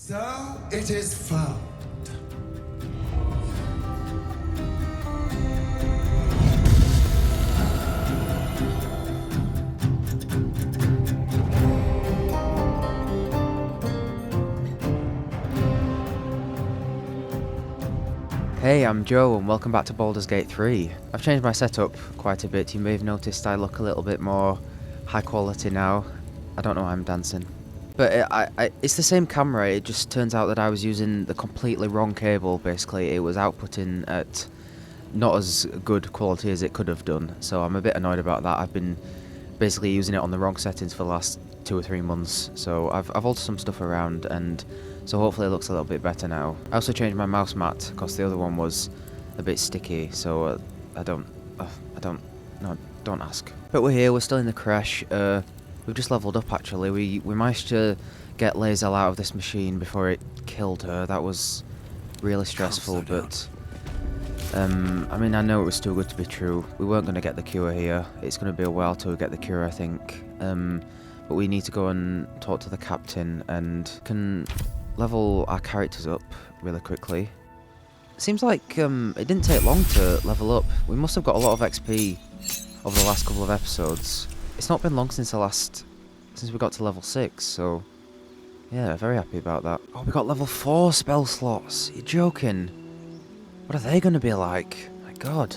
So it is found. Hey, I'm Joe and welcome back to Baldur's Gate 3. I've changed my setup quite a bit. You may have noticed I look a little bit more high quality now. I don't know why I'm dancing. But it's the same camera, it just turns out that I was using the completely wrong cable, basically. It was outputting at not as good quality as it could have done, so I'm a bit annoyed about that. I've been basically using it on the wrong settings for the last 2 or 3 months, so I've altered some stuff around, and so hopefully it looks a little bit better now. I also changed my mouse mat because the other one was a bit sticky, so don't ask. But we're here, we're still in the crèche. We've just leveled up actually. We managed to get Lae'zel out of this machine before it killed her. That was really stressful, but I mean, I know it was too good to be true. We weren't going to get the cure here. It's going to be a while till we get the cure, I think. But we need to go and talk to the captain and can level our characters up really quickly. Seems like it didn't take long to level up. We must have got a lot of XP over the last couple of episodes. It's not been long since we got to level 6, so yeah, very happy about that. Oh, we got level 4 spell slots. You're joking. What are they going to be like? My god.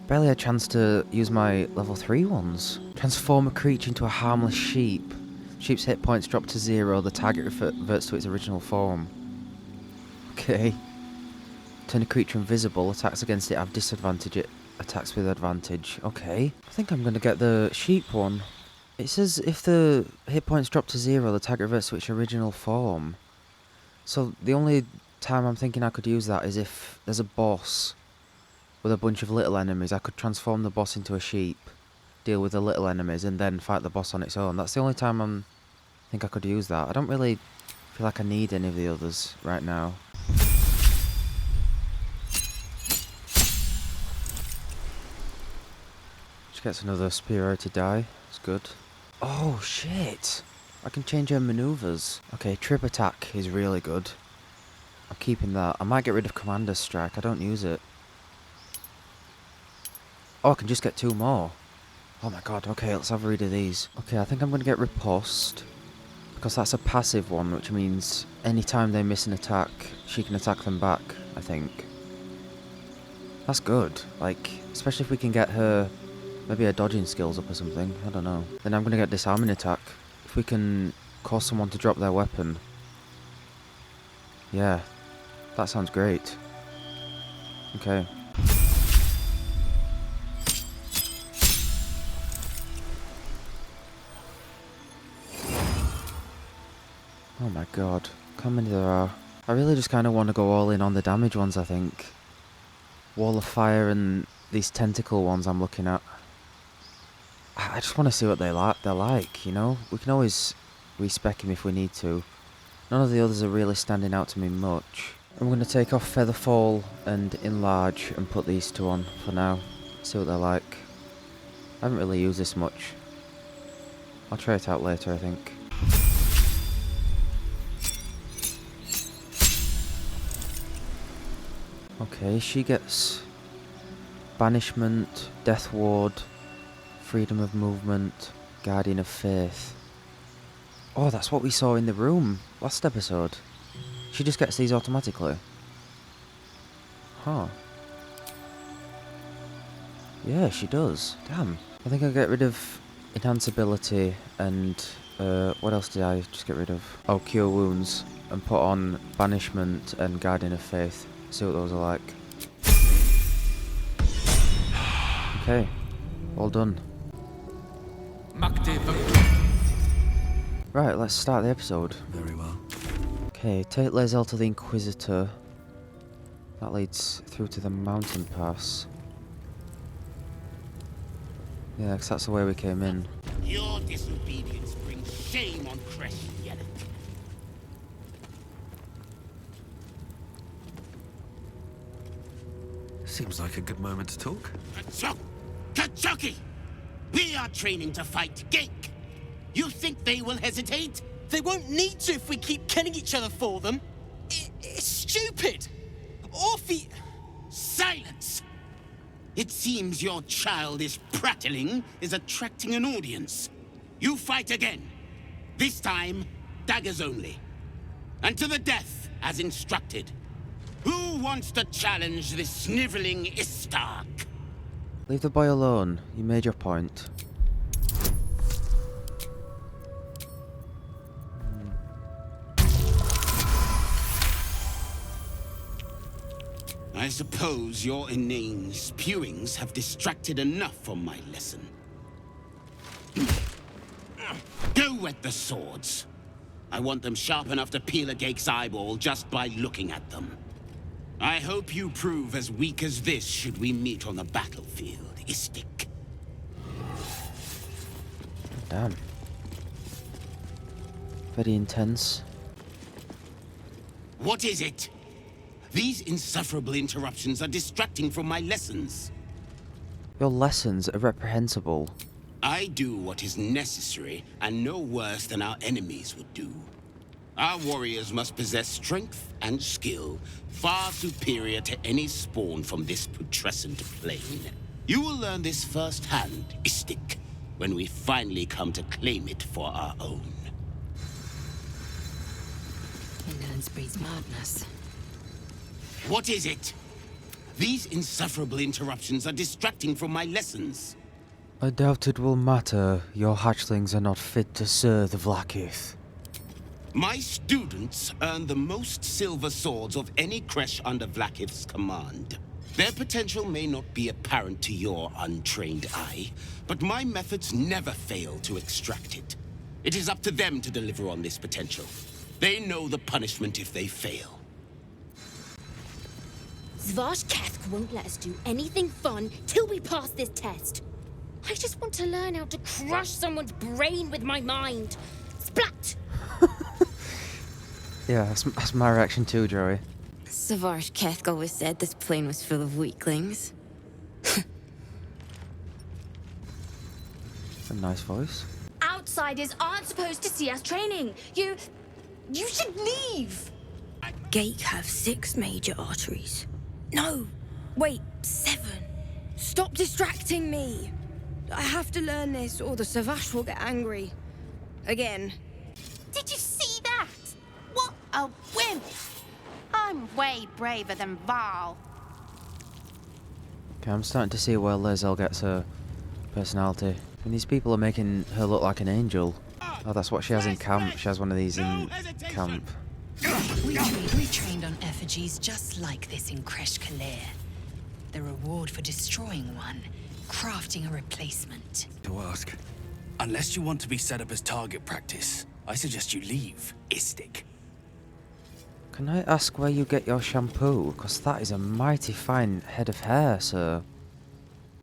Barely had a chance to use my level 3 ones. Transform a creature into a harmless sheep. Sheep's hit points drop to 0. The target reverts to its original form. Okay. Turn a creature invisible. Attacks against it have disadvantage. It attacks with advantage. Okay. I think I'm going to get the sheep one. It says if the hit points drop to 0, the target reverts to its original form. So the only time I'm thinking I could use that is if there's a boss with a bunch of little enemies. I could transform the boss into a sheep, deal with the little enemies, and then fight the boss on its own. That's the only time I think I could use that. I don't really feel like I need any of the others right now. She gets another superiority die. It's good. Oh shit! I can change her maneuvers. Okay, trip attack is really good. I'm keeping that. I might get rid of Commander's Strike. I don't use it. Oh, I can just get 2 more. Oh my god, okay, let's have a read of these. Okay, I think I'm going to get Riposte, because that's a passive one, which means anytime they miss an attack, she can attack them back, I think. That's good. Like, especially if we can get her, maybe her dodging skills up or something. I don't know. Then I'm going to get Disarming Attack. If we can cause someone to drop their weapon. Yeah, that sounds great. Okay. Oh my god, how many there are. I really just kind of want to go all in on the damage ones, I think. Wall of Fire and these tentacle ones I'm looking at. I just want to see what they're like, you know? We can always respec him if we need to. None of the others are really standing out to me much. I'm going to take off Featherfall and Enlarge and put these 2 on for now. See what they're like. I haven't really used this much. I'll try it out later, I think. Okay, she gets Banishment, Death Ward, Freedom of Movement, Guardian of Faith. Oh, that's what we saw in the room last episode. She just gets these automatically. Huh. Yeah, she does. Damn. I think I'll get rid of Enhanceability and what else did I just get rid of? Oh, Cure Wounds, and put on Banishment and Guardian of Faith. See what those are like. Okay, all done. Right, let's start the episode. Very well. Okay, take Lae'zel to the Inquisitor. That leads through to the mountain pass. Yeah, 'cause that's the way we came in. Your disobedience brings shame on crèche, Yellow. Seems like a good moment to talk. Kachoki! We are training to fight Gale. You think they will hesitate? They won't need to if we keep killing each other for them. It's stupid. Orphe... Silence! It seems your childish prattling is attracting an audience. You fight again. This time, daggers only. And to the death, as instructed. Who wants to challenge this sniveling Istark? Leave the boy alone. You made your point. I suppose your inane spewings have distracted enough from my lesson. Go wet the swords. I want them sharp enough to peel a Gake's eyeball just by looking at them. I hope you prove as weak as this should we meet on the battlefield, Istik. Damn. Very intense. What is it? These insufferable interruptions are distracting from my lessons. Your lessons are reprehensible. I do what is necessary and no worse than our enemies would do. Our warriors must possess strength and skill far superior to any spawn from this putrescent plane. You will learn this firsthand, Istik, when we finally come to claim it for our own. Indolence breeds madness. What is it? These insufferable interruptions are distracting from my lessons. I doubt it will matter. Your hatchlings are not fit to serve the Vlaakith. My students earn the most silver swords of any crèche under Vlaakith's command. Their potential may not be apparent to your untrained eye, but my methods never fail to extract it. It is up to them to deliver on this potential. They know the punishment if they fail. Svarsh Kethk won't let us do anything fun till we pass this test. I just want to learn how to crush someone's brain with my mind. Splat! Yeah, that's my reaction too, Joey. Svarsh Kethk always said this plane was full of weaklings. A nice voice. Outsiders aren't supposed to see us training. You should leave. Gate have 6 major arteries. No, wait, 7. Stop distracting me. I have to learn this or the Savash will get angry. Again. Did you see that? What a wimp! I'm way braver than Val. Okay, I'm starting to see where Lae'zel gets her personality. And these people are making her look like an angel. Oh, that's what she has in camp. She has one of these in camp. We trained on effigies just like this in Crèche. The reward for destroying one, crafting a replacement. To ask. Unless you want to be set up as target practice, I suggest you leave, Istik. Can I ask where you get your shampoo? Because that is a mighty fine head of hair, sir.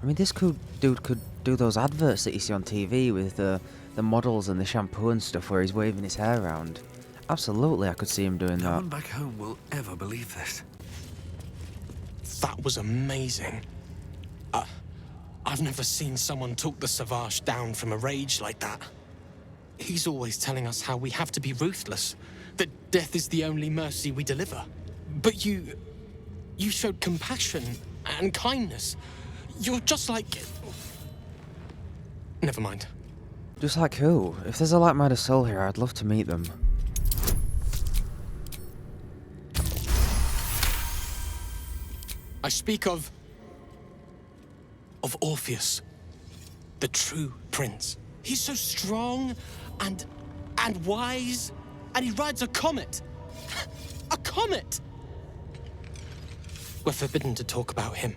I mean, this dude could do those adverts that you see on TV with the models and the shampoo and stuff where he's waving his hair around. Absolutely, I could see him doing No that. one back home will ever believe this. That was amazing. I've never seen someone talk the Savage down from a rage like that. He's always telling us how we have to be ruthless, that death is the only mercy we deliver. But you showed compassion and kindness. You're just like... Never mind. Just like who? If there's a like-minded soul here, I'd love to meet them. I speak of Orpheus, the true prince. He's so strong and wise, and he rides a comet. A comet! We're forbidden to talk about him.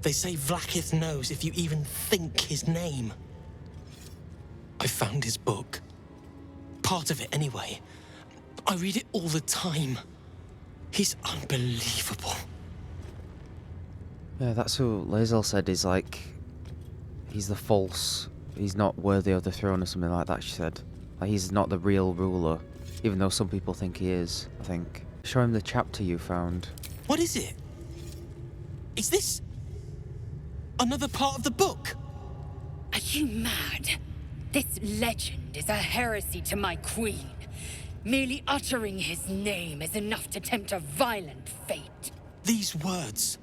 They say Vlaakith knows if you even think his name. I found his book. Part of it anyway. I read it all the time. He's unbelievable. Yeah, that's who Lae'zel said is like... He's the false... He's not worthy of the throne or something like that, she said. Like, he's not the real ruler. Even though some people think he is, I think. Show him the chapter you found. What is it? Is this... another part of the book? Are you mad? This legend is a heresy to my queen. Merely uttering his name is enough to tempt a violent fate. These words.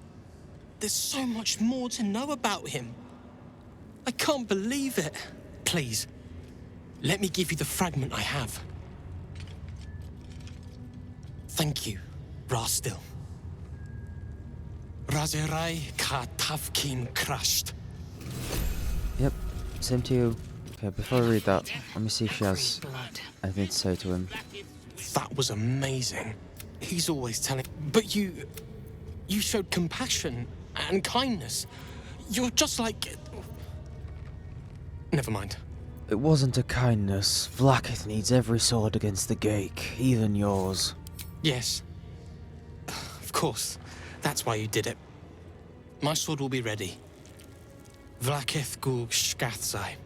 There's so much more to know about him. I can't believe it. Please, let me give you the fragment I have. Thank you, Rastil. Razerai ka tafkin crushed. Yep, same to you. Okay, before I read that, let me see if she has anything to say to him. That was amazing. He's always telling... But you showed compassion and kindness. You're just like... Never mind. It wasn't a kindness. Vlaakith needs every sword against the Gake, even yours. Yes. Of course. That's why you did it. My sword will be ready. Vlaakith gug shkathzai.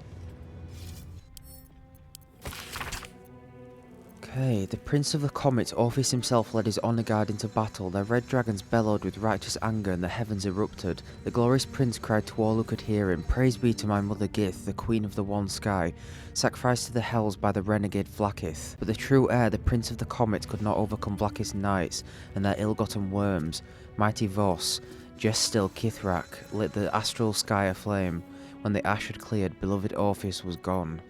Okay, the Prince of the Comet, Orpheus himself, led his honor guard into battle. Their red dragons bellowed with righteous anger and the heavens erupted. The glorious prince cried to all who could hear him, "Praise be to my mother Gith, the queen of the one sky, sacrificed to the hells by the renegade Vlaakith." But the true heir, the Prince of the Comet, could not overcome Vlaakith's knights and their ill-gotten worms. Mighty Voss, just still Kithrak, lit the astral sky aflame. When the ash had cleared, beloved Orpheus was gone.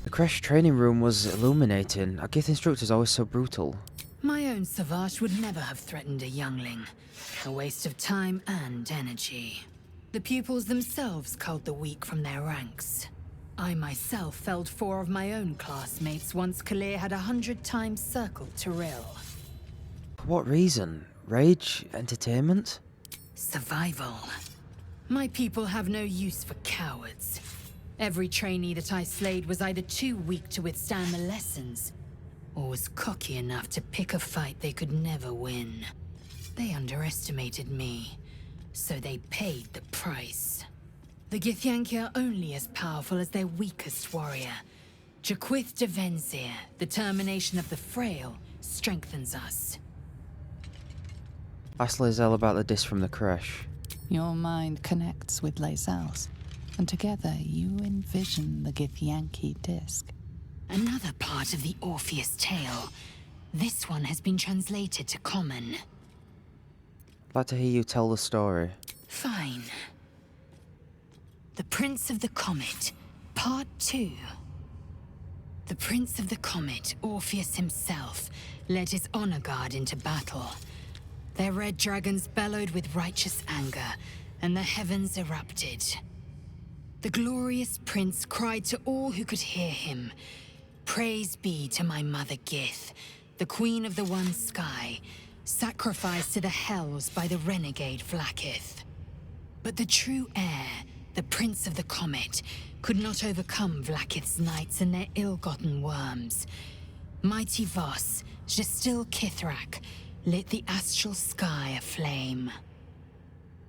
The crèche training room was illuminating. Our Gith instructor's always so brutal. My own Savage would never have threatened a youngling. A waste of time and energy. The pupils themselves culled the weak from their ranks. I myself felled 4 of my own classmates once Kalir had 100 times circled Tyrell. For what reason? Rage? Entertainment? Survival. My people have no use for cowards. Every trainee that I slayed was either too weak to withstand the lessons, or was cocky enough to pick a fight they could never win. They underestimated me, so they paid the price. The Githyanki are only as powerful as their weakest warrior. Jaquith de Venzir, the termination of the frail, strengthens us. Ask Lae'zel about the disc from the crèche. Your mind connects with Lae'zel's, and together you envision the Githyanki disc. Another part of the Orpheus tale. This one has been translated to Common. I'd like to hear you tell the story. Fine. The Prince of the Comet, Part 2. The Prince of the Comet, Orpheus himself, led his honor guard into battle. Their red dragons bellowed with righteous anger, and the heavens erupted. The glorious prince cried to all who could hear him, "Praise be to my mother Gith, the queen of the one sky, sacrificed to the hells by the renegade Vlaakith." But the true heir, the Prince of the Comet, could not overcome Vlaakith's knights and their ill-gotten worms. Mighty Voss, Gestil Kithrak, lit the astral sky aflame.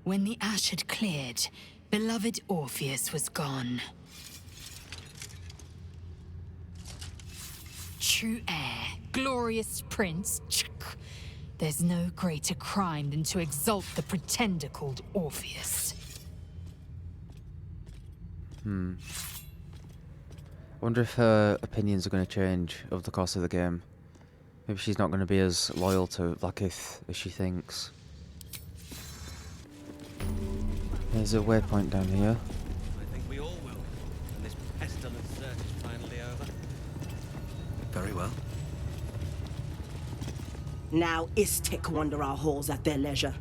When the ash had cleared, beloved Orpheus was gone. True heir, glorious prince, there's no greater crime than to exalt the pretender called Orpheus. Wonder if her opinions are going to change over the course of the game. Maybe she's not going to be as loyal to Vlaakith as she thinks. There's a waypoint down here. I think we all will, when this pestilent search is finally over. Very well. Now Istik wander our halls at their leisure.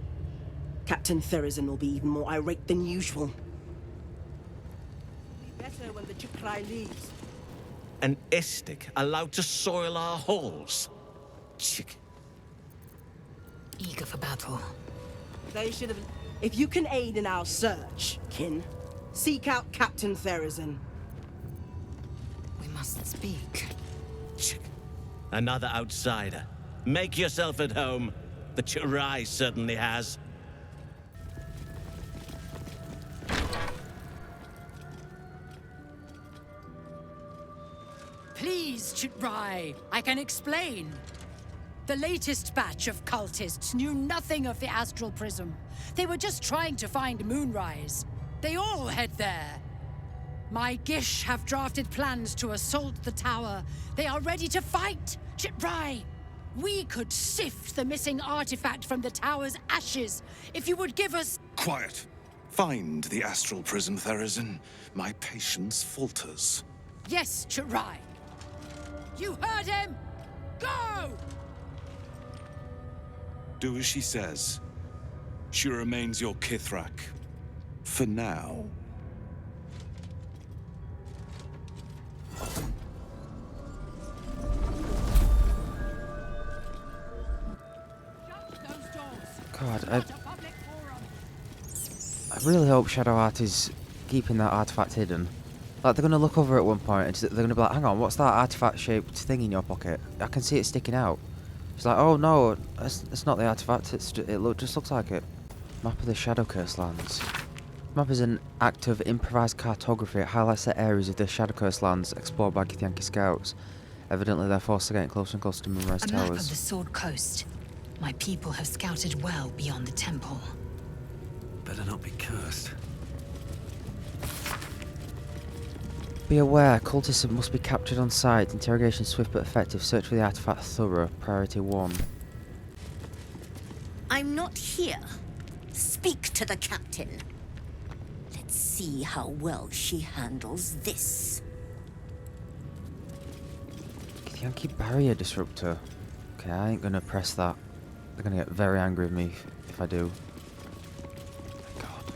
Captain Therizin will be even more irate than usual. Be better when the Chukrai leaves. An Istik allowed to soil our halls? Chick. Eager for battle. They should have... If you can aid in our search, kin, seek out Captain Therizin. We must speak. Chick. Another outsider. Make yourself at home. The Chirai certainly has. Please, Chitrai, I can explain. The latest batch of cultists knew nothing of the astral prism. They were just trying to find Moonrise. They all head there. My Gish have drafted plans to assault the tower. They are ready to fight! Chitrai! We could sift the missing artifact from the tower's ashes if you would give us... Quiet. Find the astral prism, Therizin. My patience falters. Yes, Chitrai. You heard him! Go! Do as she says. She remains your Kithrak. For now. God, I really hope Shadowheart is keeping that artifact hidden. Like, they're going to look over at one point and they're going to be like, hang on, what's that artifact-shaped thing in your pocket? I can see it sticking out. It's like, oh no, it's not the artifact, just looks like it. Map of the Shadowcurse lands. Map is an act of improvised cartography. It highlights the areas of the Shadowcurse lands explored by Githyanki scouts. Evidently, they're forced to getting closer and closer to Moonrise A Towers. map of the Sword Coast. My people have scouted well beyond the temple. Better not be cursed. Be aware, cultists must be captured on site. Interrogation swift but effective. Search for the artifact thorough. Priority 1. I'm not here. Speak to the captain. Let's see how well she handles this. Githyanki barrier disruptor. Okay, I ain't gonna press that. They're gonna get very angry with me if I do. God.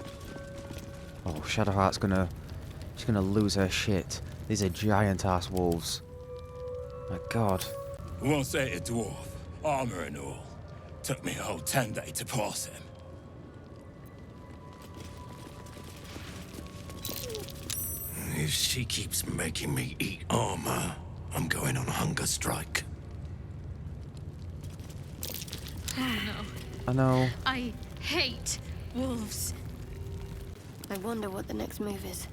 Oh, Shadowheart's gonna... She's gonna lose her shit. These are giant-ass wolves. My God. Once ate a dwarf, armor and all. Took me a whole 10 days to pass him. If she keeps making me eat armor, I'm going on a hunger strike. Oh no. I know. I hate wolves. I wonder what the next move is.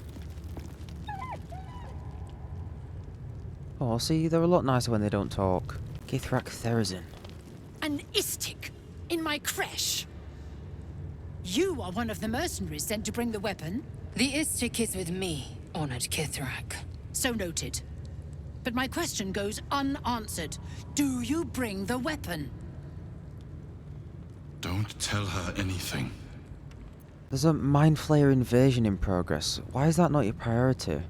Oh, see, they're a lot nicer when they don't talk. Githrak Therizin. An istik in my crèche. You are one of the mercenaries sent to bring the weapon. The istik is with me, honored Kithrak. So noted. But my question goes unanswered. Do you bring the weapon? Don't tell her anything. There's a Mind Flayer invasion in progress. Why is that not your priority?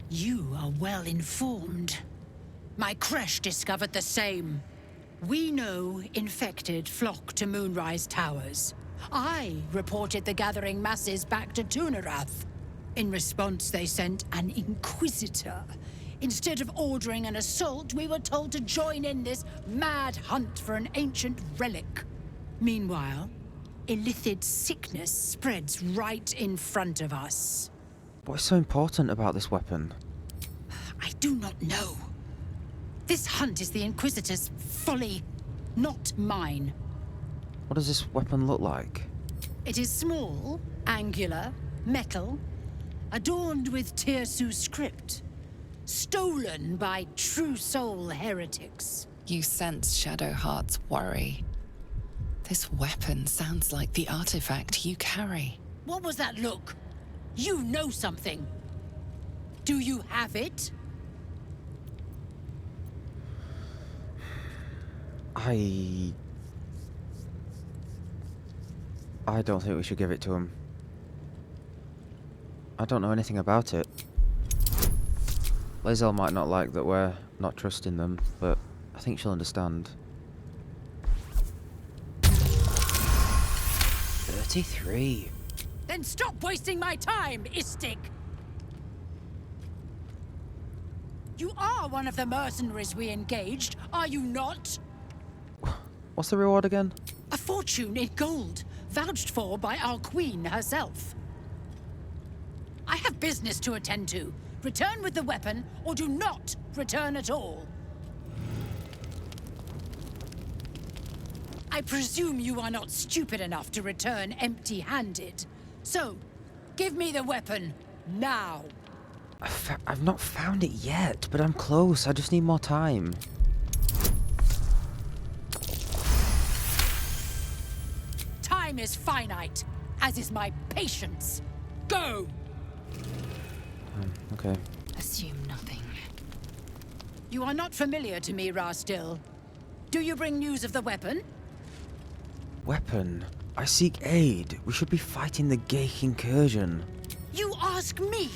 You are well informed. My crèche discovered the same. We know infected flock to Moonrise Towers. I reported the gathering masses back to Tunarath. In response, they sent an Inquisitor. Instead of ordering an assault, we were told to join in this mad hunt for an ancient relic. Meanwhile, illithid sickness spreads right in front of us. What's so important about this weapon? I do not know. This hunt is the Inquisitor's folly, not mine. What does this weapon look like? It is small, angular, metal, adorned with Tirsu script. Stolen by true soul heretics. You sense Shadowheart's worry. This weapon sounds like the artifact you carry. What was that look? You know something. Do you have it? I don't think we should give it to him. I don't know anything about it. Lae'zel might not like that we're not trusting them, but I think she'll understand. 33. Then stop wasting my time, Istik! You are one of the mercenaries we engaged, are you not? What's the reward again? A fortune in gold, vouched for by our queen herself. I have business to attend to. Return with the weapon, or do not return at all. I presume you are not stupid enough to return empty-handed. So, give me the weapon, now. I've not found it yet, but I'm close. I just need more time. Time is finite, as is my patience. Go! Okay. Assume nothing. You are not familiar to me, Rastil. Do you bring news of the weapon? Weapon? I seek aid. We should be fighting the Gake incursion. You ask me?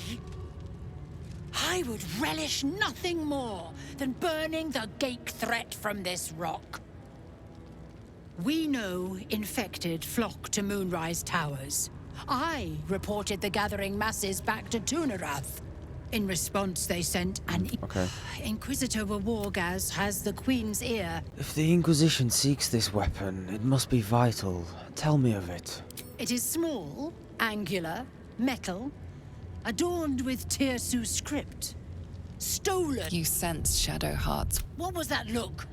I would relish nothing more than burning the Gake threat from this rock. We know infected flock to Moonrise Towers. I reported the gathering masses back to Tunarath. In response, they sent an Inquisitor Wargaz has the Queen's ear. If the Inquisition seeks this weapon, it must be vital. Tell me of it. It is small, angular, metal, adorned with Tirsu script. Stolen. You sense Shadowheart's. What was that look?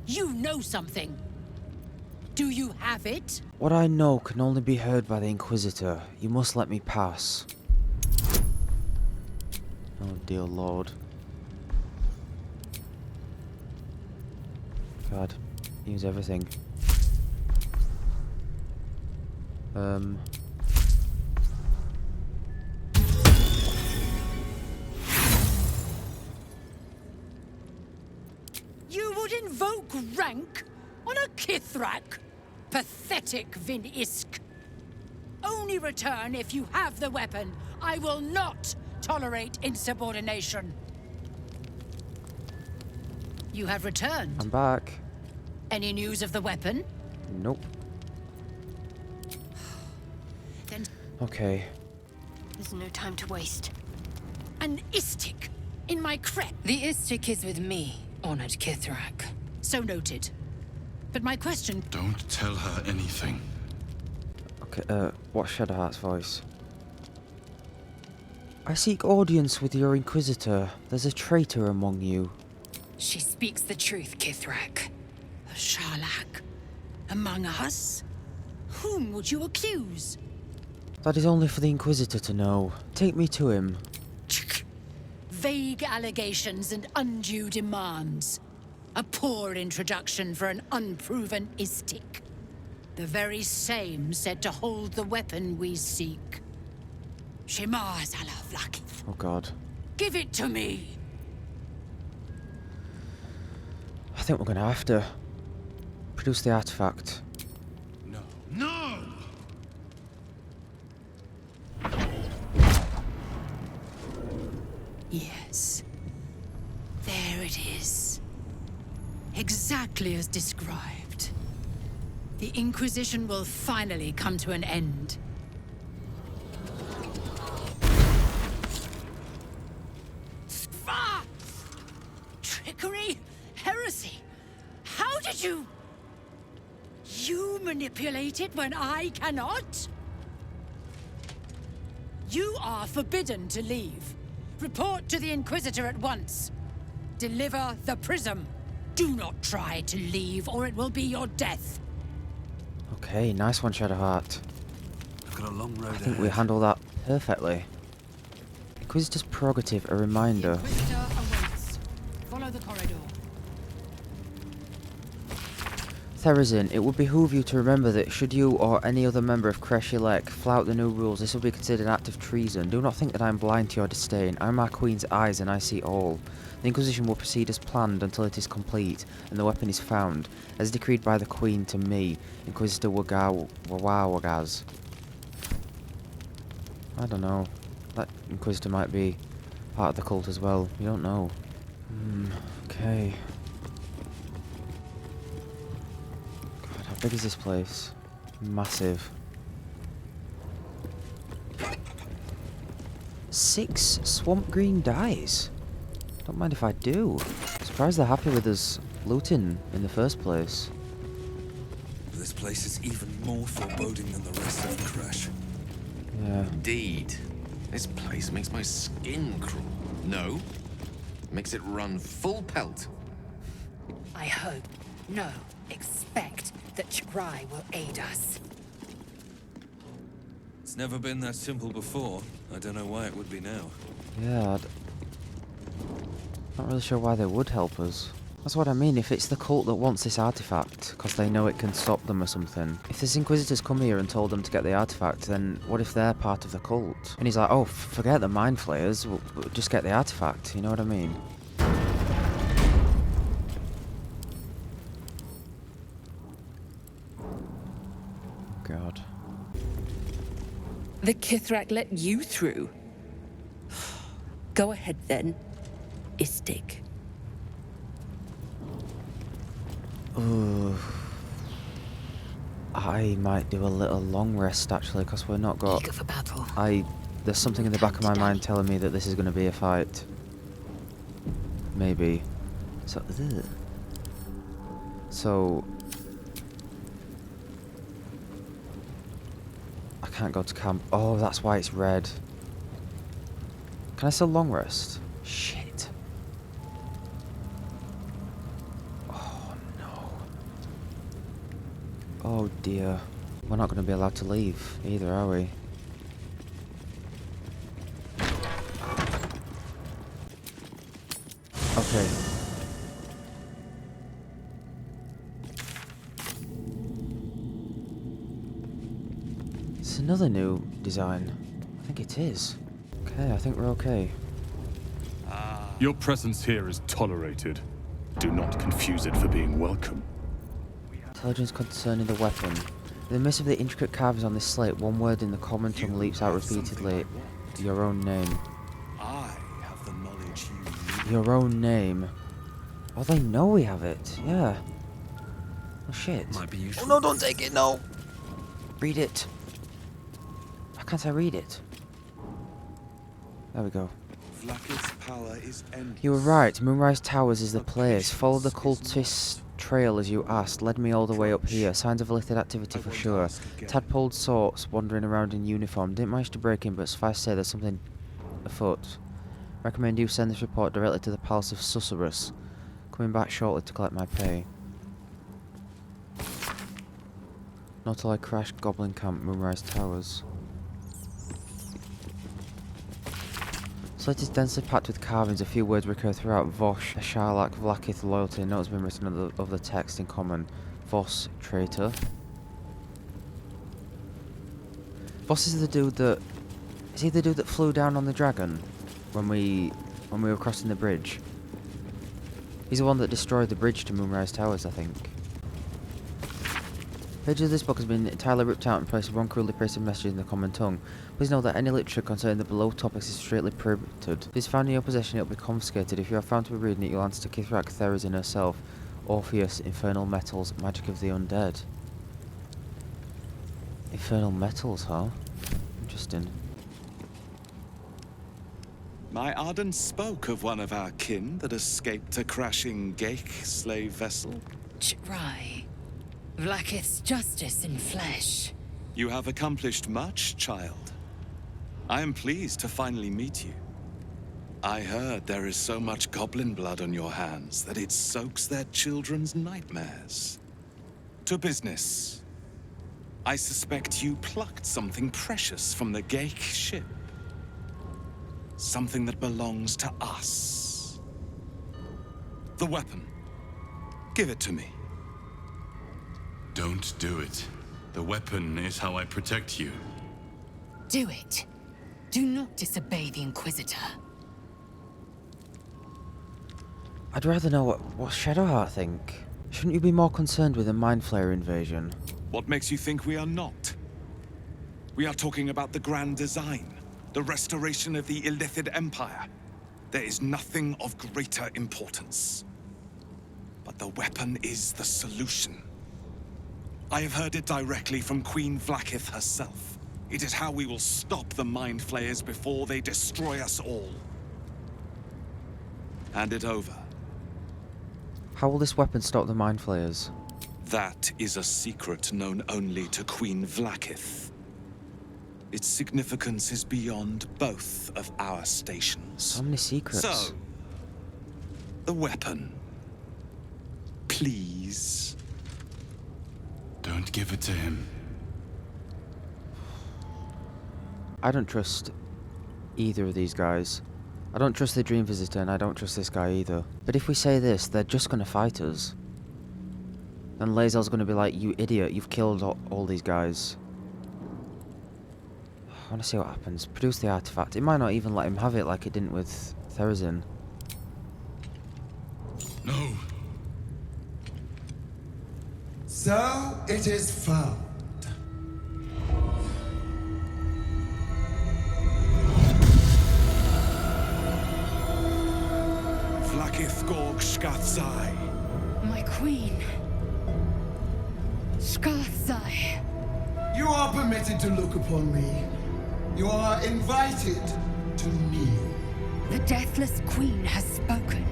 You know something. Do you have it? What I know can only be heard by the Inquisitor. You must let me pass. Oh dear lord. God. Use everything. You would invoke rank on a Kithrak? Pathetic, Vin Isk. Only return if you have the weapon. I will not tolerate insubordination. You have returned. I'm back. Any news of the weapon? Nope. Then Okay. There's no time to waste. an Istik in my crèche. The Istik is with me, honored Kithrak. So noted. But my question... Don't tell her anything. Okay, what's Shadowheart's voice? I seek audience with your Inquisitor. There's a traitor among you. She speaks the truth, Kithrak. A Sharlak? Among us? Whom would you accuse? That is only for the Inquisitor to know. Take me to him. Vague allegations and undue demands. A poor introduction for an unproven Istik. The very same said to hold the weapon we seek. Shema Zalavlaki. Oh god. Give it to me! I think we're gonna have to produce the artifact. No. No! Yes. There it is. Exactly as described. The Inquisition will finally come to an end. Ah! Trickery? Heresy? How did you... You manipulate it when I cannot? You are forbidden to leave. Report to the Inquisitor at once. Deliver the prism. Do not try to leave, or it will be your death. Okay, nice one, Shadowheart. I've got a long road I think we handled that perfectly. Inquisitor's prerogative, a reminder. Inquisitor awaits. Follow the corridor. Therazin, it would behoove you to remember that should you or any other member of Crèche elect flout the new rules, this will be considered an act of treason. Do not think that I am blind to your disdain. I am our Queen's eyes and I see all. The Inquisition will proceed as planned until it is complete and the weapon is found, as decreed by the Queen to me, Inquisitor Wargaz. I don't know. That Inquisitor might be part of the cult as well. You don't know. Okay. God, how big is this place? Massive. 6 swamp green dice. Don't mind if I do. Surprised they're happy with us looting in the first place. This place is even more foreboding than the rest of the crèche. Yeah. Indeed. This place makes my skin crawl. No. Makes it run full pelt. I hope, no, expect that Chagrai will aid us. It's never been that simple before. I don't know why it would be now. Yeah, not really sure why they would help us. That's what I mean, if it's the cult that wants this artifact, because they know it can stop them or something. If this Inquisitors come here and told them to get the artifact, then what if they're part of the cult? And he's like, oh, forget the mind flayers, we'll just get the artifact, you know what I mean? God. The Kithrak let you through. Go ahead then, Istig. Ooh. I might do a little long rest actually, because we're not got. Eager for battle. There's something in the back of my mind telling me that this is going to be a fight. Maybe. So. I can't go to camp. Oh, that's why it's red. Can I still long rest? Shit. Oh dear. We're not going to be allowed to leave either, are we? Okay. It's another new design. I think it is. Okay, I think we're okay. Your presence here is tolerated. Do not confuse it for being welcome. Intelligence concerning the weapon. In the midst of the intricate carvings on this slate, one word in the common tongue leaps out repeatedly. Your own name. I have the knowledge you need. Your own name. Oh, they know we have it. Yeah. Oh shit. Might be useful. Oh no, don't take it, no! Read it. How can't I read it? There we go. Vlaakith's power is endless. You were right. Moonrise Towers is the place. Follow the cultist trail as you asked. Led me all the way up here. Signs of illicit activity for sure. Tadpoled sorts wandering around in uniform. Didn't manage to break in, but suffice to say there's something afoot. Recommend you send this report directly to the Palace of Susurrus. Coming back shortly to collect my pay. Not till I crash Goblin Camp, Moonrise Towers. Slate is densely packed with carvings. A few words recur throughout. Voss, Sharlak, Vlaakith, loyalty. A note has been written of the text in common. Voss, traitor. Voss is the dude that... Is he the dude that flew down on the dragon? When we were crossing the bridge? He's the one that destroyed the bridge to Moonrise Towers, I think. Pages of this book has been entirely ripped out and placed with one crudely pasted message in the common tongue. Please know that any literature concerning the below topics is strictly prohibited. If it is found in your possession, it will be confiscated. If you are found to be reading it, you'll answer to Kithrak Therizin herself. Orpheus, Infernal Metals, Magic of the Undead. Infernal Metals, huh? Interesting. My Arden spoke of one of our kin that escaped a crashing Gale slave vessel. Right. Vlaakith's justice in flesh. You have accomplished much, child. I am pleased to finally meet you. I heard there is so much goblin blood on your hands that it soaks their children's nightmares. To business. I suspect you plucked something precious from the Gale ship. Something that belongs to us. The weapon. Give it to me. Don't do it. The weapon is how I protect you. Do it. Do not disobey the Inquisitor. I'd rather know what Shadowheart think. Shouldn't you be more concerned with the Mind Flayer invasion? What makes you think we are not? We are talking about the grand design, the restoration of the Illithid Empire. There is nothing of greater importance. But the weapon is the solution. I have heard it directly from Queen Vlaakith herself. It is how we will stop the Mind Flayers before they destroy us all. Hand it over. How will this weapon stop the Mind Flayers? That is a secret known only to Queen Vlaakith. Its significance is beyond both of our stations. So many secrets. So, the weapon. Please. Don't give it to him. I don't trust either of these guys. I don't trust the Dream Visitor, and I don't trust this guy either. But if we say this, they're just gonna fight us. And Lae'zel's gonna be like, you idiot, you've killed all these guys. I wanna see what happens. Produce the artifact. It might not even let him have it like it didn't with Therazin. No. So it is found. Vlakith Gorg Skathzai. My queen. Skathzai. You are permitted to look upon me. You are invited to kneel. The deathless queen has spoken.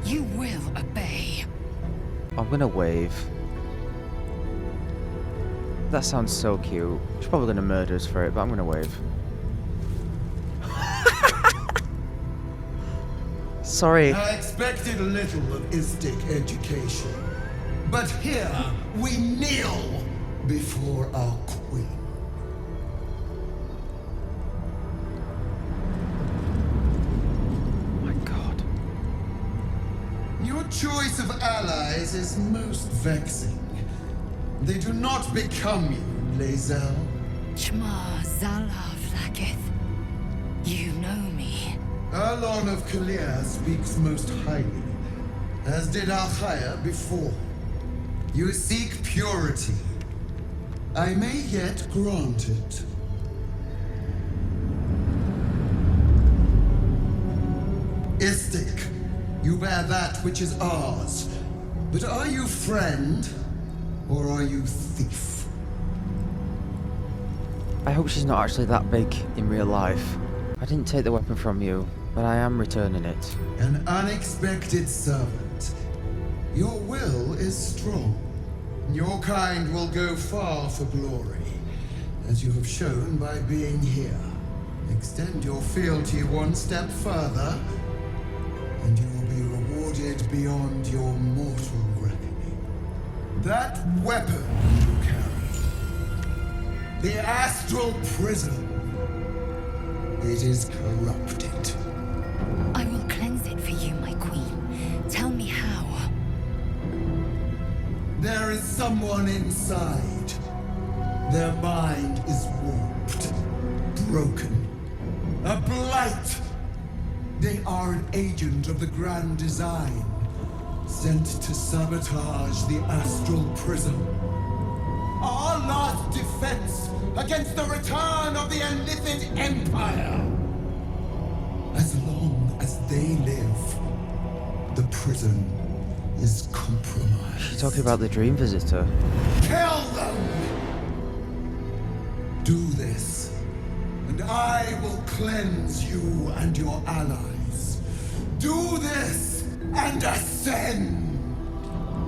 You will obey. I'm gonna wave. That sounds so cute. She's probably gonna murder us for it, but I'm gonna wave. Sorry. I expected little of Istik education. But here, we kneel before our queen. My god. Your choice of allies is most vexing. They do not become you, Lae'zel. Shma Zala Vlakith. You know me. Arlon of Kalir speaks most highly, as did Alchaya before. You seek purity. I may yet grant it. Istik, you bear that which is ours. But are you friend, or are you thief? I hope she's not actually that big in real life. I didn't take the weapon from you, but I am returning it. An unexpected servant. Your will is strong. Your kind will go far for glory, as you have shown by being here. Extend your fealty one step further, and you will be rewarded beyond your mortal reckoning. That weapon you carry, the astral prism, it is corrupted. I will cleanse it for you, my queen. Tell me how. There is someone inside. Their mind is warped, broken, a blight. They are an agent of the Grand Design, sent to sabotage the astral prism. Our last defense against the return of the Elithid Empire. As long as they live, the prison is compromised. She's talking about the Dream Visitor. Kill them! Do this, and I will cleanse you and your allies. Do this, and ascend!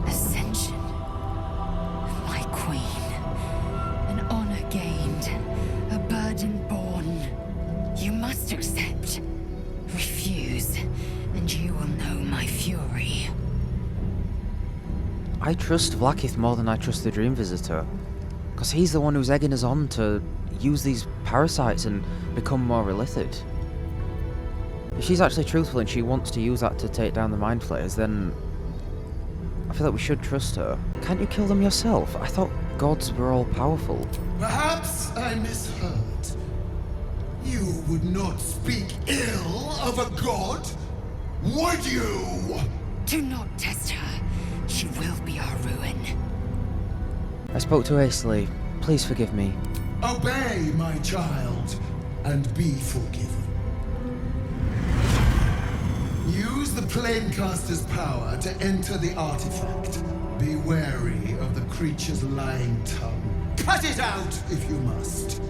Ascension. My queen. An honor gained. A burden borne. You must accept. Refuse, and you will know my fury. I trust Vlakith more than I trust the Dream Visitor. Because he's the one who's egging us on to use these parasites and become more illithid. If she's actually truthful and she wants to use that to take down the Mind Flayers, then I feel like we should trust her. Can't you kill them yourself? I thought gods were all powerful. Perhaps I misheard. You would not speak ill of a god, would you? Do not test her. She will be our ruin. I spoke too hastily. Please forgive me. Obey, my child, and be forgiven. Use the Planecaster's power to enter the artifact. Be wary of the creature's lying tongue. Cut it out if you must.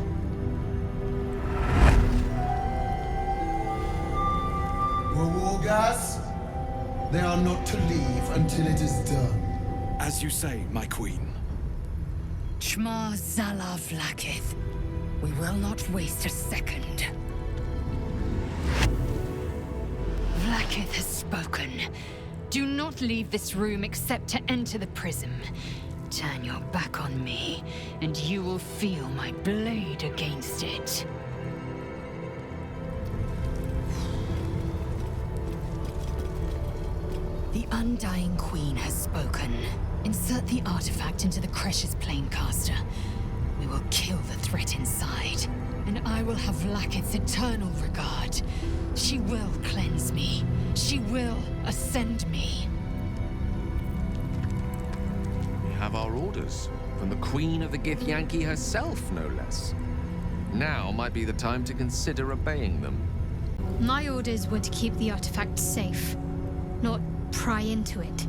Wargas, they are not to leave until it is done. As you say, my queen. Shma Zala Vlakith. We will not waste a second. Vlakith has spoken. Do not leave this room except to enter the prism. Turn your back on me, and you will feel my blade against it. The Undying Queen has spoken. Insert the artifact into the crèche's planecaster. We will kill the threat inside, and I will have Lakith's eternal regard. She will cleanse me. She will ascend me. We have our orders from the Queen of the Githyanki herself, no less. Now might be the time to consider obeying them. My orders were to keep the artifact safe, not pry into it.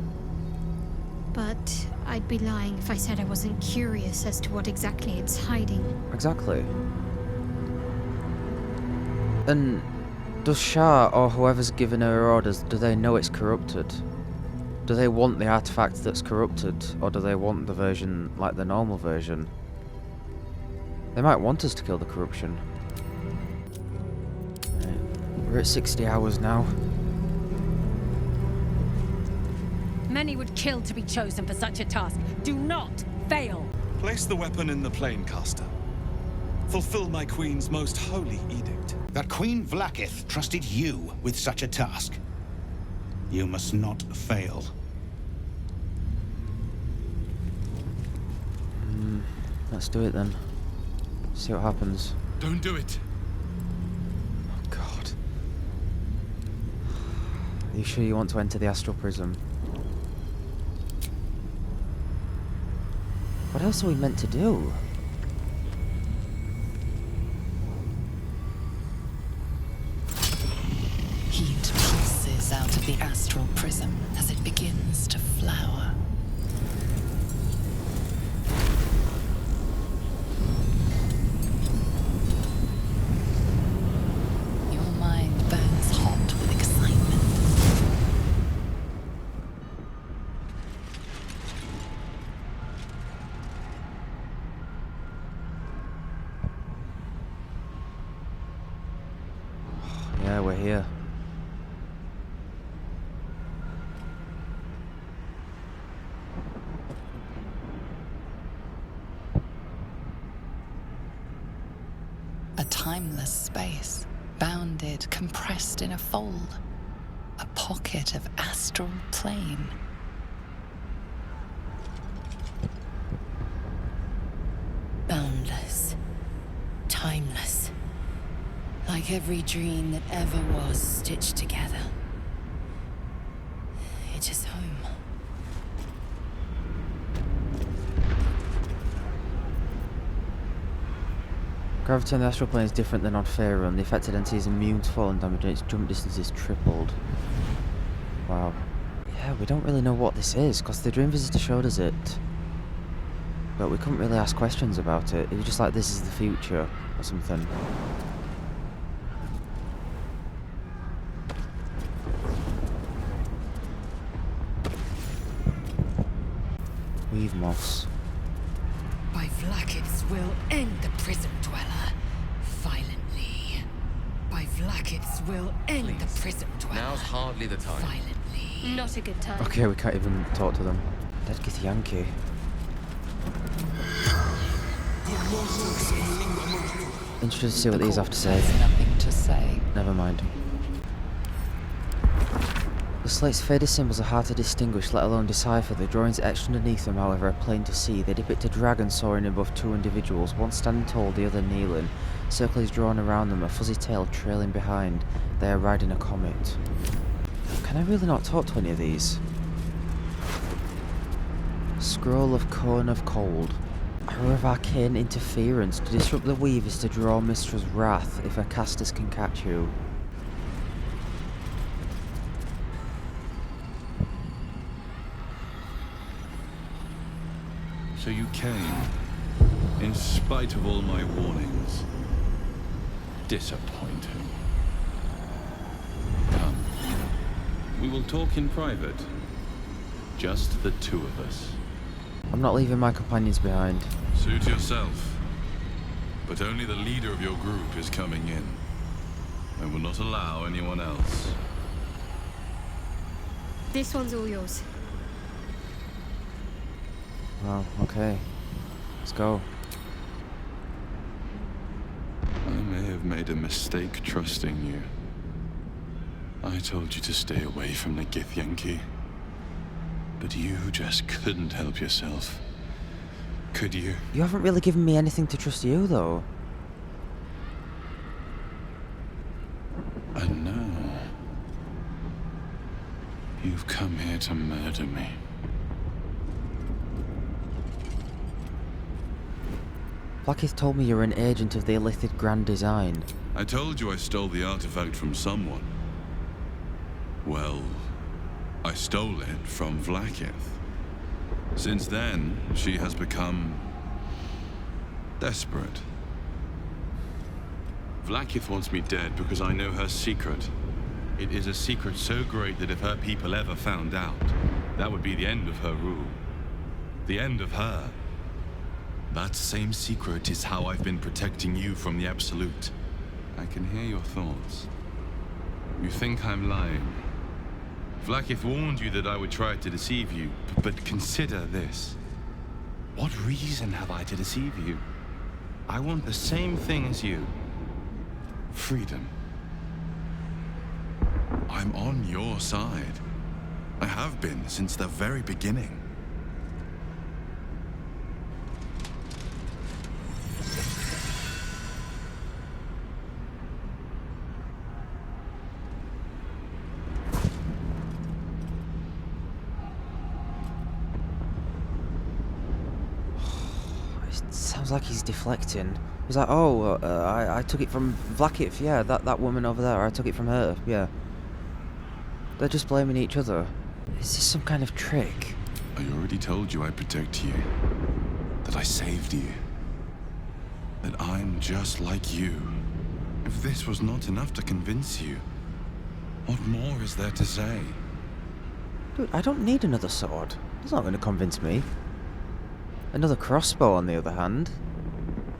But I'd be lying if I said I wasn't curious as to what exactly it's hiding. Exactly. And does Shah or whoever's given her orders, do they know it's corrupted? Do they want the artifact that's corrupted, or do they want the version like the normal version? They might want us to kill the corruption. Right. We're at 60 hours now. Many would kill to be chosen for such a task. Do not fail. Place the weapon in the planecaster. Fulfill my queen's most holy edict. That Queen Vlaakith trusted you with such a task. You must not fail. Let's do it then. See what happens. Don't do it. Oh God. Are you sure you want to enter the astral prism? What else are we meant to do? Heat pulses out of the astral prism as it begins to flower. Your mind burns hot with excitement. Yeah, we're here. A timeless space, bounded, compressed in a fold. A pocket of astral plane. Boundless. Timeless. Like every dream that ever was stitched together. It's just home. Gravity on the astral plane is different than on Faerun. The affected entity is immune to falling damage and its jump distance is tripled. Wow. Yeah, we don't really know what this is, because the Dream Visitor showed us it. But we couldn't really ask questions about it. It was just like, this is the future, or something. Weave moss. By Vlaakith's will, end the prism dweller. Violently. By Vlaakith's will, end the prism dweller. Now's hardly the time. Violently. Not a good time. Okay, we can't even talk to them. Dead Githyanki. Interested to see what these have to say. There's nothing to say. Never mind. The slate's faded symbols are hard to distinguish, let alone decipher. The drawings etched underneath them, however, are plain to see. They depict a dragon soaring above two individuals, one standing tall, the other kneeling. A circle is drawn around them, a fuzzy tail trailing behind. They are riding a comet. Can I really not talk to any of these? Scroll of Cone of Cold. Hour of arcane interference. To disrupt the weave is to draw Mistra's wrath if her casters can catch you. So you came, in spite of all my warnings. Disappointing. Come. We will talk in private. Just the two of us. I'm not leaving my companions behind. Suit yourself. But only the leader of your group is coming in. I will not allow anyone else. This one's all yours. Well, okay. Let's go. I may have made a mistake trusting you. I told you to stay away from the Githyanki. But you just couldn't help yourself. Could you? You haven't really given me anything to trust you, though. And now, you've come here to murder me. Blackith told me you're an agent of the Illithid Grand Design. I told you I stole the artifact from someone. Well, I stole it from Vlaakith. Since then, she has become desperate. Vlaakith wants me dead because I know her secret. It is a secret so great that if her people ever found out, that would be the end of her rule. The end of her. That same secret is how I've been protecting you from the Absolute. I can hear your thoughts. You think I'm lying. Vlaakith warned you that I would try to deceive you, but consider this. What reason have I to deceive you? I want the same thing as you. Freedom. I'm on your side. I have been since the very beginning. Sounds like he's deflecting. He's like, oh, I took it from Vlaakith, yeah, that woman over there, I took it from her, yeah. They're just blaming each other. Is this some kind of trick? I already told you I protect you. That I saved you. That I'm just like you. If this was not enough to convince you, what more is there to say? Dude, I don't need another sword. It's not going to convince me. Another crossbow, on the other hand.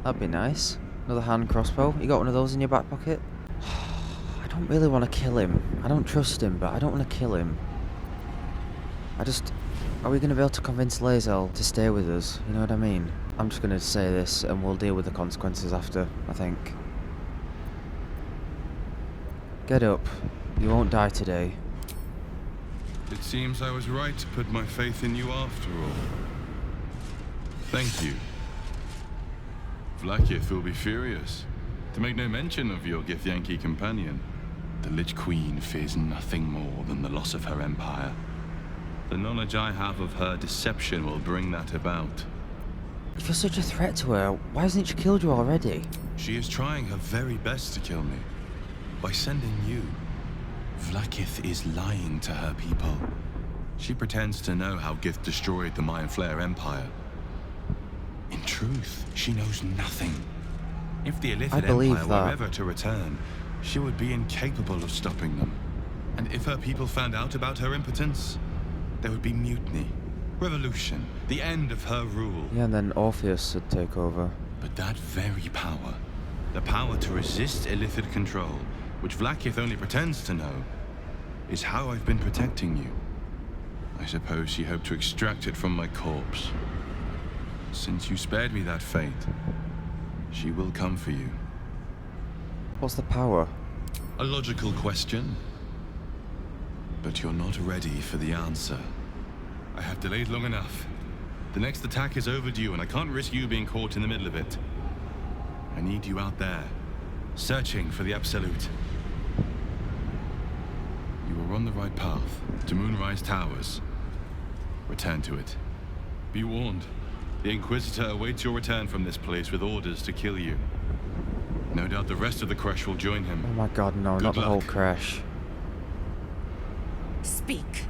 That'd be nice. Another hand crossbow. You got one of those in your back pocket? I don't really want to kill him. I don't trust him, but I don't want to kill him. Are we going to be able to convince Lae'zel to stay with us? You know what I mean? I'm just going to say this, and we'll deal with the consequences after, I think. Get up. You won't die today. It seems I was right to put my faith in you after all. Thank you. Vlaakith will be furious, to make no mention of your Githyanki companion. The Lich Queen fears nothing more than the loss of her empire. The knowledge I have of her deception will bring that about. If you're such a threat to her, why hasn't she killed you already? She is trying her very best to kill me. By sending you. Vlaakith is lying to her people. She pretends to know how Gith destroyed the Mind Flayer Empire. In truth, she knows nothing. If the Illithid Empire were ever to return, she would be incapable of stopping them. And if her people found out about her impotence, there would be mutiny, revolution, the end of her rule. Yeah, and then Orpheus would take over. But that very power, the power to resist Illithid control, which Vlaakith only pretends to know, is how I've been protecting you. I suppose she hoped to extract it from my corpse. Since you spared me that fate, she will come for you. What's the power? A logical question. But you're not ready for the answer. I have delayed long enough. The next attack is overdue, and I can't risk you being caught in the middle of it. I need you out there, searching for the Absolute. You are on the right path, to Moonrise Towers. Return to it. Be warned. The Inquisitor awaits your return from this place with orders to kill you. No doubt the rest of the crèche will join him. Oh my god, no, not the whole crèche. Speak.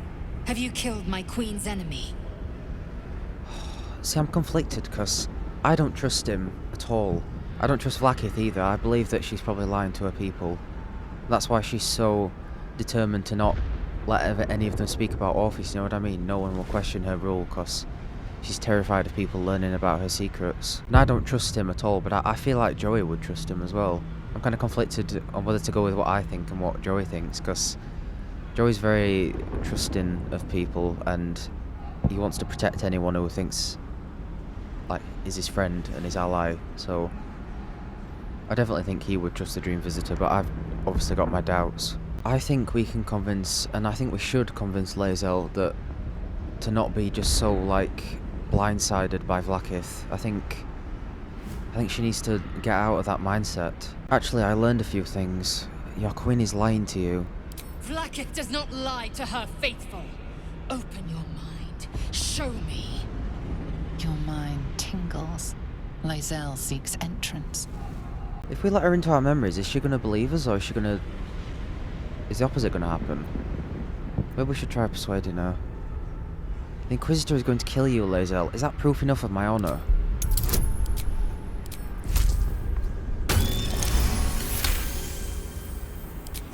Have you killed my queen's enemy? See, I'm conflicted because I don't trust him at all. I don't trust Vlaakith either. I believe that she's probably lying to her people. That's why she's so determined to not let any of them speak about Orpheus, you know what I mean? No one will question her rule because she's terrified of people learning about her secrets. And I don't trust him at all, but I feel like Joey would trust him as well. I'm kind of conflicted on whether to go with what I think and what Joey thinks, because Joey's very trusting of people and he wants to protect anyone who thinks like is his friend and his ally, so I definitely think he would trust the Dream Visitor, but I've obviously got my doubts. I think we can convince, and I think we should convince Lae'zel that to not be just so, like, blindsided by Vlaakith. I think she needs to get out of that mindset. Actually, I learned a few things. Your queen is lying to you. Vlaakith does not lie to her faithful. Open your mind. Show me. Your mind tingles. Lae'zel seeks entrance. If we let her into our memories, is she going to believe us, or is she going to... Is the opposite going to happen? Maybe we should try persuading her. The Inquisitor is going to kill you, Lae'zel. Is that proof enough of my honor?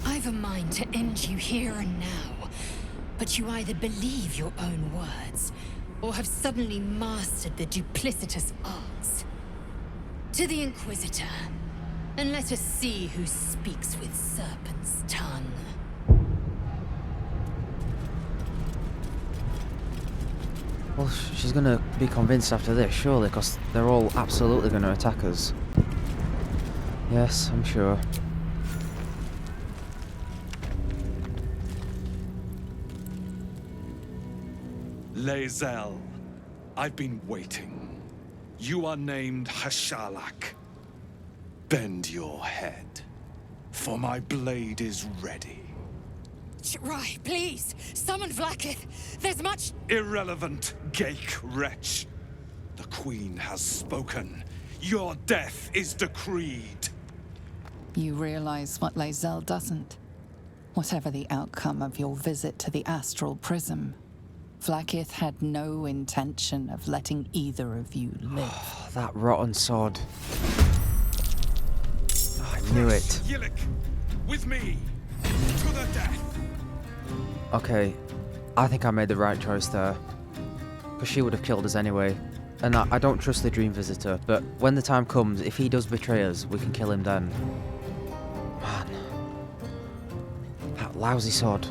I've a mind to end you here and now, but you either believe your own words, or have suddenly mastered the duplicitous arts. To the Inquisitor, and let us see who speaks with serpent's tongue. Well, she's gonna be convinced after this, surely, because they're all absolutely gonna attack us. Yes, I'm sure. Lae'zel, I've been waiting. You are named Hashalak. Bend your head, for my blade is ready. Right, please, summon Vlaakith. There's much... Irrelevant, Gake wretch. The Queen has spoken. Your death is decreed. You realize what Lae'zel doesn't. Whatever the outcome of your visit to the astral prism, Vlaakith had no intention of letting either of you live. That rotten sword. Oh, I knew it. Yillik, with me, to the death. Okay, I think I made the right choice there. Because she would have killed us anyway. And I don't trust the Dream Visitor, but when the time comes, if he does betray us, we can kill him then. Man. That lousy sword.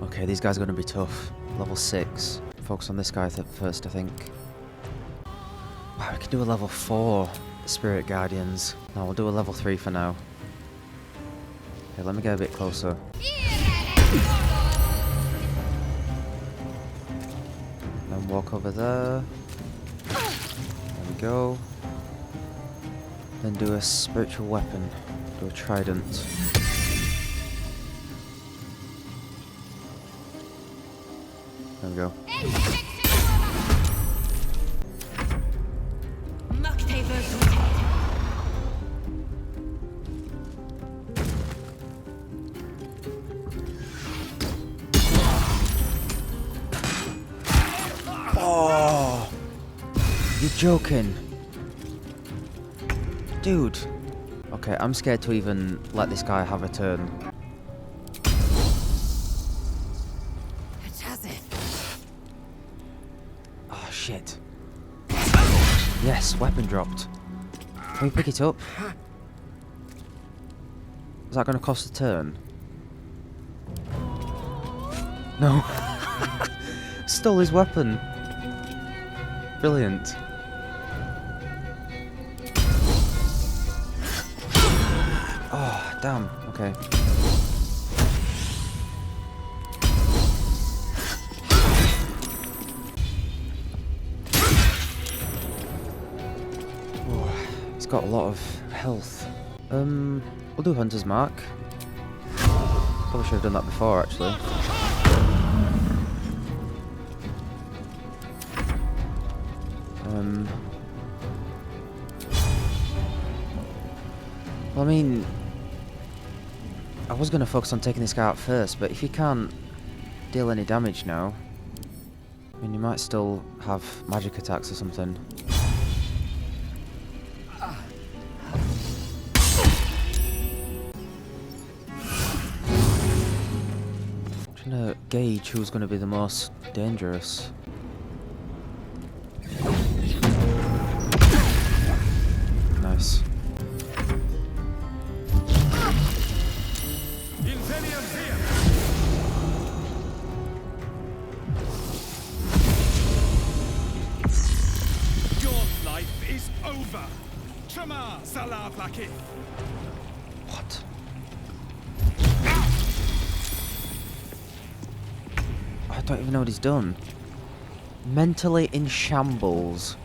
Okay, these guys are going to be tough. Level 6. Focus on this guy first, I think. Wow, we can do a level 4 Spirit Guardians. No, we'll do a level 3 for now. Okay, let me get a bit closer. Then walk over there. There we go. Then do a spiritual weapon. Do a trident. There we go. Oh, you're joking, dude. Okay, I'm scared to even let this guy have a turn. Oh shit. Yes, weapon dropped. Can we pick it up? Is that going to cost a turn? No. Stole his weapon. Brilliant. Oh, damn. Okay. Oh, he's got a lot of health. We'll do Hunter's Mark. Probably should have done that before, actually. Well, I mean, I was going to focus on taking this guy out first, but if you can't deal any damage now, I mean, you might still have magic attacks or something. I'm trying to gauge who's going to be the most dangerous. Nice. What? I don't even know what he's done. Mentally in shambles.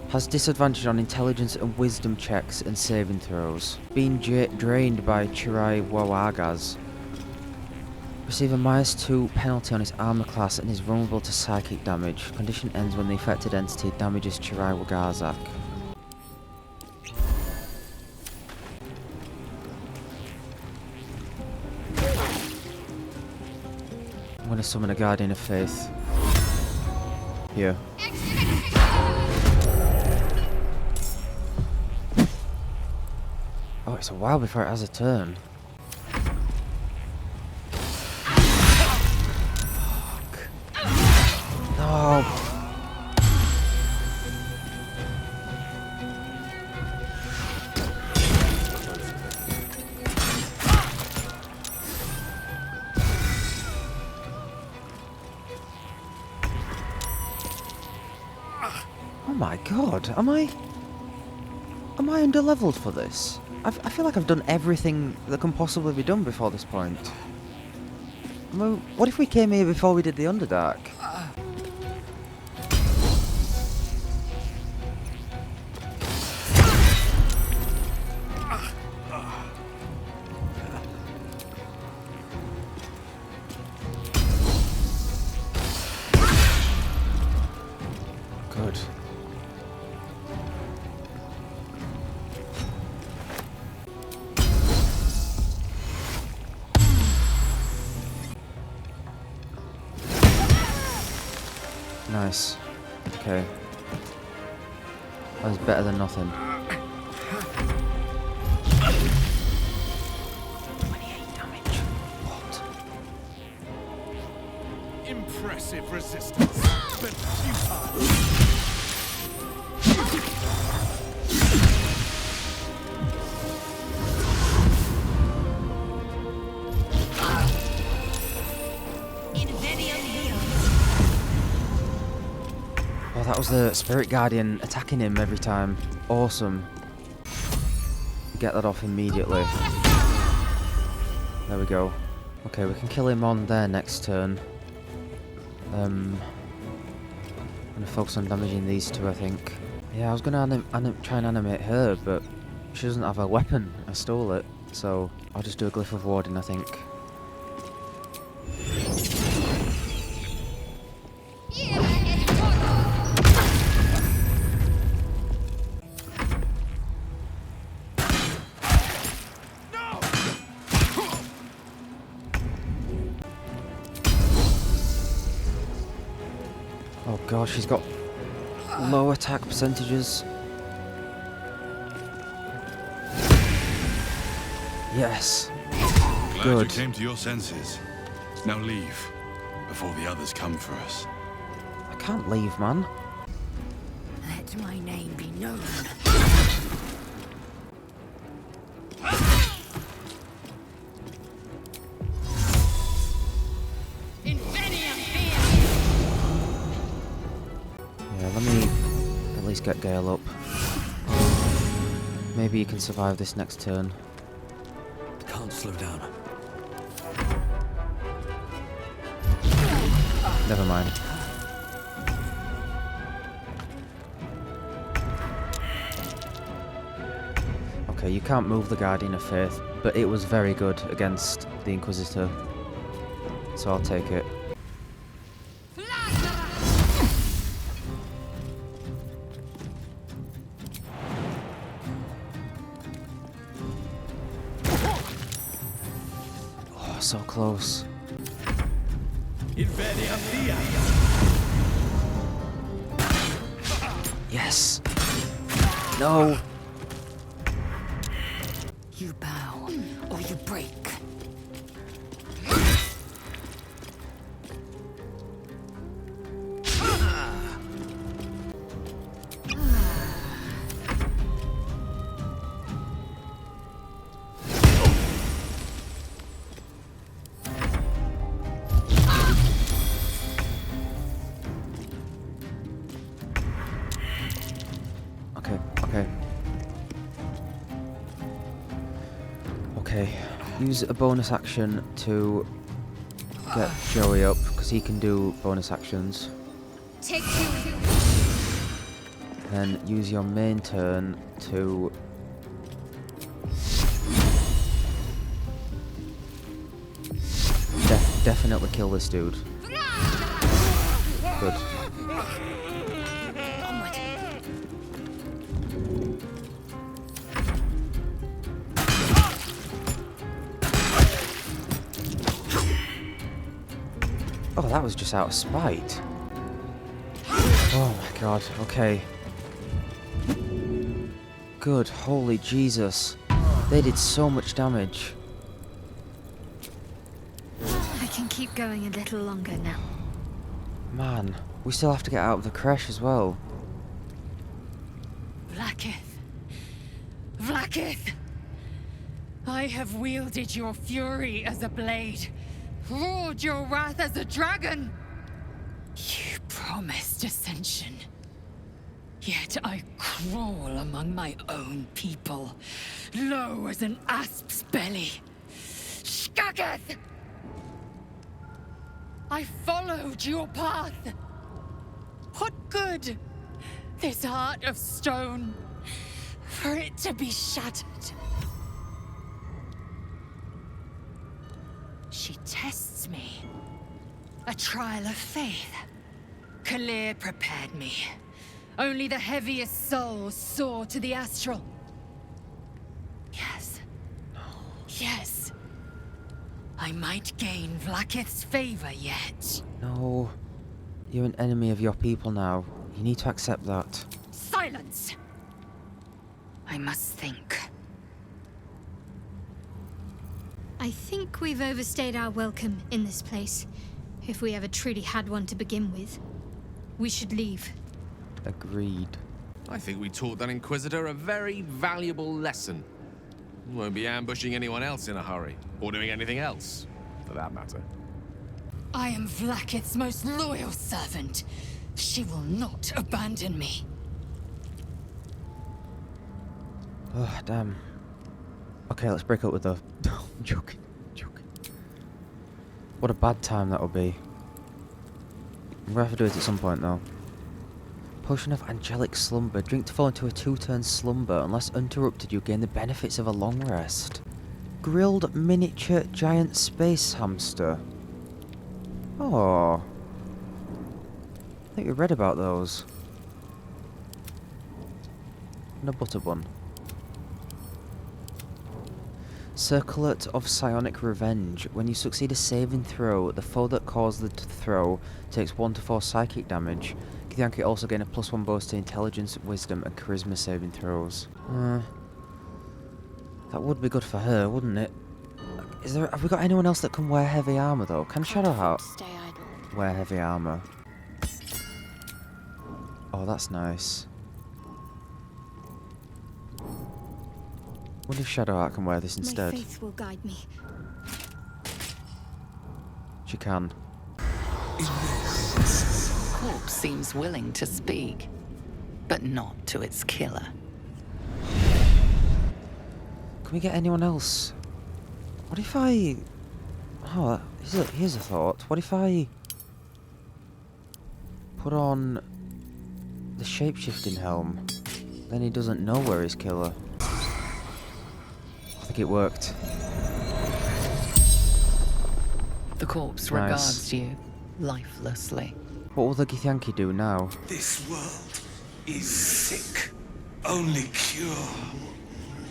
Has disadvantage on intelligence and wisdom checks and saving throws. Being drained by Chirai Wawagas. Receive a -2 penalty on his armor class and is vulnerable to psychic damage. Condition ends when the affected entity damages Chirai Wagazak. I'm going to summon a Guardian of Faith. Here. Oh, it's a while before it has a turn. Fuck. No. Oh my god, am I underleveled for this? I feel like I've done everything that can possibly be done before this point. I mean, what if we came here before we did the Underdark? Good. Nice. Okay. That was better than nothing. 28 damage. What? Impressive resistance, but futile. That was the Spirit Guardian attacking him every time. Awesome. Get that off immediately. There we go. Okay, we can kill him on there next turn. I'm gonna focus on damaging these two, I think. Yeah, I was gonna try and animate her, but she doesn't have a weapon. I stole it, so I'll just do a Glyph of Warding, I think. Oh gosh, she's got low attack percentages. Yes. Glad Good. you came to your senses. Now leave, before the others come for us. I can't leave, man. Let my name be known. Yeah, let me at least get Gale up. Maybe you can survive this next turn. Can't slow down. Never mind. Okay, you can't move the Guardian of Faith, but it was very good against the Inquisitor. So I'll take it. Oh, so close. Yes. No. You bow, or you break. Okay, use a bonus action to get Joey up, because he can do bonus actions. Take two. Then use your main turn to... definitely kill this dude. Good. Oh, that was just out of spite. Oh my god, okay. Good, holy Jesus. They did so much damage. I can keep going a little longer now. Man, we still have to get out of the crèche as well. Vlaakith. Vlaakith! I have wielded your fury as a blade, roared your wrath as a dragon. You promised ascension. Yet I crawl among my own people, low as an asp's belly. Skageth! I followed your path. What good? This heart of stone, for it to be shattered. She tests me. A trial of faith. Kalir prepared me. Only the heaviest souls soar to the astral. Yes. Yes. I might gain Vlaakith's favor yet. No. You're an enemy of your people now. You need to accept that. Silence! I must think. I think we've overstayed our welcome in this place. If we ever truly had one to begin with. We should leave. Agreed. I think we taught that Inquisitor a very valuable lesson. Won't be ambushing anyone else in a hurry, or doing anything else, for that matter. I am Vlaakith's most loyal servant. She will not abandon me. Oh, damn. Okay, let's break up with the... I'm joking. What a bad time that will be. I'm gonna have to do it at some point, though. Potion of angelic slumber. Drink to fall into a 2-turn slumber. Unless interrupted, you gain the benefits of a long rest. Grilled miniature giant space hamster. Oh. I think we read about those. And a butter bun. Circlet of Psionic Revenge. When you succeed a saving throw, the foe that caused the throw takes 1 to 4 psychic damage. Githyanki also gain a +1 bonus to intelligence, wisdom, and charisma saving throws. That would be good for her, wouldn't it? Have we got anyone else that can wear heavy armor though? Can Shadowheart wear heavy armor? Oh, that's nice. What if Shadowheart can wear this instead? My faith will guide me. She can. Corpse seems willing to speak, but not to its killer. Can we get anyone else? What if I... Oh, here's a thought. What if I put on the shape-shifting helm? Then he doesn't know where his killer. I think it worked. The corpse Nice. regards you lifelessly. What will the Githyanki do now? This world is sick. Only cure.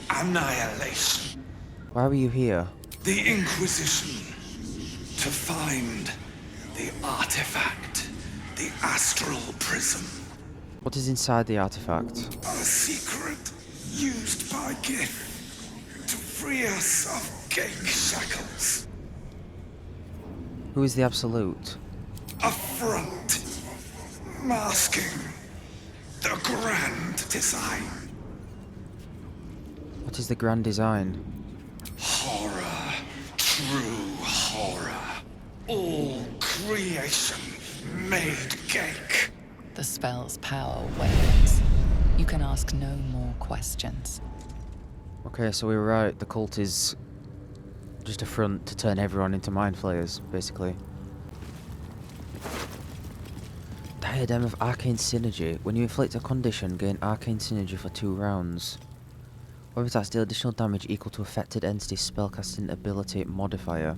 Annihilation. Why were you here? The Inquisition. To find the artifact. The astral prism. What is inside the artifact? A secret used by Gith to free us of Gale shackles. Who is the Absolute? A front. Masking the grand design. What is the grand design? Horror. True horror. All creation made cake. The spell's power wanes. You can ask no more questions. Okay, so we were right. The cult is just a front to turn everyone into mind flayers, basically. Diadem of Arcane Synergy. When you inflict a condition, gain Arcane Synergy for 2 rounds. Whether attacks deal additional damage equal to affected entity's spellcasting ability modifier.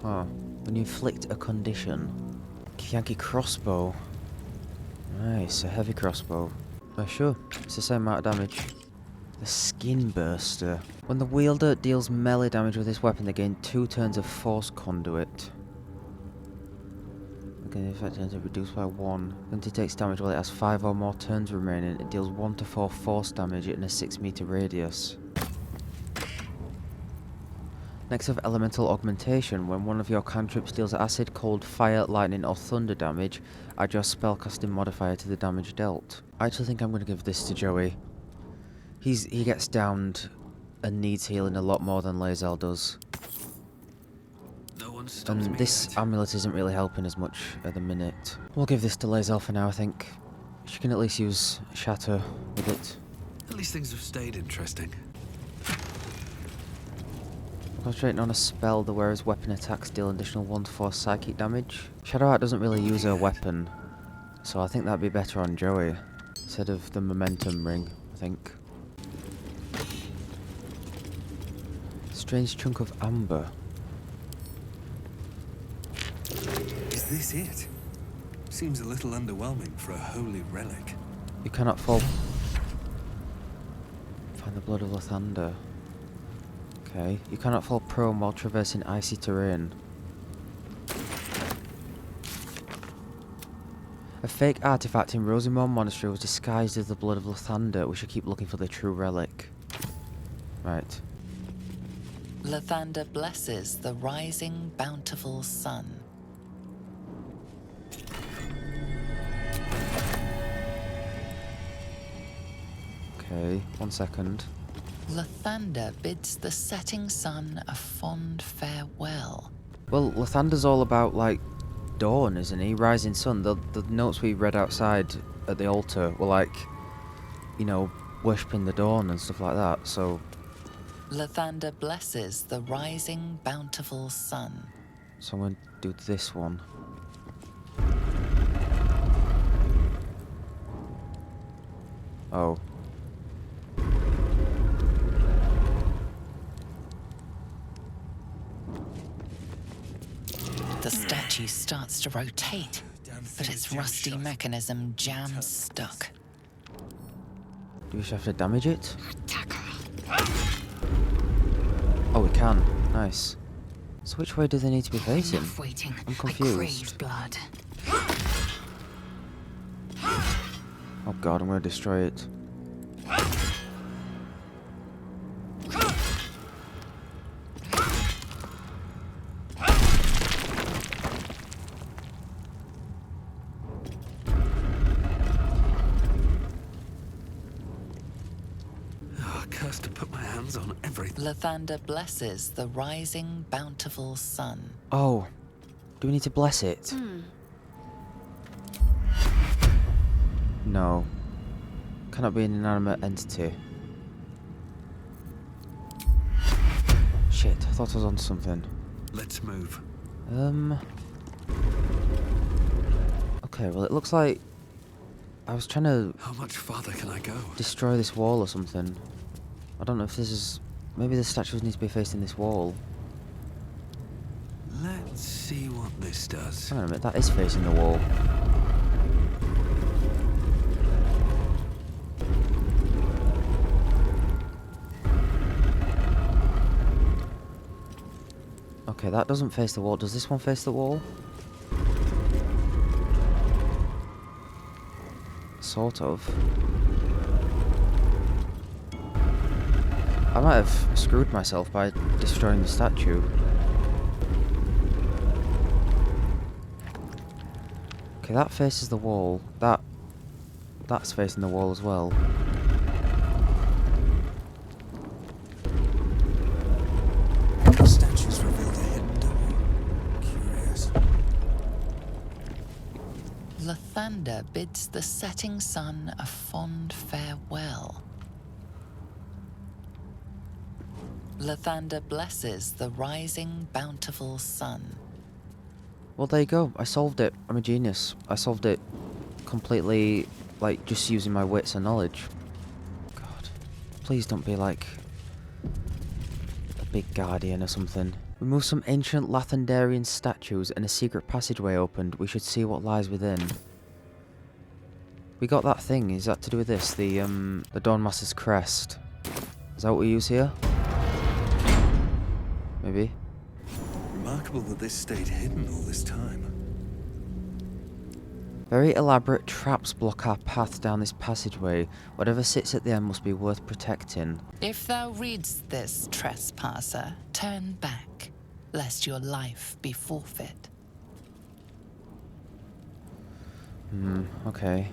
Huh. When you inflict a condition. Githyanki crossbow. Nice, a heavy crossbow. Sure, it's the same amount of damage. The Skin Burster. When the wielder deals melee damage with this weapon, they gain 2 turns of Force Conduit. Okay, the effect turns are reduced by 1. When it takes damage while it has 5 or more turns remaining, it deals 1 to 4 force damage in a 6 meter radius. Next have Elemental Augmentation. When one of your cantrips deals acid, cold, fire, lightning or thunder damage, add your spellcasting modifier to the damage dealt. I actually think I'm going to give this to Joey. He gets downed and needs healing a lot more than Lae'zel does. No one stops And me this yet. amulet isn't really helping as much at the minute. We'll give this to Lae'zel for now, I think. She can at least use Shatter with it. At least things have stayed interesting. Concentrating on a spell, the wearer's weapon attacks deal additional 1 to 4 psychic damage. Shadowheart doesn't really use her weapon, so I think that'd be better on Joey instead of the momentum ring, I think. Strange chunk of amber. Is this it? Seems a little underwhelming for a holy relic. You cannot fall. Find the blood of Lathander. Okay, you cannot fall prone while traversing icy terrain. A fake artifact in Rosimore Monastery was disguised as the blood of Lathander. We should keep looking for the true relic. Right. Lathander blesses the rising, bountiful sun. Okay, 1 second. Lathander bids the setting sun a fond farewell. Well, Lathander's all about, like, dawn, isn't he? Rising sun. The notes we read outside at the altar were like, you know, worshipping the dawn and stuff like that, so... Lathander blesses the rising, bountiful sun. So I'm going to do this one. Oh. The statue starts to rotate, but its rusty mechanism jams stuck. Do we just have to damage it? Oh, we can. Nice. So which way do they need to be facing? Enough waiting. I'm I confused. crave blood. Oh god, I'm going to destroy it. Cursed to put my hands on everything. Lathander blesses the rising, bountiful sun. Oh. Do we need to bless it? No. Cannot be an inanimate entity. Shit, I thought I was on something. Let's move. Okay, well it looks like I was trying to... How much farther can I go? Destroy this wall or something. I don't know if this is... Maybe the statues need to be facing this wall. Let's see what this does. Hang on a minute, that is facing the wall. Okay, that doesn't face the wall. Does this one face the wall? Sort of. I might have screwed myself by destroying the statue. Okay, that faces the wall. That's facing the wall as well. The statues revealed a hidden door. Curious. Lathander bids the setting sun a fond farewell. Lathander blesses the rising, bountiful sun. Well, there you go. I solved it. I'm a genius. I solved it completely, like, just using my wits and knowledge. God. Please don't be like a big guardian or something. We moved some ancient Lathanderian statues and a secret passageway opened. We should see what lies within. We got that thing. Is that to do with this? The Dawnmaster's crest. Is that what we use here? Maybe. Remarkable that this stayed hidden all this time. Very elaborate traps block our path down this passageway. Whatever sits at the end must be worth protecting. If thou readst this, trespasser, turn back, lest your life be forfeit. Okay.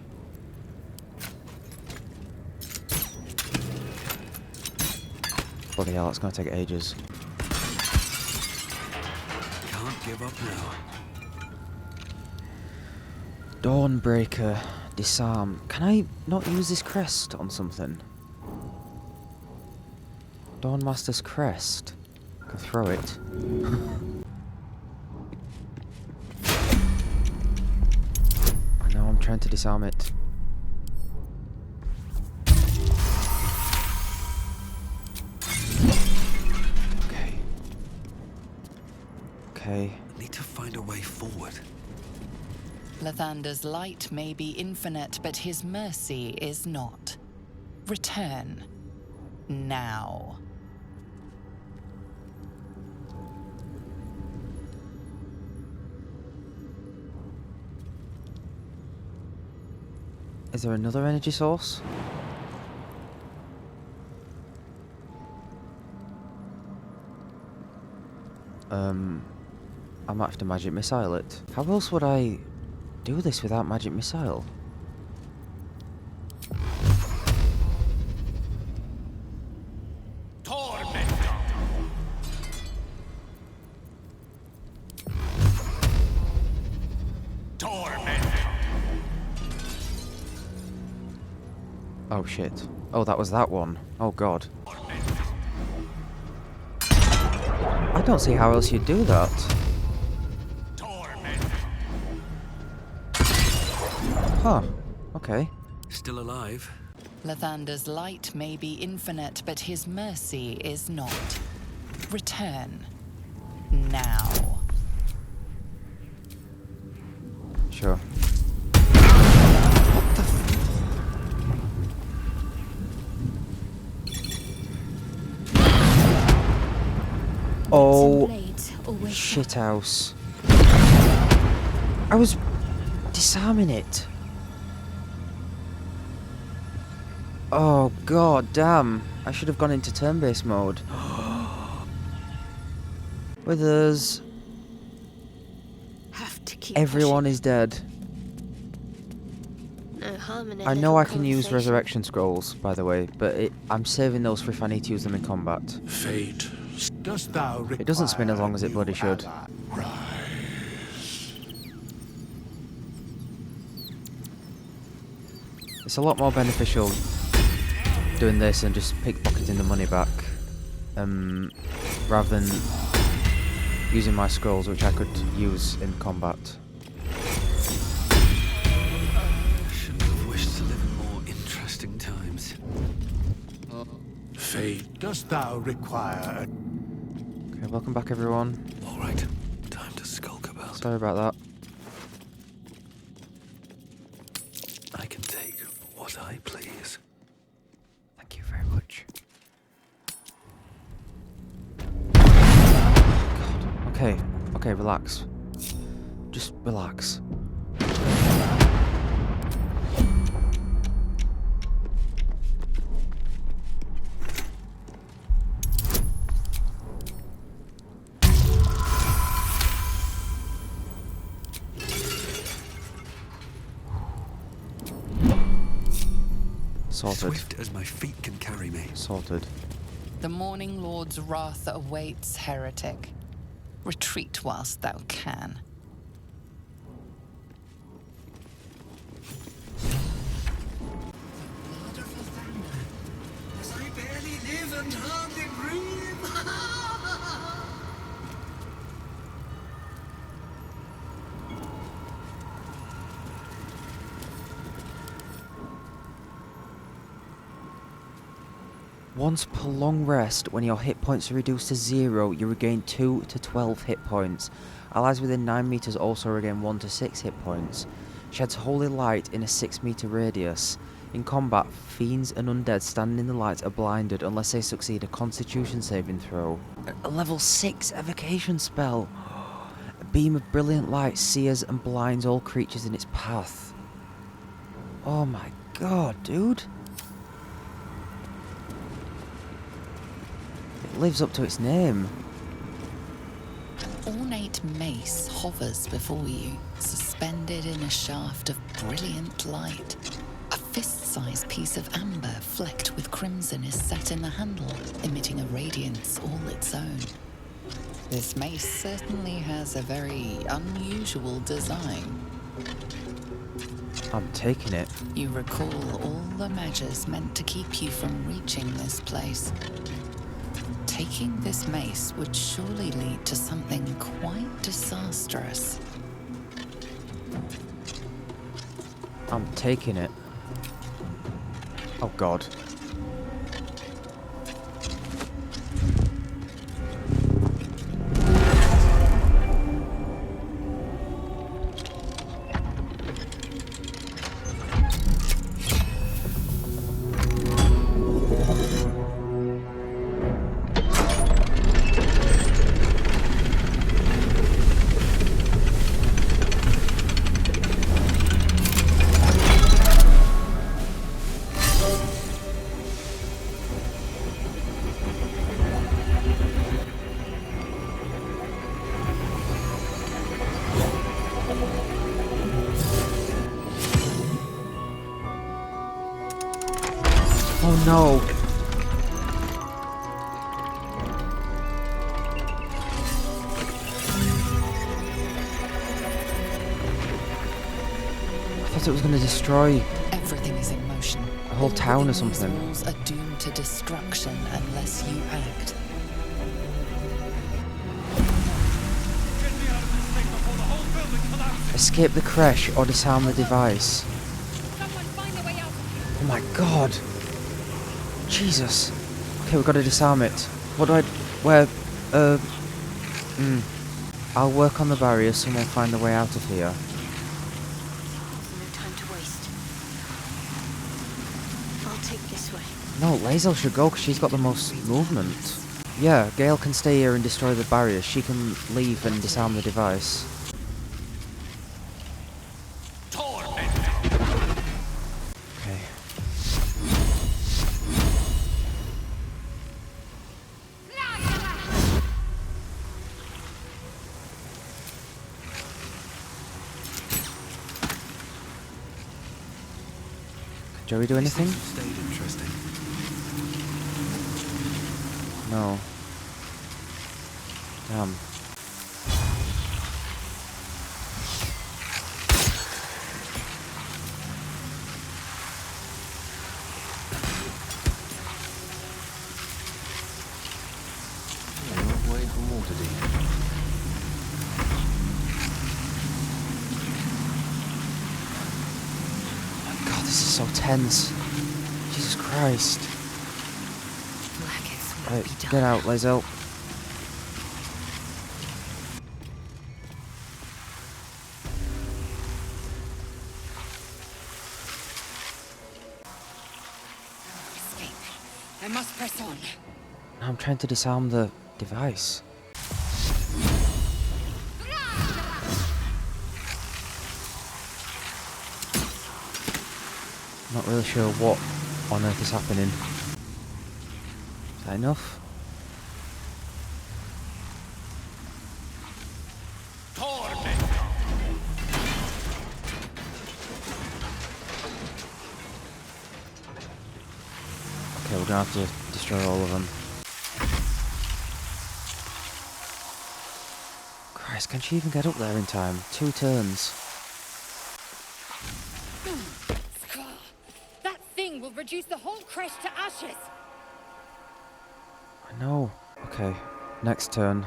Bloody hell, it's gonna take ages. Can't give up now. Dawnbreaker. Disarm. Can I not use this crest on something? Dawnmaster's crest. I can throw it. I know, I'm trying to disarm it. Okay. I need to find a way forward. Lathander's light may be infinite, but his mercy is not. Return. Now. Is there another energy source? I might have to magic missile it. How else would I do this without magic missile? Oh shit. Oh, that was that one. Oh god. I don't see how else you'd do that. Huh. Okay. Still alive. Lathander's light may be infinite, but his mercy is not. Return. Now. Sure. Oh, shithouse. I was disarming it. Oh, god damn. I should have gone into turn-based mode. Withers. Everyone is dead. No harm in a I know little I can use conversation. resurrection scrolls, by the way, but I'm saving those for if I need to use them in combat. Fate, dost thou It doesn't spin as long as it bloody should. It's a lot more beneficial doing this and just pickpocketing the money back, rather than using my scrolls, which I could use in combat. Shouldn't have wished to live in more interesting times. Fate, dost thou require? Okay, welcome back everyone. Alright, time to skulk about. Sorry about that. I can take what I please. Thank you very much. God. Okay, relax. Just relax. Sorted. Swift as my feet can carry me. Sorted. The Morning Lord's wrath awaits, heretic. Retreat whilst thou can. As I barely live and hardly breathe. Once per long rest, when your hit points are reduced to 0, you regain 2 to 12 hit points. Allies within 9 meters also regain 1 to 6 hit points. Sheds holy light in a 6 meter radius. In combat, fiends and undead standing in the light are blinded unless they succeed a constitution saving throw. A level 6 evocation spell. A beam of brilliant light sears and blinds all creatures in its path. Oh my god, dude. It lives up to its name. An ornate mace hovers before you, suspended in a shaft of brilliant light. A fist-sized piece of amber flecked with crimson is set in the handle, emitting a radiance all its own. This mace certainly has a very unusual design. I'm taking it. You recall all the measures meant to keep you from reaching this place. Taking this mace would surely lead to something quite disastrous. I'm taking it. Oh god. Oh no! I thought it was going to destroy Everything is in motion. a whole town or something. These walls are doomed to destruction unless you act. Escape the crèche or disarm the device. Oh my god! Jesus! Okay, we've got to disarm it. What do I... where... I'll work on the barrier, someone find the way out of here. No time to waste. I'll take this way. No, Lae'zel should go because she's got the most movement. Yeah, Gale can stay here and destroy the barrier. She can leave and disarm the device. Okay. Can Joey do anything? Stayed interesting. No. Damn. Away from Waterdeep. My god, this is so tense. Jesus Christ. Right, get out, Lae'zel. Escape. I must press on. Now I'm trying to disarm the device. Not really sure what on earth is happening. Is that enough? Okay, we're gonna have to destroy all of them. Christ, can she even get up there in time? 2 turns. That thing will reduce the whole crèche to ashes. I know. Okay, next turn.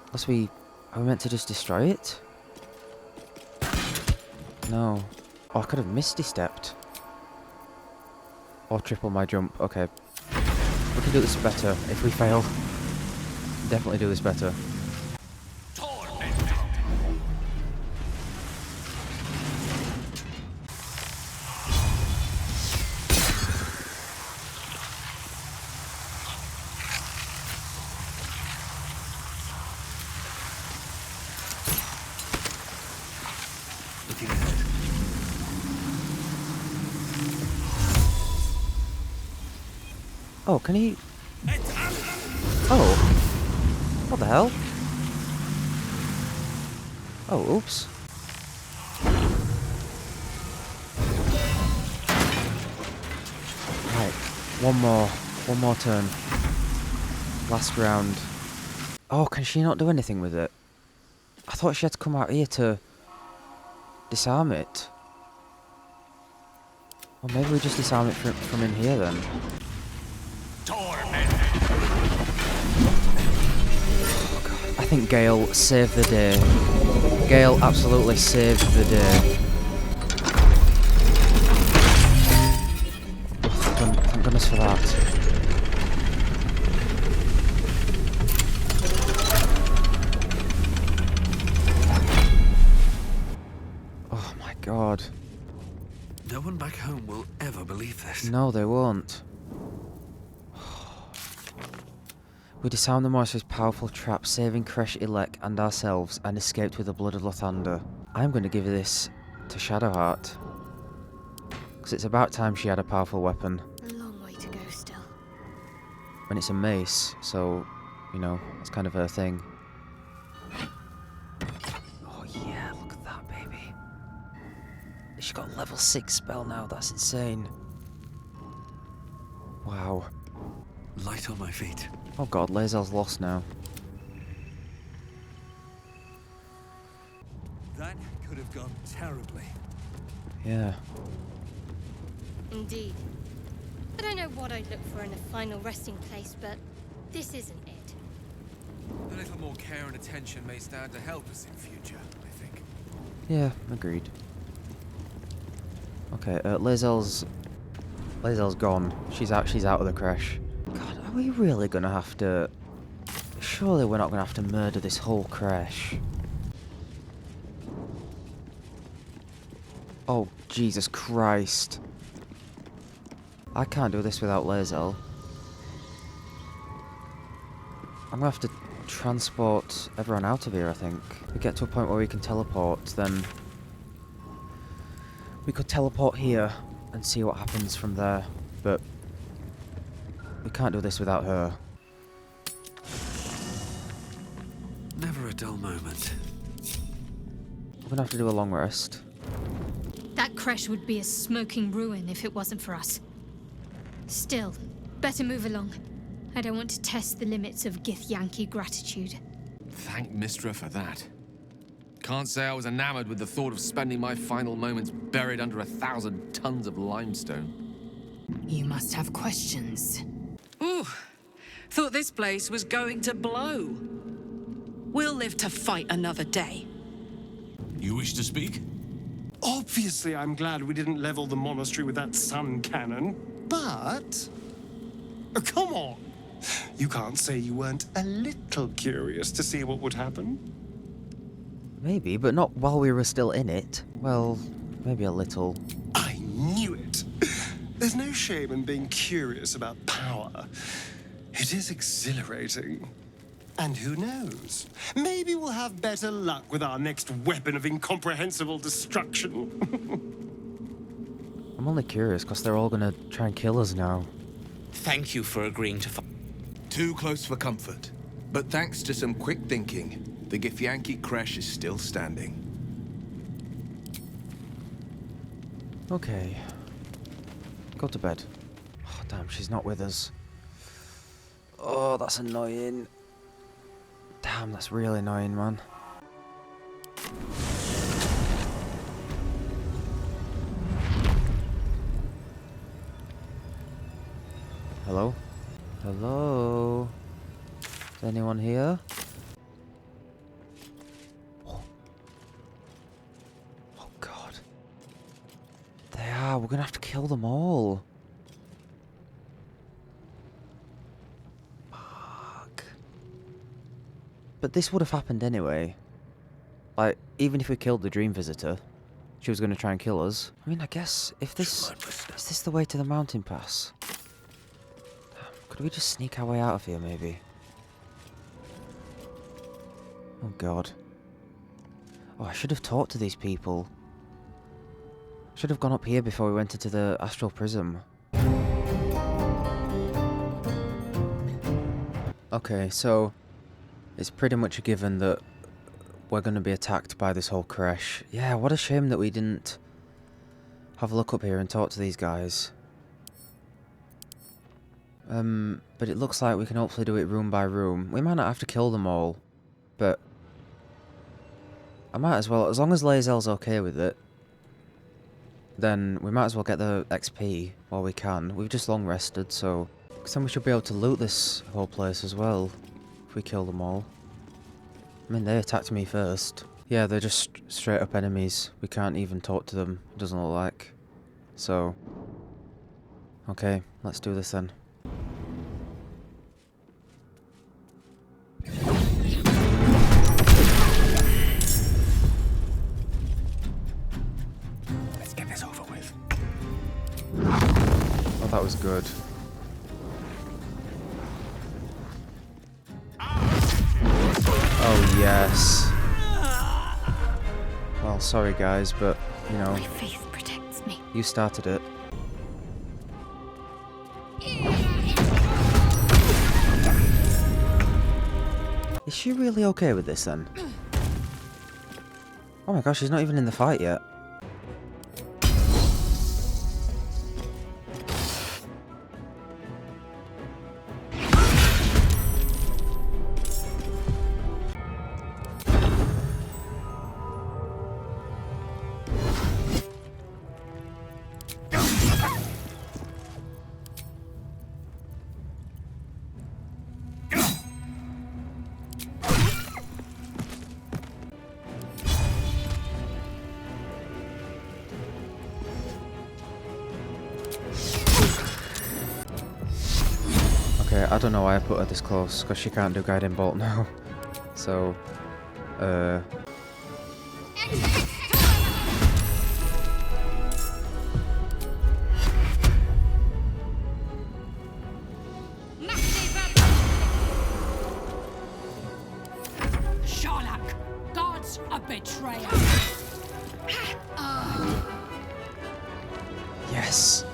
Unless we... Are we meant to just destroy it? No. Oh, I could have misty-stepped. Or triple my jump. Okay. We can do this better if we fail. Definitely do this better. Looking ahead. Oh, can he... Oh. What the hell? Oh, oops. Right. One more turn. Last round. Oh, can she not do anything with it? I thought she had to come out here to disarm it. Well, maybe we just disarm it from in here then. I think Gale saved the day. Gale absolutely saved the day. Thank goodness for that. Oh my god. No one back home will ever believe this. No, they won't. We disarmed the monastery's powerful trap, saving crèche elect and ourselves, and escaped with the blood of Lathander. I'm going to give this to Shadowheart, because it's about time she had a powerful weapon. A long way to go still. And it's a mace, so, you know, it's kind of her thing. Oh yeah, look at that, baby. She's got a level 6 spell now, that's insane. Wow. Light on my feet. Oh god, Lae'zel's lost now. That could have gone terribly. Yeah. Indeed. I don't know what I'd look for in a final resting place, but this isn't it. A little more care and attention may stand to help us in future, I think. Yeah, agreed. Okay, Lae'zel's gone. She's out of the crèche. God, are we really gonna have to... Surely we're not gonna have to murder this whole crèche. Oh, Jesus Christ. I can't do this without Lae'zel. I'm gonna have to transport everyone out of here, I think. If we get to a point where we can teleport, then... We could teleport here and see what happens from there, but... We can't do this without her. Never a dull moment. We're gonna have to do a long rest. That crèche would be a smoking ruin if it wasn't for us. Still, better move along. I don't want to test the limits of Githyanki gratitude. Thank Mistra for that. Can't say I was enamored with the thought of spending my final moments buried under 1,000 tons of limestone. You must have questions. Ooh, thought this place was going to blow. We'll live to fight another day. You wish to speak? Obviously, I'm glad we didn't level the monastery with that sun cannon, but... Oh, come on! You can't say you weren't a little curious to see what would happen. Maybe, but not while we were still in it. Well, maybe a little. I knew it! There's no shame in being curious about power. It is exhilarating. And who knows? Maybe we'll have better luck with our next weapon of incomprehensible destruction. I'm only curious because they're all gonna try and kill us now. Thank you for agreeing to Too close for comfort. But thanks to some quick thinking, the Githyanki crèche is still standing. Okay. Go to bed. Oh, damn, she's not with us. Oh, that's annoying. Damn, that's really annoying, man. Hello? Hello? Is anyone here? Oh. Oh god. They are. We're gonna have to kill them all. But this would have happened anyway. Like, even if we killed the Dream Visitor, she was going to try and kill us. I mean, I guess, if this... Is this the way to the mountain pass? Could we just sneak our way out of here, maybe? Oh, God. Oh, I should have talked to these people. Should have gone up here before we went into the astral prism. Okay, so... It's pretty much a given that we're going to be attacked by this whole crèche. Yeah, what a shame that we didn't have a look up here and talk to these guys. But it looks like we can hopefully do it room by room. We might not have to kill them all, but I might as well, as long as Lae'zel's okay with it, then we might as well get the XP while we can. We've just long rested, so... Because then we should be able to loot this whole place as well, if we kill them all. I mean, they attacked me first. Yeah, they're just straight up enemies. We can't even talk to them, it doesn't look like. So... Okay, let's do this then. Let's get this over with. Oh, that was good. Oh, yes. Well, sorry guys, but, you know... My faith protects me. You started it. Is she really okay with this then? Oh my gosh, she's not even in the fight yet. I don't know why I put her this close, because she can't do guiding bolt now. So, Sharlak, God's a betrayer. yes.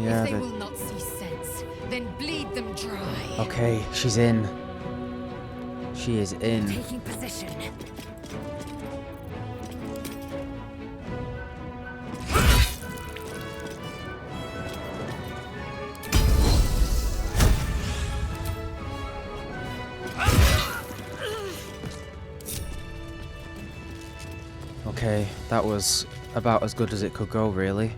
Yeah, if they will not see sense, then bleed them dry. Okay, she's in. She is in. Taking position. Okay, that was about as good as it could go, really.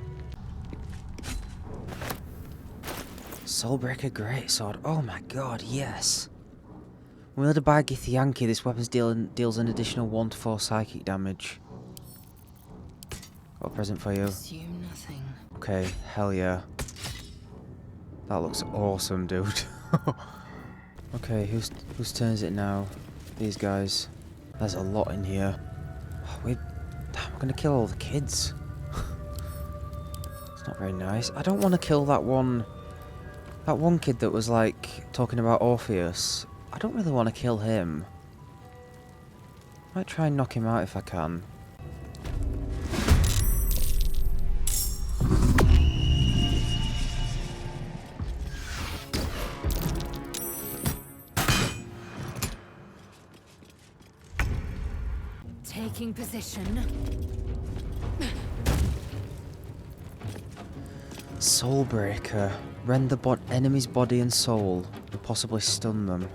Soulbreaker Greatsword. Oh my god, yes. When wielded by Githyanki, this weapon deals an additional 1 to 4 psychic damage. Got a present for you. Assume nothing. Okay, hell yeah. That looks awesome, dude. Okay, whose turn is it now? These guys. There's a lot in here. We're gonna kill all the kids. It's not very nice. I don't want to kill that one kid that was like talking about Orpheus. I don't really want to kill him. Might try and knock him out if I can. Taking position. Soulbreaker. Rend the enemy's body and soul, and possibly stun them.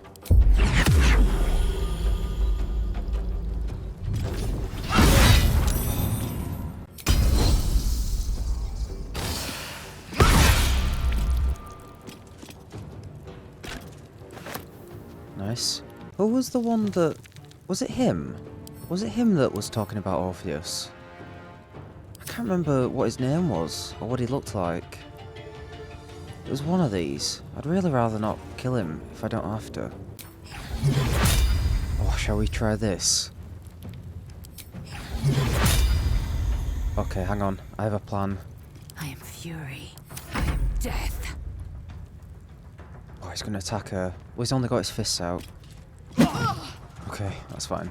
Nice. Who was the one that... Was it him? Was it him that was talking about Orpheus? I can't remember what his name was, or what he looked like. It was one of these. I'd really rather not kill him if I don't have to. Oh, shall we try this? Okay, hang on. I have a plan. I am fury. I am death. Oh, he's gonna attack her. Well, he's only got his fists out. Okay, that's fine.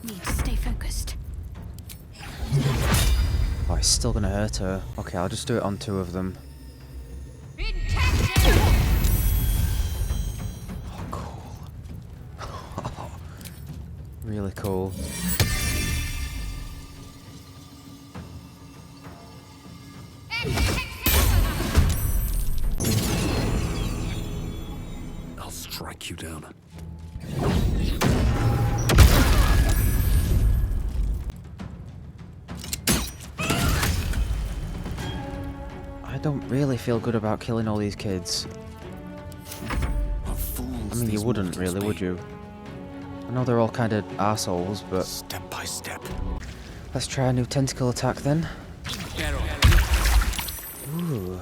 Need to stay focused. Oh, he's still gonna hurt her. Okay, I'll just do it on 2 of them. Oh, cool. Really cool. I'll strike you down. I don't really feel good about killing all these kids. I mean, you wouldn't really, would you? I know they're all kind of assholes, but... Step by step. Let's try a new tentacle attack then. Ooh.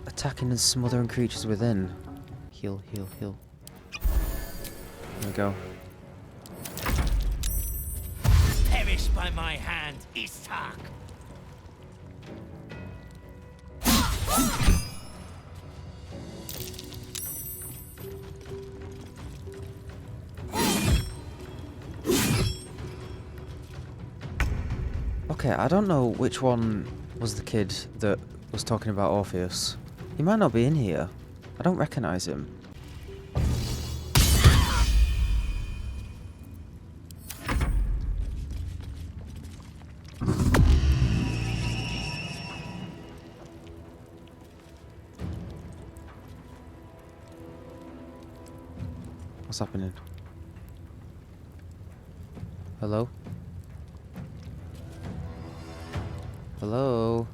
Attacking and smothering creatures within. Heal, heal, heal. There we go. Perish by my hand, Istark. Okay, I don't know which one was the kid that was talking about Orpheus. He might not be in here. I don't recognize him. What's happening? Hello? Hello?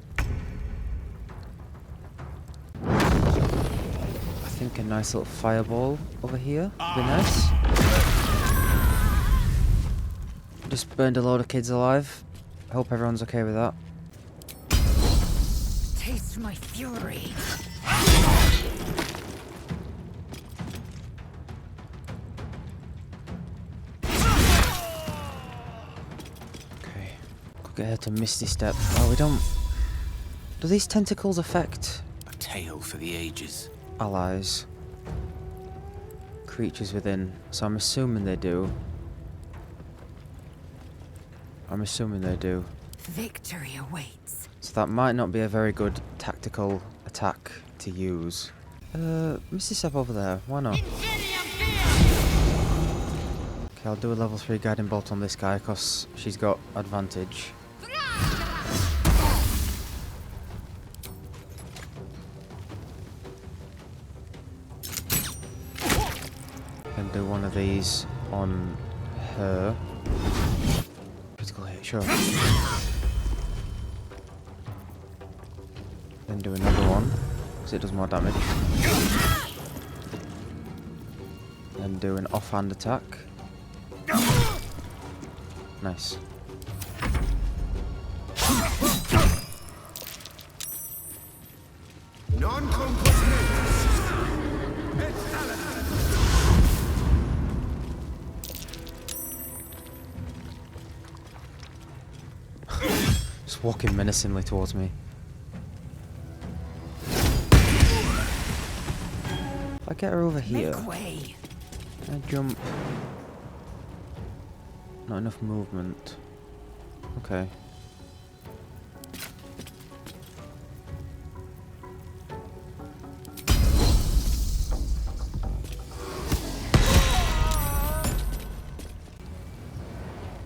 I think a nice little fireball over here would be nice. Just burned a load of kids alive. I hope everyone's okay with that. Taste my fury. Okay. Could get her to Misty Step. Oh, we don't... Do these tentacles affect... A tale for the ages. Allies? Creatures within. So I'm assuming they do. I'm assuming they do. Victory awaits. So that might not be a very good tactical attack to use. Misty Step over there. Why not? Okay, I'll do a level 3 guiding bolt on this guy because she's got advantage. And do one of these on her. Critical hit, sure. Then do another one, because it does more damage. Then do an offhand attack. Nice. Just walking menacingly towards me. If I get her over here, can I jump? Not enough movement. Okay.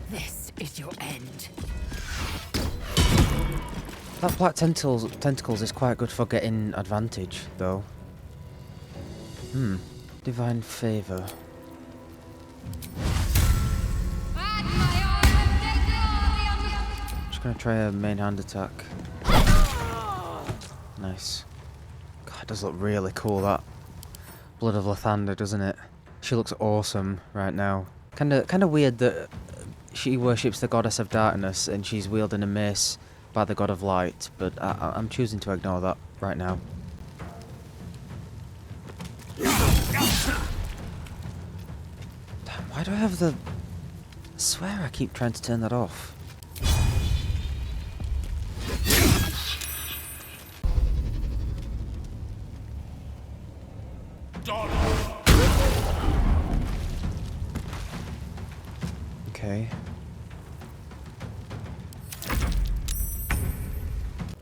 This is your end. That black tentacles is quite good for getting advantage, though. Divine favor. Just gonna try a main hand attack. Nice. God, it does look really cool, that Blood of Lathander, doesn't it? She looks awesome right now. Kinda weird that she worships the goddess of darkness and she's wielding a mace by the god of light, but I'm choosing to ignore that right now. Damn, why do I have the... I swear I keep trying to turn that off. Okay.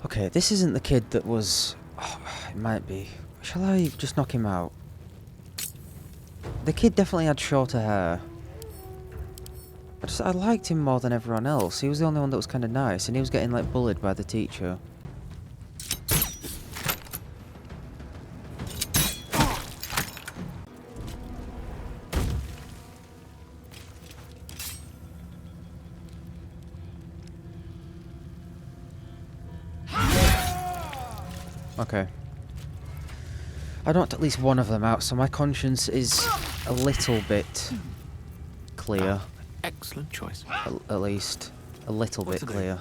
Okay, this isn't the kid that was... Oh, it might be. Shall I just knock him out? The kid definitely had shorter hair. I liked him more than everyone else. He was the only one that was kind of nice, and he was getting like bullied by the teacher. Okay. I knocked at least one of them out, so my conscience is a little bit clear. Excellent choice. At least a little bit clear.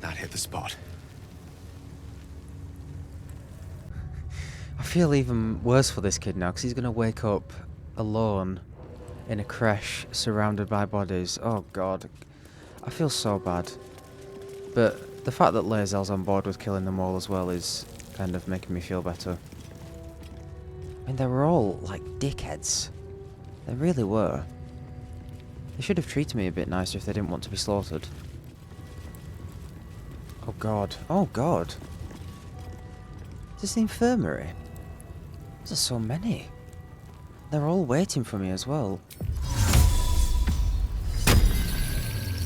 That hit the spot. I feel even worse for this kid now, because he's going to wake up alone in a crèche surrounded by bodies. Oh god. I feel so bad. But the fact that Lae'zel's on board with killing them all as well is kind of making me feel better. I mean, they were all like dickheads. They really were. They should have treated me a bit nicer if they didn't want to be slaughtered. Oh god. Oh god. Is this the infirmary? There's so many. They're all waiting for me as well.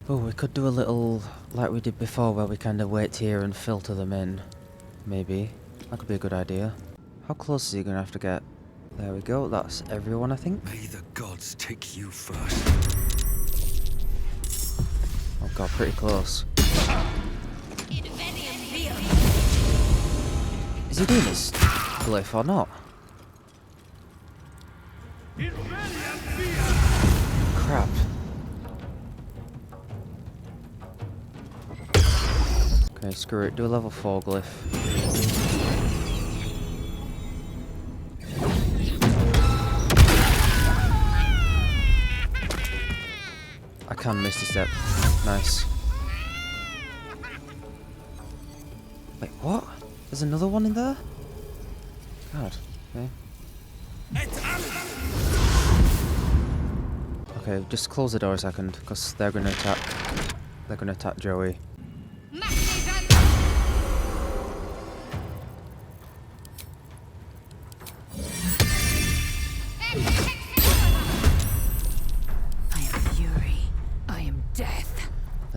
Oh, we could do a little like we did before where we kind of wait here and filter them in. Maybe. That could be a good idea. How close is he going to have to get? There we go, that's everyone, I think. May the gods take you first. Oh god, pretty close. Is he doing this glyph or not? Crap. Okay, screw it, do a level 4 glyph. I can miss the step. Nice. Wait, what? There's another one in there? God, okay. Okay, just close the door a second, because they're gonna attack Joey.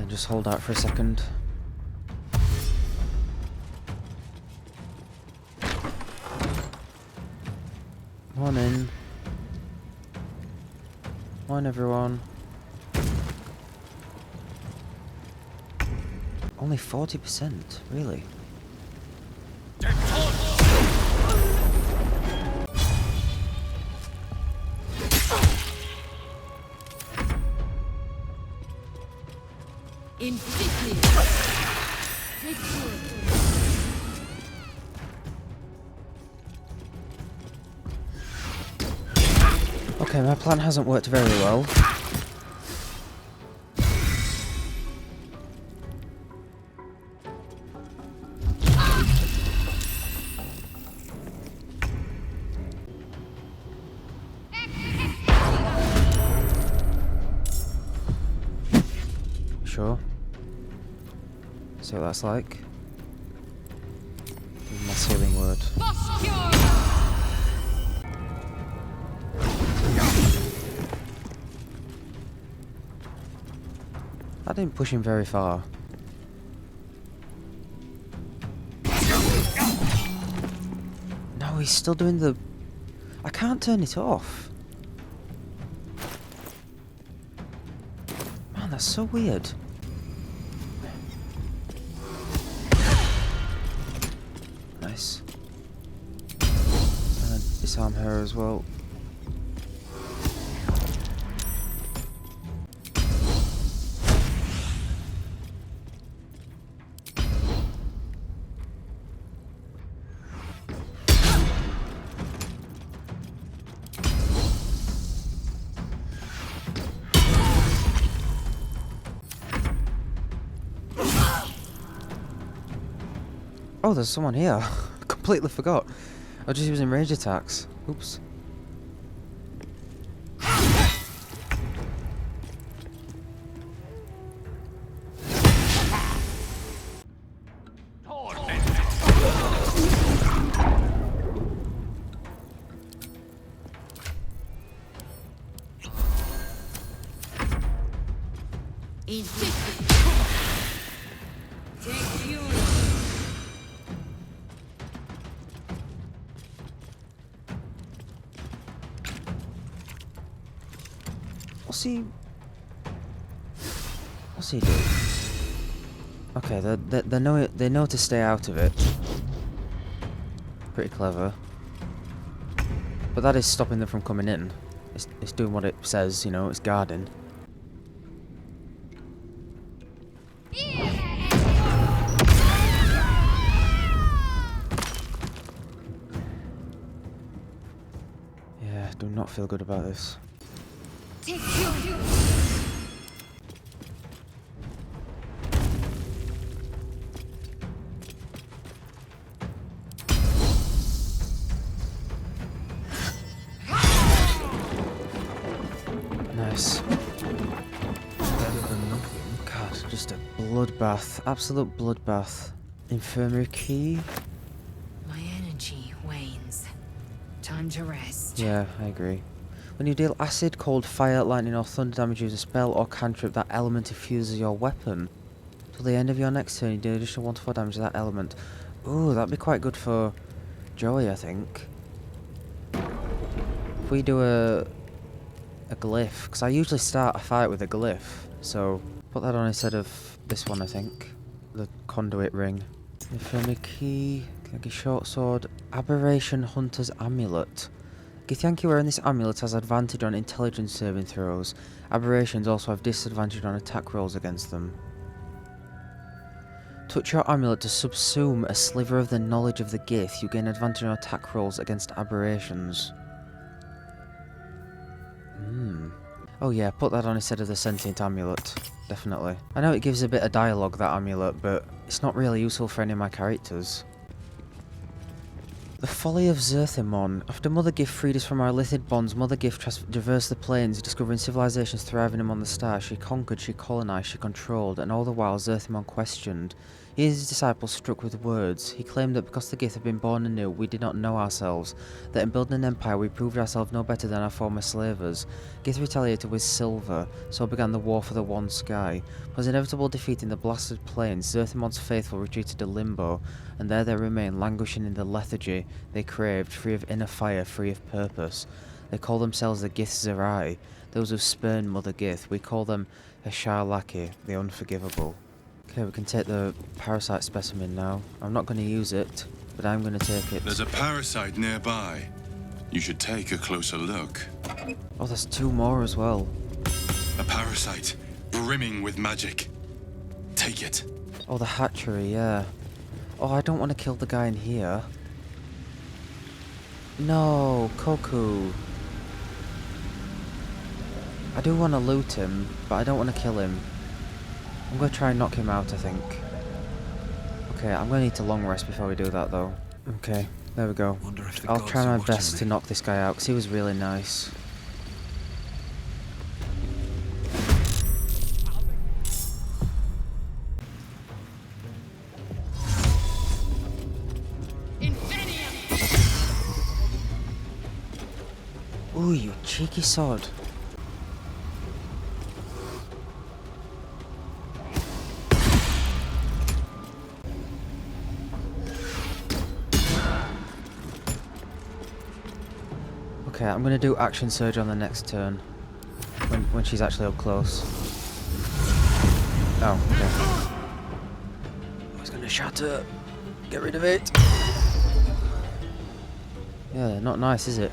Just hold out for a second. Come on in. Come on, everyone. Only 40%, really? Okay, my plan hasn't worked very well. Sure. See what that's like. My sealing word. I didn't push him very far. No, he's still doing the... I can't turn it off. Man, that's so weird. Nice. disarm her as well. Oh, there's someone here. Completely forgot. I was just using range attacks. Oops. What's he doing? Okay, they know to stay out of it. Pretty clever. But that is stopping them from coming in. It's doing what it says, you know, it's guarding. Yeah, do not feel good about this. Nice. Better than nothing. God, just a bloodbath. Absolute bloodbath. Infirmary key? My energy wanes. Time to rest. Yeah, I agree. When you deal acid, cold, fire, lightning or thunder damage, use a spell or cantrip, that element infuses your weapon. Till the end of your next turn, you do additional 1 to 4 damage to that element. Ooh, that'd be quite good for Joey, I think. If we do a glyph, because I usually start a fight with a glyph, so put that on instead of this one, I think. The conduit ring. Infirmary key, Githyanki short sword, aberration hunter's amulet. Githyanki wearing this amulet has advantage on intelligence saving throws. Aberrations also have disadvantage on attack rolls against them. Touch your amulet to subsume a sliver of the knowledge of the Gith. You gain advantage on attack rolls against aberrations. Oh yeah, put that on instead of the sentient amulet. Definitely. I know it gives a bit of dialogue, that amulet, but it's not really useful for any of my characters. The Folly of Zerthimon. After Mother Gift freed us from our Lithid bonds, Mother Gift traversed the plains, discovering civilizations thriving among the stars. She conquered, she colonized, she controlled, and all the while Zerthimon questioned. He and his disciples struck with words. He claimed that because the Gith had been born anew, we did not know ourselves, that in building an empire we proved ourselves no better than our former slavers. Gith retaliated with silver, so began the war for the One Sky. Was inevitable defeat in the blasted plains, Zerthimon's faithful retreated to Limbo, and there they remain, languishing in the lethargy they craved, free of inner fire, free of purpose. They call themselves the Gith Zerai, those who spurn Mother Gith. We call them Esharlaki, the Unforgivable. Okay, we can take the parasite specimen now. I'm not going to use it, but I'm going to take it. There's a parasite nearby. You should take a closer look. Oh, there's 2 more as well. A parasite brimming with magic. Take it. Oh, the hatchery, yeah. Oh, I don't want to kill the guy in here. No, Koku. I do want to loot him, but I don't want to kill him. I'm going to try and knock him out, I think. Okay, I'm going to need to long rest before we do that, though. Okay, there we go. I'll try my best to knock this guy out, because he was really nice. Ooh, you cheeky sod. Okay, I'm gonna do action surge on the next turn. When she's actually up close. Oh, okay. I was gonna shatter. Get rid of it. Yeah, not nice, is it?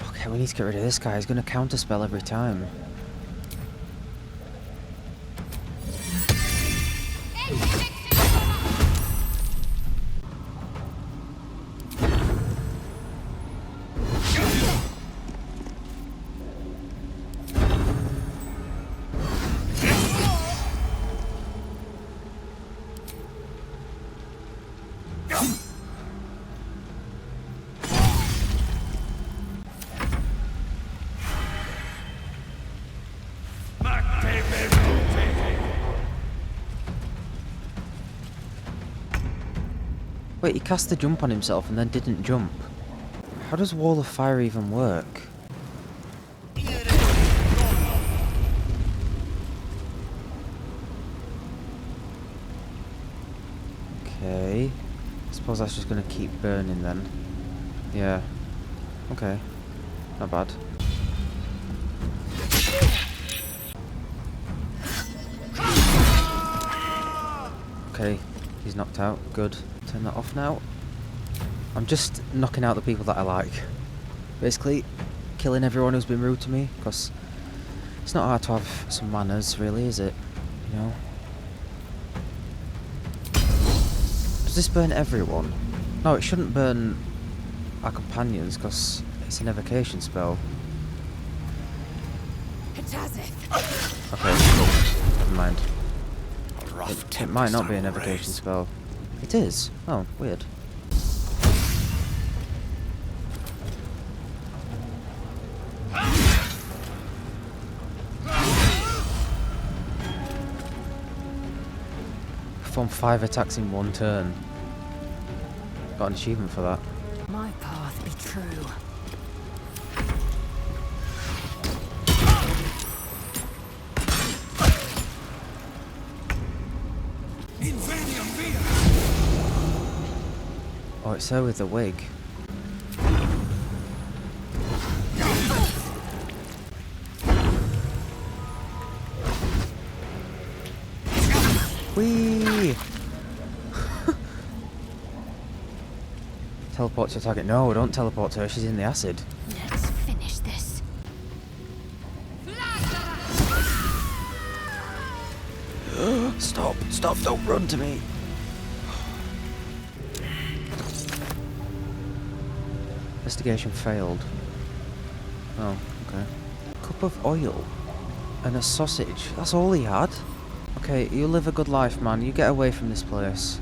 Okay, we need to get rid of this guy. He's going to counterspell every time. Wait, he cast the jump on himself and then didn't jump. How does Wall of Fire even work? Okay. I suppose that's just gonna keep burning then. Yeah. Okay. Not bad. Okay, he's knocked out. Good. Turn that off now. I'm just knocking out the people that I like. Basically, killing everyone who's been rude to me, because it's not hard to have some manners, really, is it? You know? Does this burn everyone? No, it shouldn't burn our companions, because it's an evocation spell. Okay, never mind. It might not be an evocation spell. It is? Oh, weird. Perform 5 attacks in 1 turn. Got an achievement for that. My path be true. Oh, it's her with the wig. Whee! Teleport to target. No, don't teleport to her. She's in the acid. Let's finish this. Stop! Stop! Don't run to me! Investigation failed. Oh, okay. Cup of oil. And a sausage. That's all he had? Okay, you live a good life, man. You get away from this place.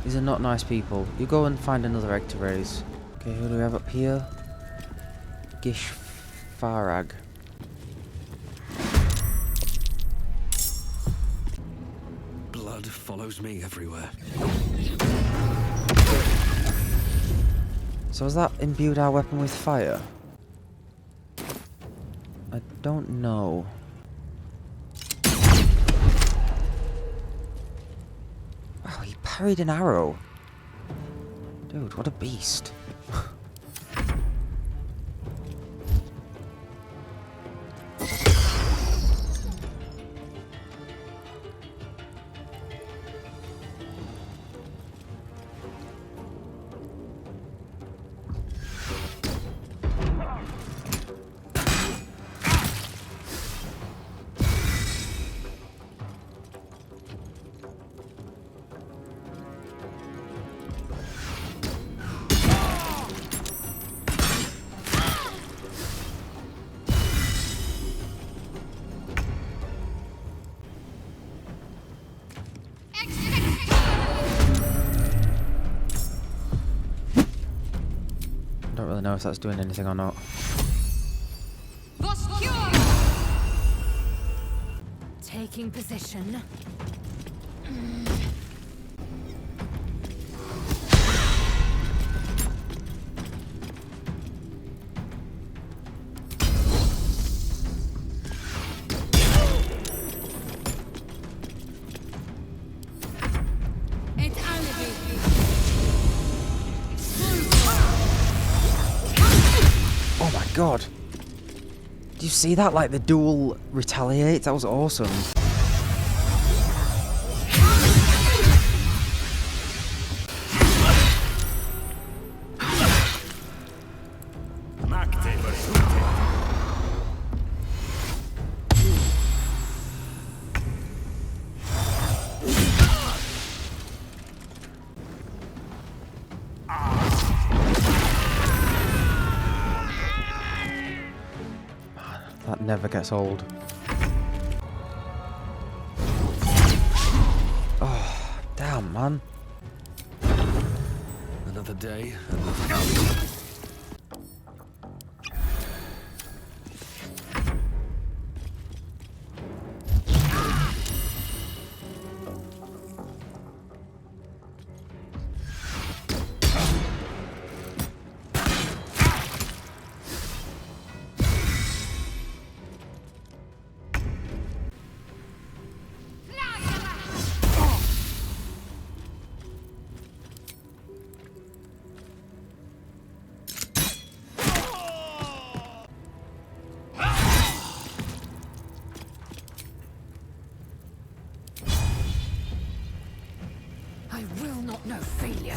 These are not nice people. You go and find another egg to raise. Okay, who do we have up here? Gish Farag. Blood follows me everywhere. So has that imbued our weapon with fire? I don't know. Wow, he parried an arrow. Dude, what a beast. I don't really know if that's doing anything or not. Taking position. It's god. Did you see that? Like the dual retaliate? That was awesome. That never gets old. Oh, damn, man. Another day, another... I will not know failure.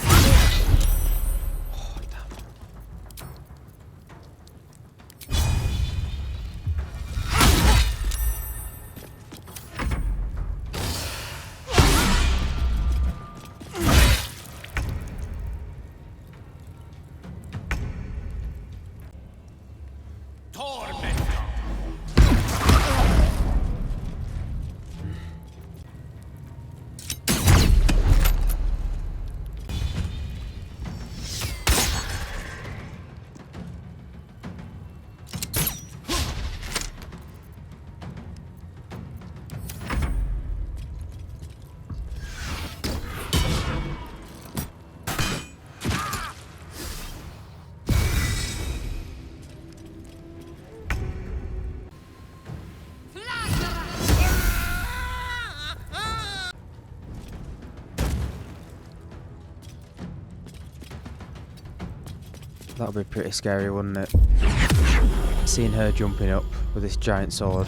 That would be pretty scary, wouldn't it? Seeing her jumping up with this giant sword.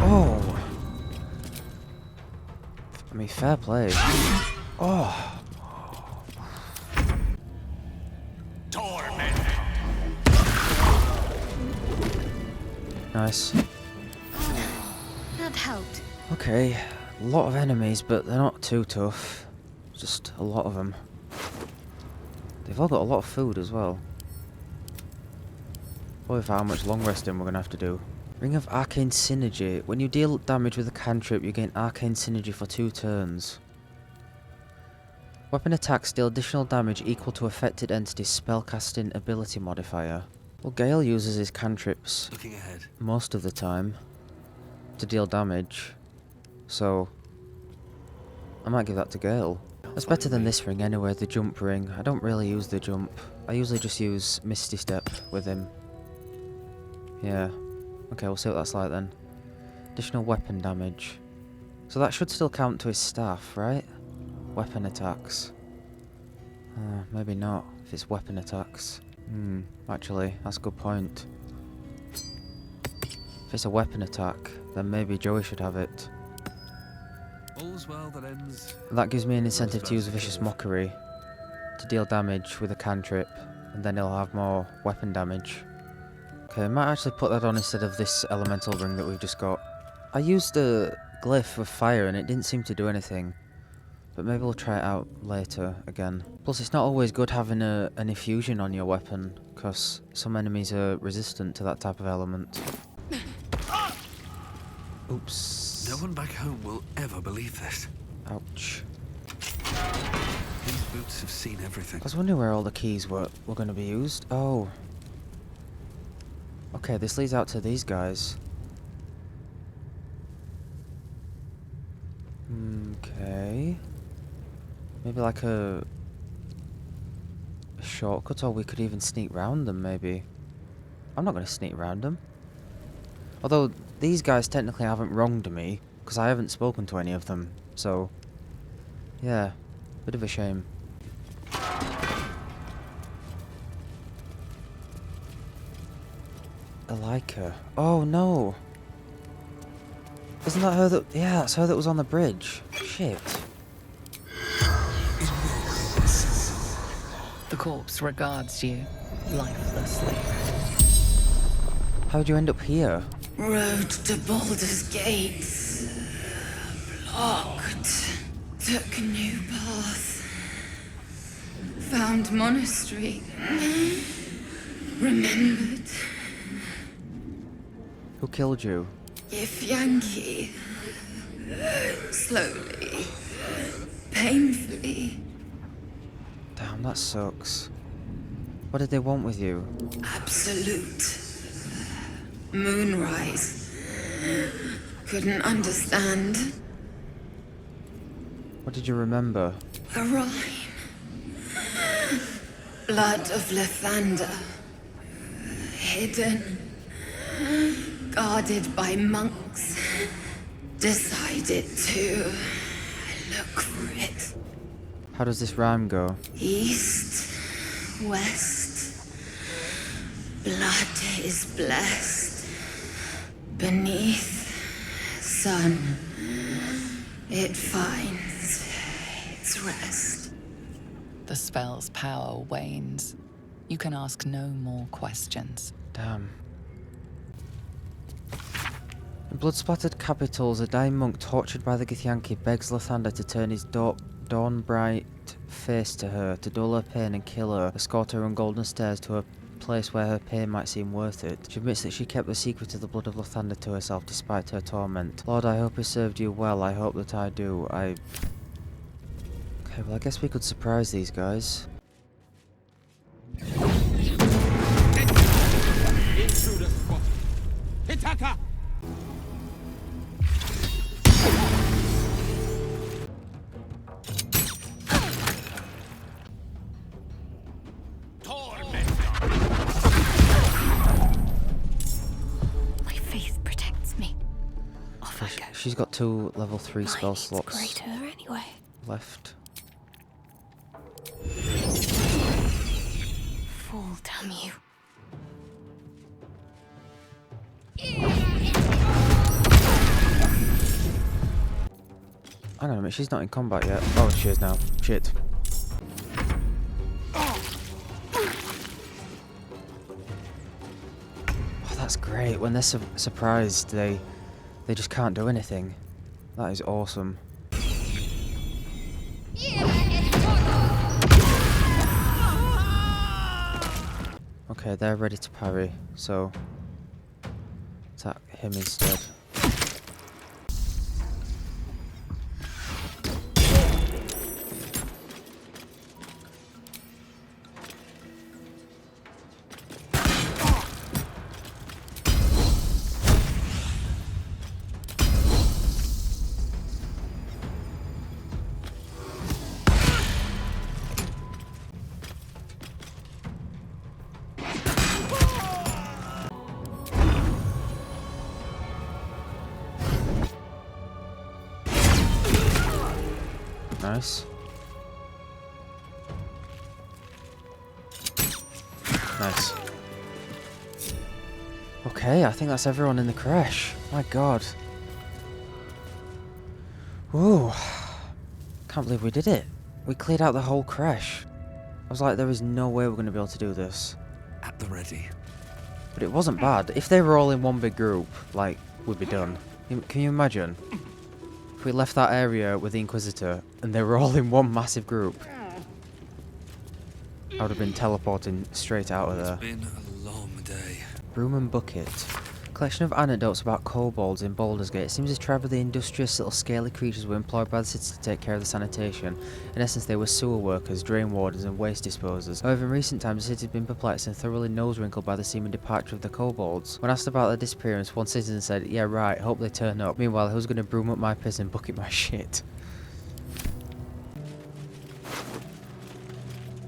Oh! I mean, fair play. Oh! Nice. That helped. Okay, a lot of enemies, but they're not too tough. Just a lot of them. They've all got a lot of food as well. Boy, for how much long resting we're going to have to do. Ring of Arcane Synergy. When you deal damage with a cantrip, you gain Arcane Synergy for 2 turns. Weapon attacks deal additional damage equal to affected entity's spellcasting ability modifier. Well, Gale uses his cantrips most of the time to deal damage. So, I might give that to Gale. That's better than this ring anyway, the jump ring. I don't really use the jump. I usually just use Misty Step with him. Yeah. Okay, we'll see what that's like then. Additional weapon damage. So that should still count to his staff, right? Weapon attacks. Maybe not, if it's weapon attacks. Actually, that's a good point. If it's a weapon attack, then maybe Joey should have it. All's well that ends. That gives me an incentive to use Vicious Mockery to deal damage with a cantrip, and then he'll have more weapon damage. Okay, I might actually put that on instead of this elemental ring that we've just got. I used a glyph of fire and it didn't seem to do anything, but maybe we'll try it out later again. Plus, it's not always good having an infusion on your weapon, because some enemies are resistant to that type of element. Oops. No one back home will ever believe this. Ouch. These boots have seen everything. I was wondering where all the keys were going to be used. Oh. Okay, this leads out to these guys. Okay. Maybe like a shortcut, or we could even sneak round them, maybe. I'm not going to sneak round them. Although, these guys technically haven't wronged me, because I haven't spoken to any of them, so... yeah, bit of a shame. I like her. Oh no! Isn't that her that... Yeah, that's her that was on the bridge. Shit. The corpse regards you lifelessly. How'd you end up here? Road to Baldur's gates. Blocked. Took a new path. Found monastery. Remembered. Who killed you? Githyanki. Slowly. Painfully. Damn, that sucks. What did they want with you? Absolute. Moonrise. Couldn't understand. What did you remember? A rhyme. Blood of Lathander. Hidden. Guarded by monks. Decided to look for it. How does this rhyme go? East, west. Blood is blessed. Beneath sun, it finds its rest. The spell's power wanes. You can ask no more questions. Damn. In blood-splattered capitals, a dying monk tortured by the Githyanki begs Lathander to turn his dawn-bright face to her, to dull her pain and kill her, escort her on golden stairs to a place where her pain might seem worth it. She admits that she kept the secret of the blood of Lathander to herself despite her torment. Lord, I hope he served you well. I hope that I do. Okay, well, I guess we could surprise these guys. Intruder spotted. Hitaka! My faith protects me. Off I go. She's got 2 level 3 spell slots Greater anyway. left. Fall, damn you. Hang on a minute, she's not in combat yet. Oh, she is now. Shit. Oh, that's great. When they're surprised, they just can't do anything. That is awesome. Okay, they're ready to parry, so attack him instead. Nice. Nice. Okay, I think that's everyone in the crèche. My god. Ooh. Can't believe we did it. We cleared out the whole crèche. I was like, there is no way we're going to be able to do this. At the ready. But it wasn't bad. If they were all in one big group, like, we'd be done. Can you imagine? If we left that area with the Inquisitor and they were all in one massive group, I would have been teleporting straight out of there. It's been a long day. Broom and Bucket. Collection of anecdotes about kobolds in Baldur's Gate. It seems as tribe of the industrious little scaly creatures were employed by the city to take care of the sanitation. In essence, they were sewer workers, drain wardens and waste disposers. However, in recent times, the city has been perplexed and thoroughly nose-wrinkled by the seeming departure of the kobolds. When asked about their disappearance, one citizen said, "Yeah right, hope they turn up. Meanwhile, who's going to broom up my piss and bucket my shit?"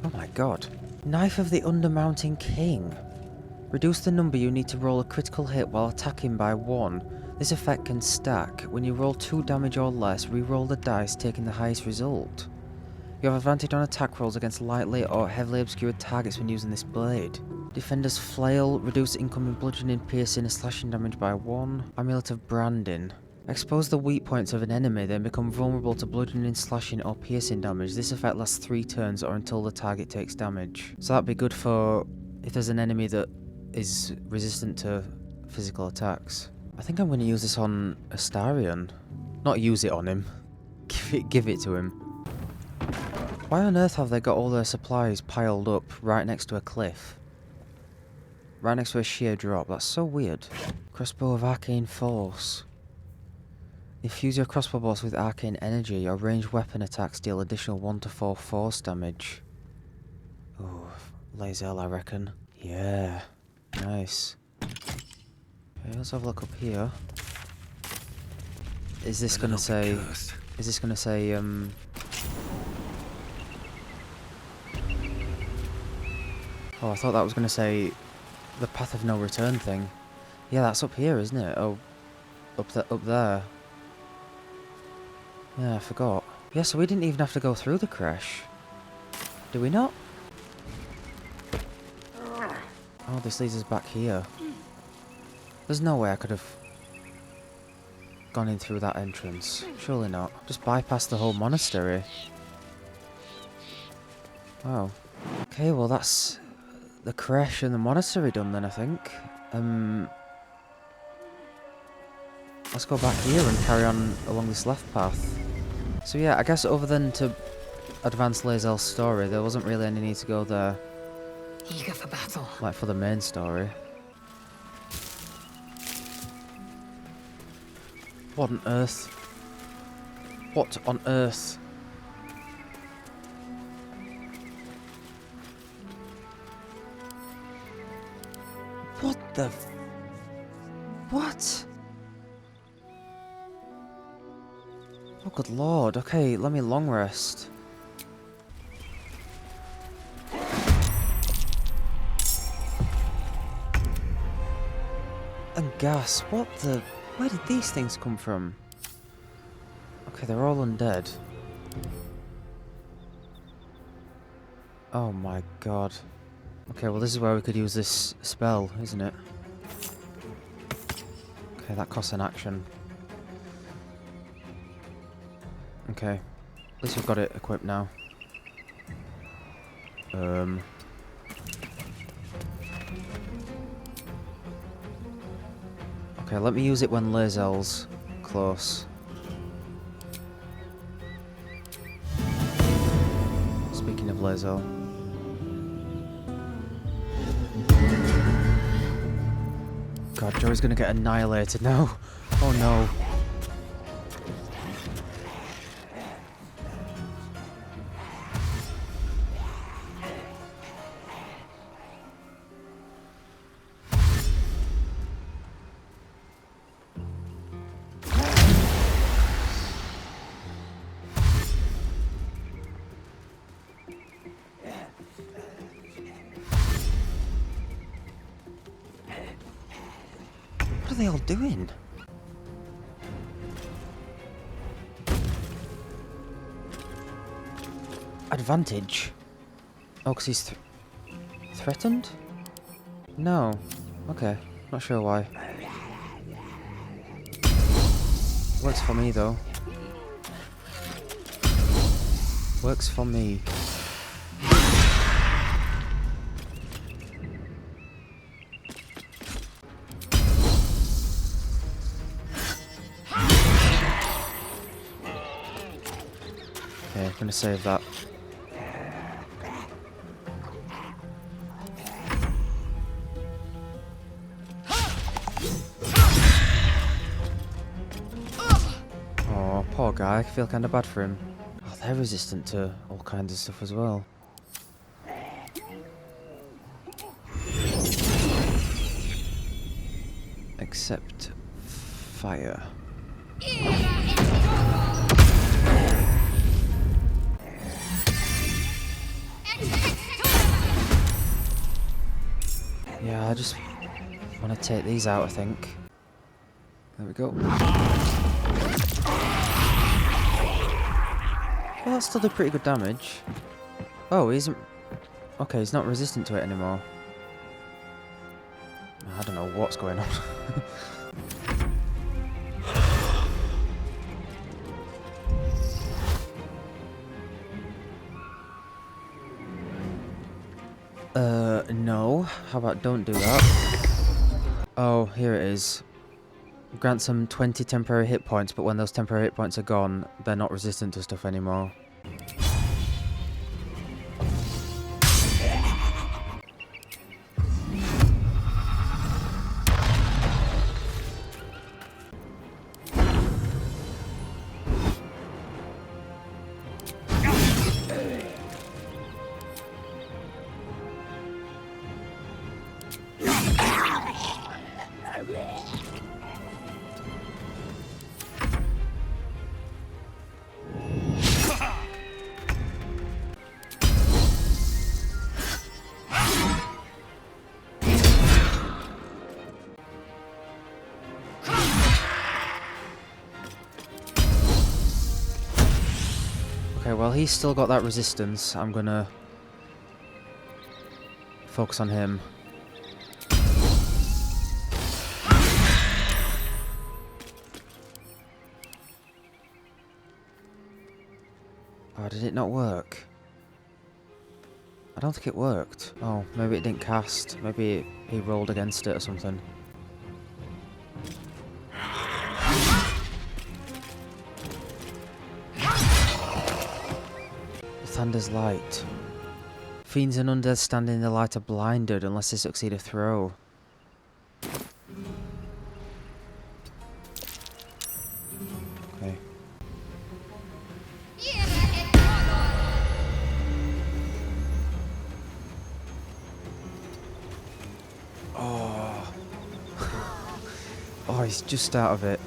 Oh my god. Knife of the Undermounting King. Reduce the number you need to roll a critical hit while attacking by 1. This effect can stack. When you roll 2 damage or less, re-roll the dice, taking the highest result. You have advantage on attack rolls against lightly or heavily obscured targets when using this blade. Defender's Flail, reduce incoming bludgeoning, piercing, and slashing damage by 1. Amulet of Branding. Expose the weak points of an enemy, then become vulnerable to bludgeoning, slashing, or piercing damage. This effect lasts 3 turns or until the target takes damage. So that'd be good for if there's an enemy that is resistant to physical attacks. I think I'm going to use this on Astarion. Not use it on him. Give it to him. Why on earth have they got all their supplies piled up right next to a cliff? Right next to a sheer drop. That's so weird. Crossbow of Arcane Force. Infuse your crossbow bolts with arcane energy. Your ranged weapon attacks deal additional 1 to 4 force damage. Ooh, Lae'zel, I reckon. Yeah. Nice. Okay, let's have a look up here. Is this gonna say... Is this gonna say, Oh, I thought that was gonna say the path of no return thing. Yeah, that's up here, isn't it? Oh, up there. Yeah, I forgot. Yeah, so we didn't even have to go through the crèche. Do we not? Oh, this leads us back here. There's no way I could have gone in through that entrance. Surely not. Just bypass the whole monastery. Wow. Okay, well that's the crèche and the monastery done then, I think. Let's go back here and carry on along this left path. So yeah, I guess other than to advance Lae'zel's story, there wasn't really any need to go there. Eager for battle. Like for the main story. What on earth? What on earth? What the... What? Oh good lord, okay, let me long rest. And gas, what the... Where did these things come from? Okay, they're all undead. Oh my god. Okay, well this is where we could use this spell, isn't it? Okay, that costs an action. Okay. At least we've got it equipped now. Okay, let me use it when Lae'zel's close. Speaking of Lae'zel. God, Joey's gonna get annihilated now. Oh no. What are they all doing? Advantage? Oh, because he's threatened? No. Okay. Not sure why. Works for me, though. Works for me. Okay, I'm gonna save that. Oh, poor guy. I feel kind of bad for him. Oh, they're resistant to all kinds of stuff as well. Except fire. Yeah, I just want to take these out, I think. There we go. Well, that still did pretty good damage. Oh, he isn't... Okay, he's not resistant to it anymore. I don't know what's going on. No. How about don't do that? Oh, here it is. Grant some 20 temporary hit points, but when those temporary hit points are gone, they're not resistant to stuff anymore. Okay, well he's still got that resistance. I'm gonna focus on him. Oh, did it not work? I don't think it worked. Oh, maybe it didn't cast. Maybe he rolled against it or something. Lathander's light. Fiends and undead standing in the light are blinded unless they succeed a throw. Okay. Oh. Oh, he's just out of it.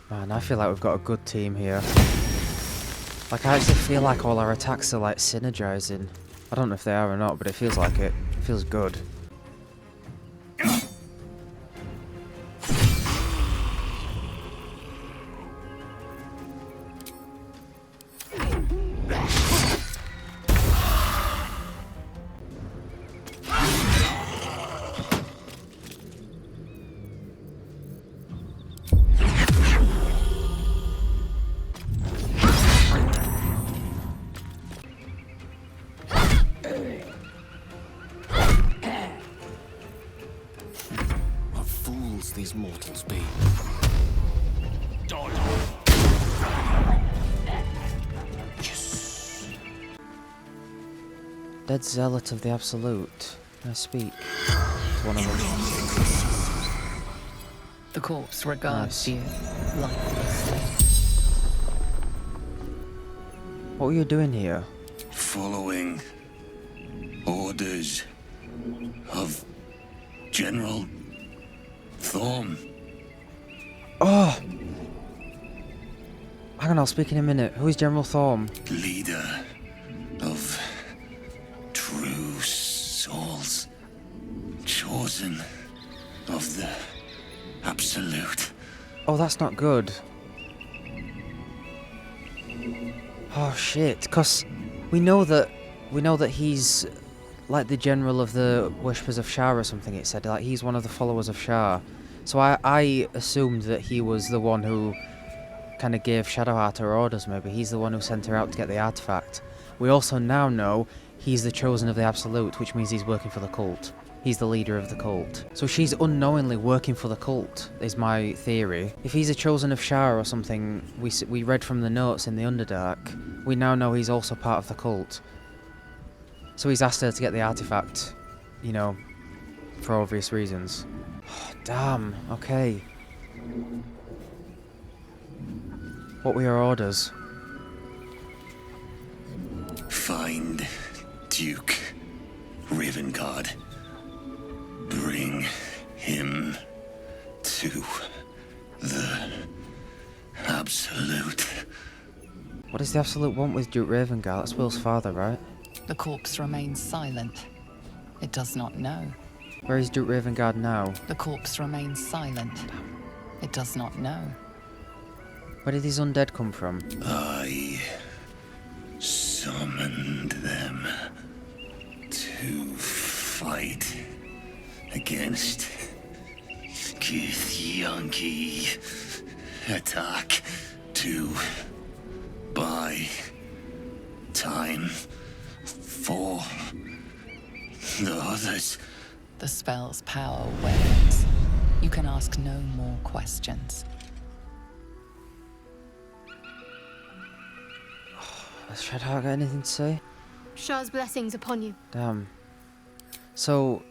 Man, I feel like we've got a good team here. Like, I actually feel like all our attacks are, like, synergizing. I don't know if they are or not, but it feels like it. It feels good. These mortals be? Yes. Dead zealot of the absolute. Can I speak to one of them? The corpse regards you lifelessly. What were you doing here? Following orders of General Thorm. Oh! Hang on, I'll speak in a minute. Who is General Thorm? Leader of true souls. Chosen of the absolute. Oh, that's not good. Oh shit, 'cause we know that he's like the general of the worshippers of Shah or something. It said like he's one of the followers of Shah. So I assumed that he was the one who kind of gave Shadowheart her orders. Maybe he's the one who sent her out to get the artifact. We also now know he's the chosen of the absolute, which means he's working for the cult. He's the leader of the cult. So she's unknowingly working for the cult, is my theory. If he's a chosen of Shah or something, we read from the notes in the Underdark, we now know he's also part of the cult. So he's asked her to get the artifact, you know, for obvious reasons. Oh, damn, okay. What were your orders? Find Duke Ravenguard. Bring him to the absolute. absolute. What does the Absolute want with Duke Ravengard? That's Will's father, right? The corpse remains silent. It does not know. Where is Duke Ravengard now? The corpse remains silent. It does not know. Where did these undead come from? I summoned them to fight against Githyanki. Attack to buy time for the others. The spell's power wanes. You can ask no more questions. Has Shadowheart got anything to say? Shah's blessings upon you. Damn. So,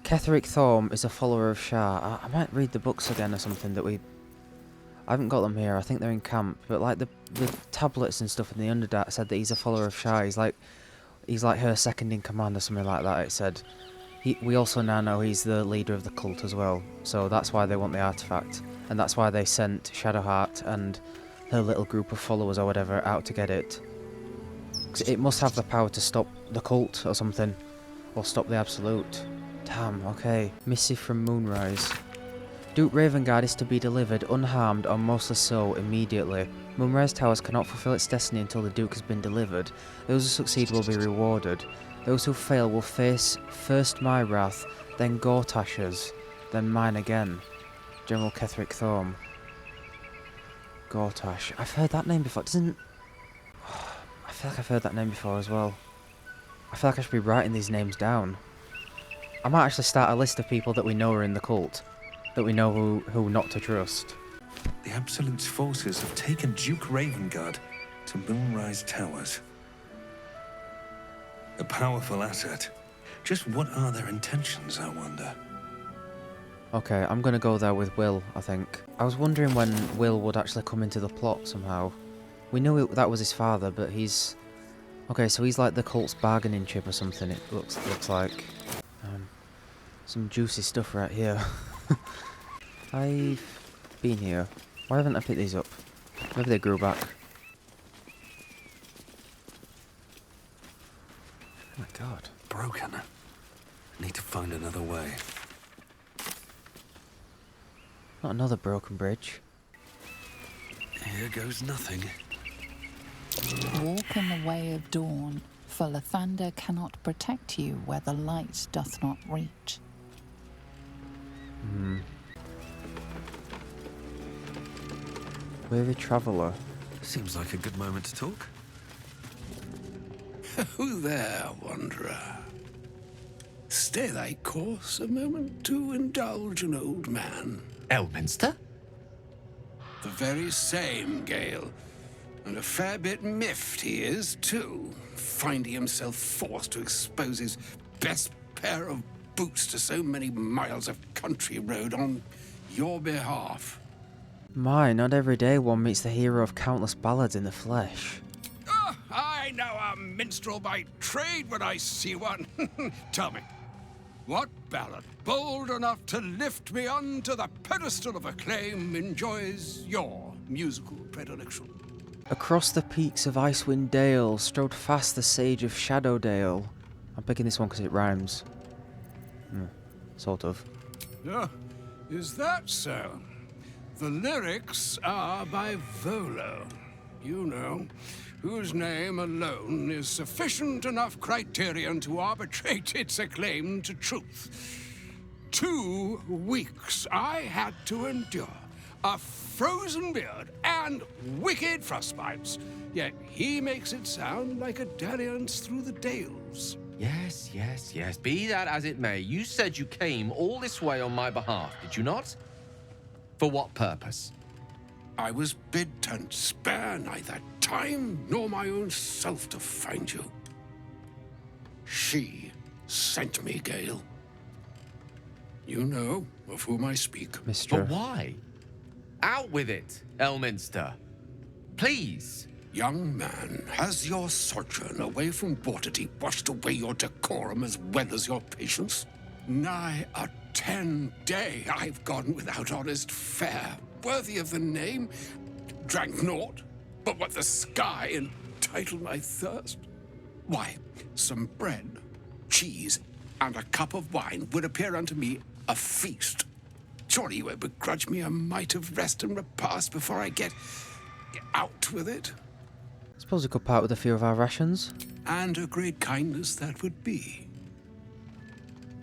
Ketheric Thorm is a follower of Shah. I might read the books again or something that we... I haven't got them here, I think they're in camp. But like the tablets and stuff in the Underdark said that he's a follower of Shah. He's like her second in command or something like that, it said. We also now know he's the leader of the cult as well. So that's why they want the artifact. And that's why they sent Shadowheart and her little group of followers or whatever out to get it. 'Cause it must have the power to stop the cult or something. Or stop the Absolute. Damn, okay. Missive from Moonrise. Duke Ravengard is to be delivered unharmed or mostly so immediately. Moonrise Towers cannot fulfill its destiny until the Duke has been delivered. Those who succeed will be rewarded. Those who fail will face first my wrath, then Gortash's, then mine again. General Ketheric Thorm. Gortash. I've heard that name before. I feel like I've heard that name before as well. I feel like I should be writing these names down. I might actually start a list of people that we know are in the cult. That we know who not to trust. The Absolute's forces have taken Duke Ravengard to Moonrise Towers. A powerful asset. Just what are their intentions, I wonder? Okay, I'm gonna go there with Will, I think. I was wondering when Will would actually come into the plot somehow. We knew that was his father, but he's... Okay, so he's like the cult's bargaining chip or something, it looks like. Some juicy stuff right here. I've been here. Why haven't I picked these up? Maybe they grew back. Oh my god, broken. I need to find another way. Not another broken bridge. Here goes nothing. Walk in the way of dawn, for Lathander cannot protect you where the light doth not reach. Weary traveller. Seems like a good moment to talk. Who there, wanderer? Stay thy course a moment to indulge an old man. Elminster? The very same, Gale. And a fair bit miffed he is, too, finding himself forced to expose his best pair of boots to so many miles of country road on your behalf. My, not every day one meets the hero of countless ballads in the flesh. Oh, I know a minstrel by trade when I see one. Tell me, what ballad, bold enough to lift me onto the pedestal of acclaim, enjoys your musical predilection? Across the peaks of Icewind Dale strode fast the sage of Shadowdale. I'm picking this one because it rhymes. Sort of. Is that so? The lyrics are by Volo, you know, whose name alone is sufficient enough criterion to arbitrate its acclaim to truth. 2 weeks I had to endure a frozen beard and wicked frostbites, yet he makes it sound like a dalliance through the dales. Yes. Be that as it may, you said you came all this way on my behalf, did you not? For what purpose? I was bid to spare neither time nor my own self to find you. She sent me, Gale. You know of whom I speak. Mister. But why? Out with it, Elminster. Please. Young man, has your sojourn away from Bortity washed away your decorum as well as your patience? Nigh a 10 day I've gone without honest fare, worthy of the name, drank naught but what the sky entitled my thirst. Why, some bread, cheese, and a cup of wine would appear unto me a feast. Surely you would begrudge me a mite of rest and repast before I get out with it? Suppose we could part with a few of our rations. And a great kindness that would be.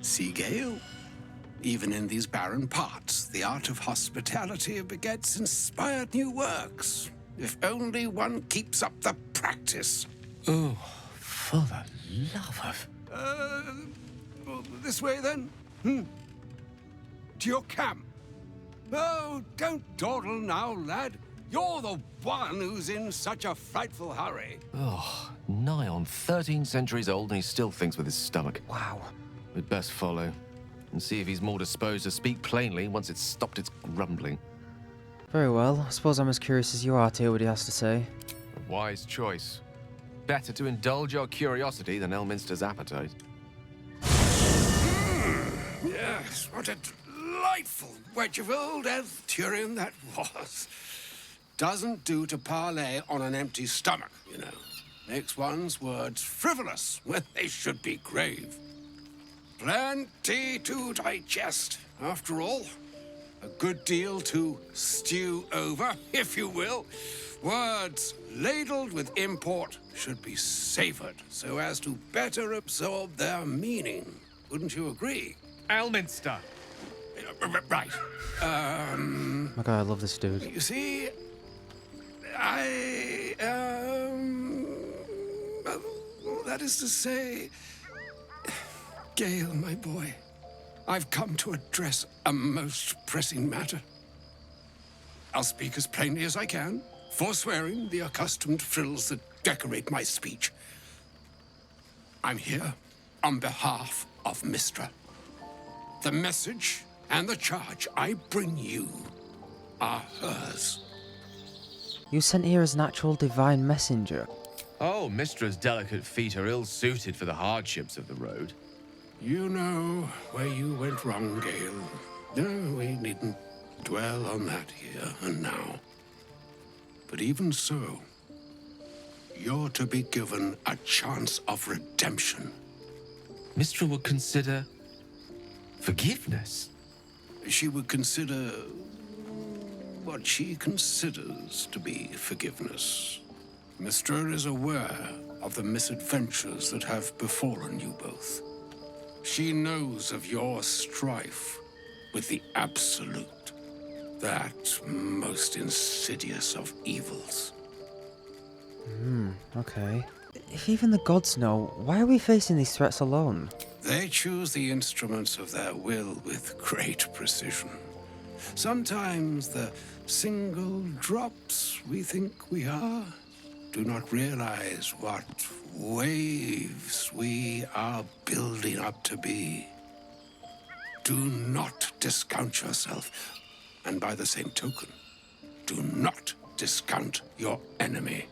See, Gale? Even in these barren parts, the art of hospitality begets inspired new works. If only one keeps up the practice. Oh, for the love of... This way then? To your camp. Oh, don't dawdle now, lad. You're the one who's in such a frightful hurry. Oh, nigh on 13 centuries old and he still thinks with his stomach. Wow. We'd best follow and see if he's more disposed to speak plainly once it's stopped its grumbling. Very well. I suppose I'm as curious as you are to hear what he has to say. A wise choice. Better to indulge your curiosity than Elminster's appetite. Yes, what a delightful wedge of old Elf-Turian that was. Doesn't do to parley on an empty stomach, you know. Makes one's words frivolous when they should be grave. Plenty to digest, after all. A good deal to stew over, if you will. Words ladled with import should be savored so as to better absorb their meaning. Wouldn't you agree? Elminster! Right. My God, I love this dude. You see, that is to say, Gale, my boy, I've come to address a most pressing matter. I'll speak as plainly as I can, forswearing the accustomed frills that decorate my speech. I'm here on behalf of Mystra. The message and the charge I bring you are hers. You sent here as an actual divine messenger. Oh, Mystra's delicate feet are ill-suited for the hardships of the road. You know where you went wrong, Gale. No, we needn't dwell on that here and now. But even so, you're to be given a chance of redemption. Mystra would consider forgiveness. She would consider what she considers to be forgiveness. Mystra is aware of the misadventures that have befallen you both. She knows of your strife with the Absolute, that most insidious of evils. Okay. If even the gods know, why are we facing these threats alone? They choose the instruments of their will with great precision. Sometimes the single drops we think we are do not realize what waves we are building up to be. Do not discount yourself, and by the same token, do not discount your enemy.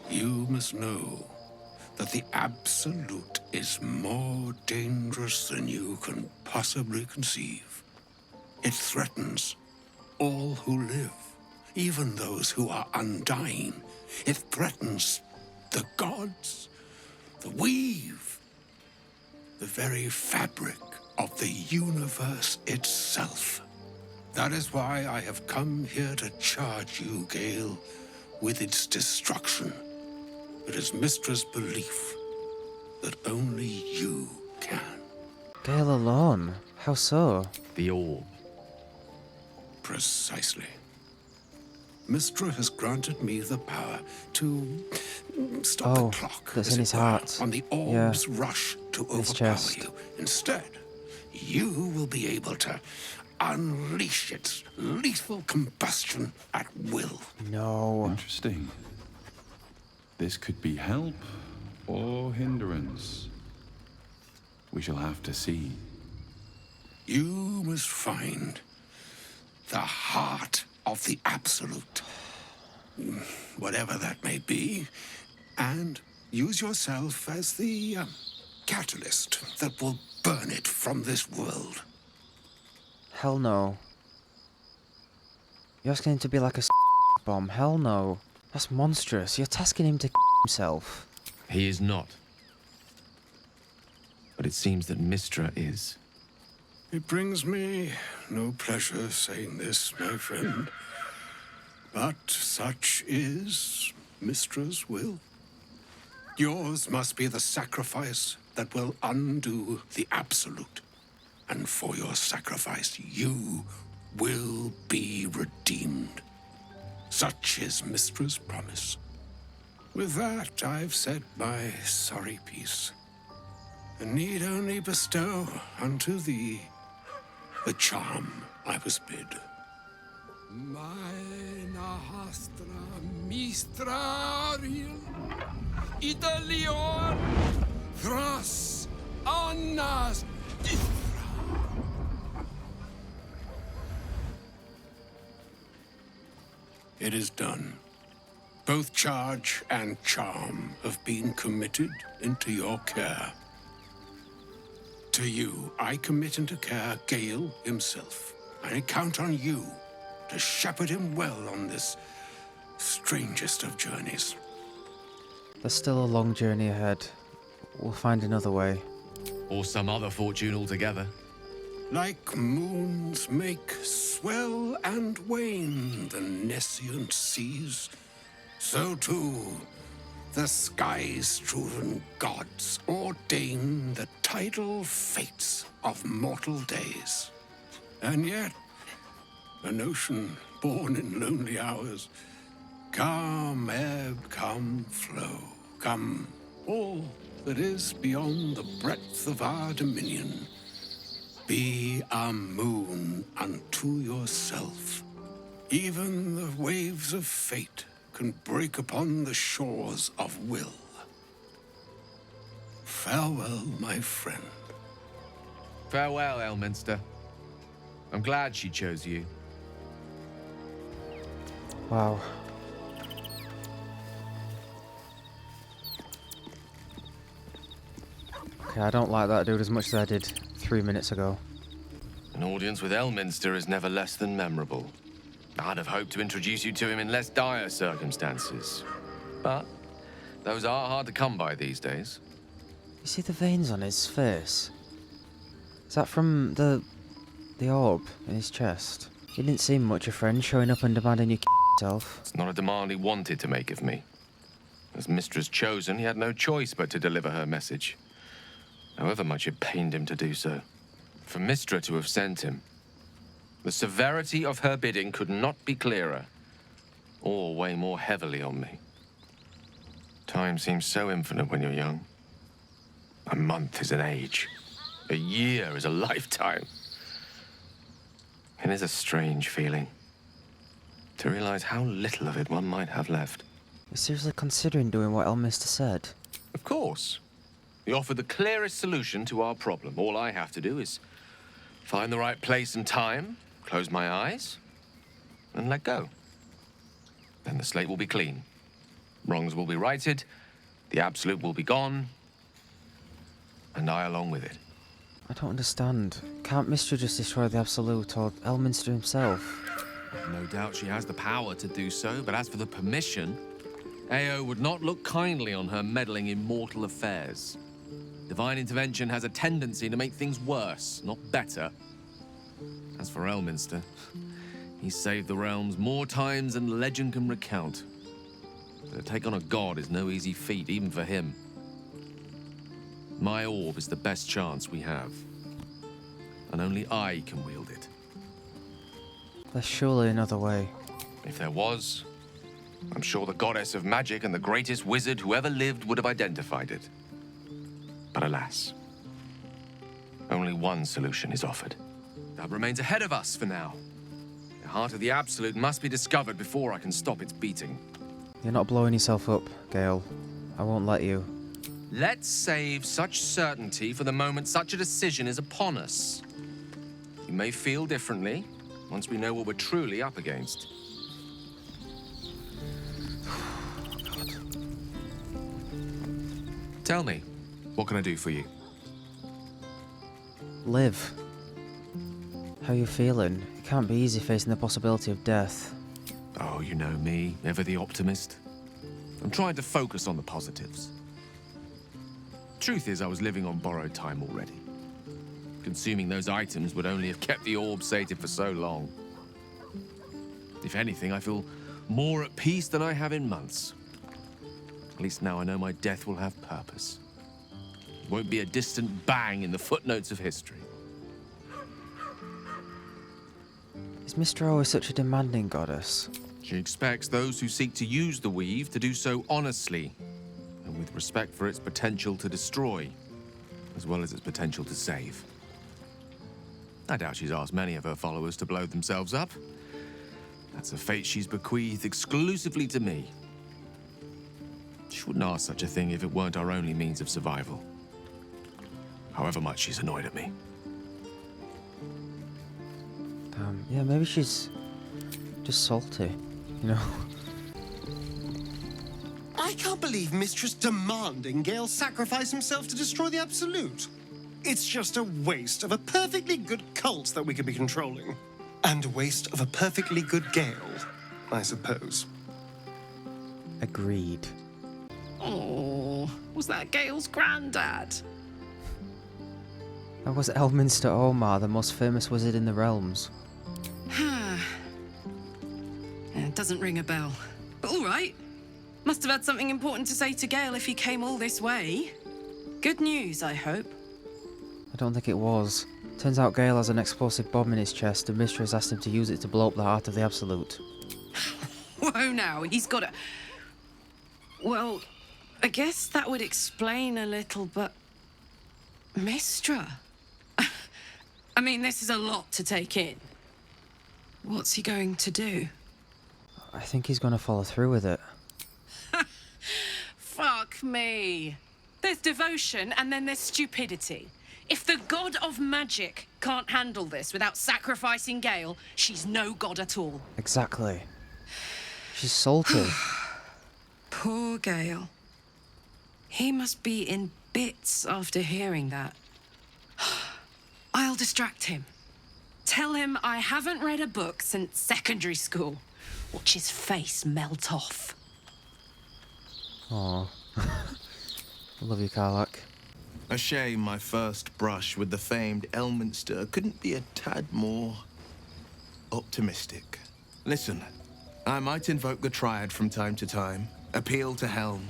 You must know that the Absolute is more dangerous than you can possibly conceive. It threatens all who live, even those who are undying. It threatens the gods, the weave, the very fabric of the universe itself. That is why I have come here to charge you, Gale, with its destruction. It is Mystra's belief that only you can. Gale alone? How so? The orb. Precisely. Mystra has granted me the power to stop the clock, that's as in it his were, heart. on the orb's rush to his overpower chest. you. Instead, you will be able to unleash its lethal combustion at will. No. Interesting. This could be help or hindrance. We shall have to see. You must find the heart of the Absolute, whatever that may be, and use yourself as the catalyst that will burn it from this world. Hell no. You're asking him to be like a bomb. Hell no. That's monstrous. You're tasking him to himself. He is not. But it seems that Mystra is. It brings me no pleasure saying this, my friend. But such is Mystra's will. Yours must be the sacrifice that will undo the absolute. And for your sacrifice, you will be redeemed. Such is Mystra's promise. With that, I've said my sorry piece, and need only bestow unto thee the charm I was bid. Maena hastra mistrarium Italion thras annas dithra. It is done. Both charge and charm have been committed into your care. To you, I commit into care Gale himself. I count on you to shepherd him well on this strangest of journeys. There's still a long journey ahead. We'll find another way. Or some other fortune altogether. Like moons make swell and wane the nescient seas, so too the sky-strewn gods ordain the tidal fates of mortal days. And yet, an ocean born in lonely hours, come ebb, come flow, come all that is beyond the breadth of our dominion. Be a moon unto yourself. Even the waves of fate can break upon the shores of will. Farewell, my friend. Farewell, Elminster. I'm glad she chose you. Wow. Okay, I don't like that dude as much as I did 3 minutes ago. An audience with Elminster is never less than memorable. I'd have hoped to introduce you to him in less dire circumstances. But those are hard to come by these days. You see the veins on his face? Is that from the orb in his chest? He didn't seem much a friend, showing up and demanding you yourself. It's not a demand he wanted to make of me. As Mistress chosen, he had no choice but to deliver her message, however much it pained him to do so. For Mystra to have sent him, the severity of her bidding could not be clearer, or weigh more heavily on me. Time seems so infinite when you're young. A month is an age. A year is a lifetime. It is a strange feeling to realize how little of it one might have left. You're seriously considering doing what Elminster said? Of course. He offered the clearest solution to our problem. All I have to do is find the right place and time, close my eyes, and let go. Then the slate will be clean. Wrongs will be righted, the absolute will be gone, and I along with it. I don't understand. Can't Mystra just destroy the Absolute, or Elminster himself? No doubt she has the power to do so, but as for the permission, Ao would not look kindly on her meddling in mortal affairs. Divine intervention has a tendency to make things worse, not better. As for Elminster, he's saved the realms more times than legend can recount. To take on a god is no easy feat, even for him. My orb is the best chance we have, and only I can wield it. There's surely another way. If there was, I'm sure the goddess of magic and the greatest wizard who ever lived would have identified it. But alas, only one solution is offered. That remains ahead of us for now. The heart of the Absolute must be discovered before I can stop its beating. You're not blowing yourself up, Gale. I won't let you. Let's save such certainty for the moment such a decision is upon us. You may feel differently once we know what we're truly up against. Tell me, what can I do for you? Liv. How you feeling? It can't be easy facing the possibility of death. Oh, you know me, ever the optimist. I'm trying to focus on the positives. Truth is, I was living on borrowed time already. Consuming those items would only have kept the orb sated for so long. If anything, I feel more at peace than I have in months. At least now I know my death will have purpose. It won't be a distant bang in the footnotes of history. Is Mr. always such a demanding goddess? She expects those who seek to use the weave to do so honestly, and with respect for its potential to destroy, as well as its potential to save. I doubt she's asked many of her followers to blow themselves up. That's a fate she's bequeathed exclusively to me. She wouldn't ask such a thing if it weren't our only means of survival. However much she's annoyed at me. Yeah, maybe she's just salty, you know? I can't believe Mistress demanding Gale sacrifice himself to destroy the Absolute. It's just a waste of a perfectly good cult that we could be controlling. And a waste of a perfectly good Gale, I suppose. Agreed. Oh, was that Gale's granddad? That was Elminster Omar, the most famous wizard in the realms. It doesn't ring a bell. But all right. Must have had something important to say to Gale if he came all this way. Good news, I hope. I don't think it was. Turns out Gale has an explosive bomb in his chest and Mistress asked him to use it to blow up the heart of the Absolute. Whoa now, he's got a... Well, I guess that would explain a little, but... Mistra? I mean, this is a lot to take in. What's he going to do? I think he's going to follow through with it. Fuck me. There's devotion and then there's stupidity. If the god of magic can't handle this without sacrificing Gale, she's no god at all. Exactly. She's salty. Poor Gale. He must be in bits after hearing that. I'll distract him. Tell him I haven't read a book since secondary school. Watch his face melt off. Aww. I love you, Karlach. A shame my first brush with the famed Elminster couldn't be a tad more optimistic. Listen, I might invoke the Triad from time to time, appeal to Helm,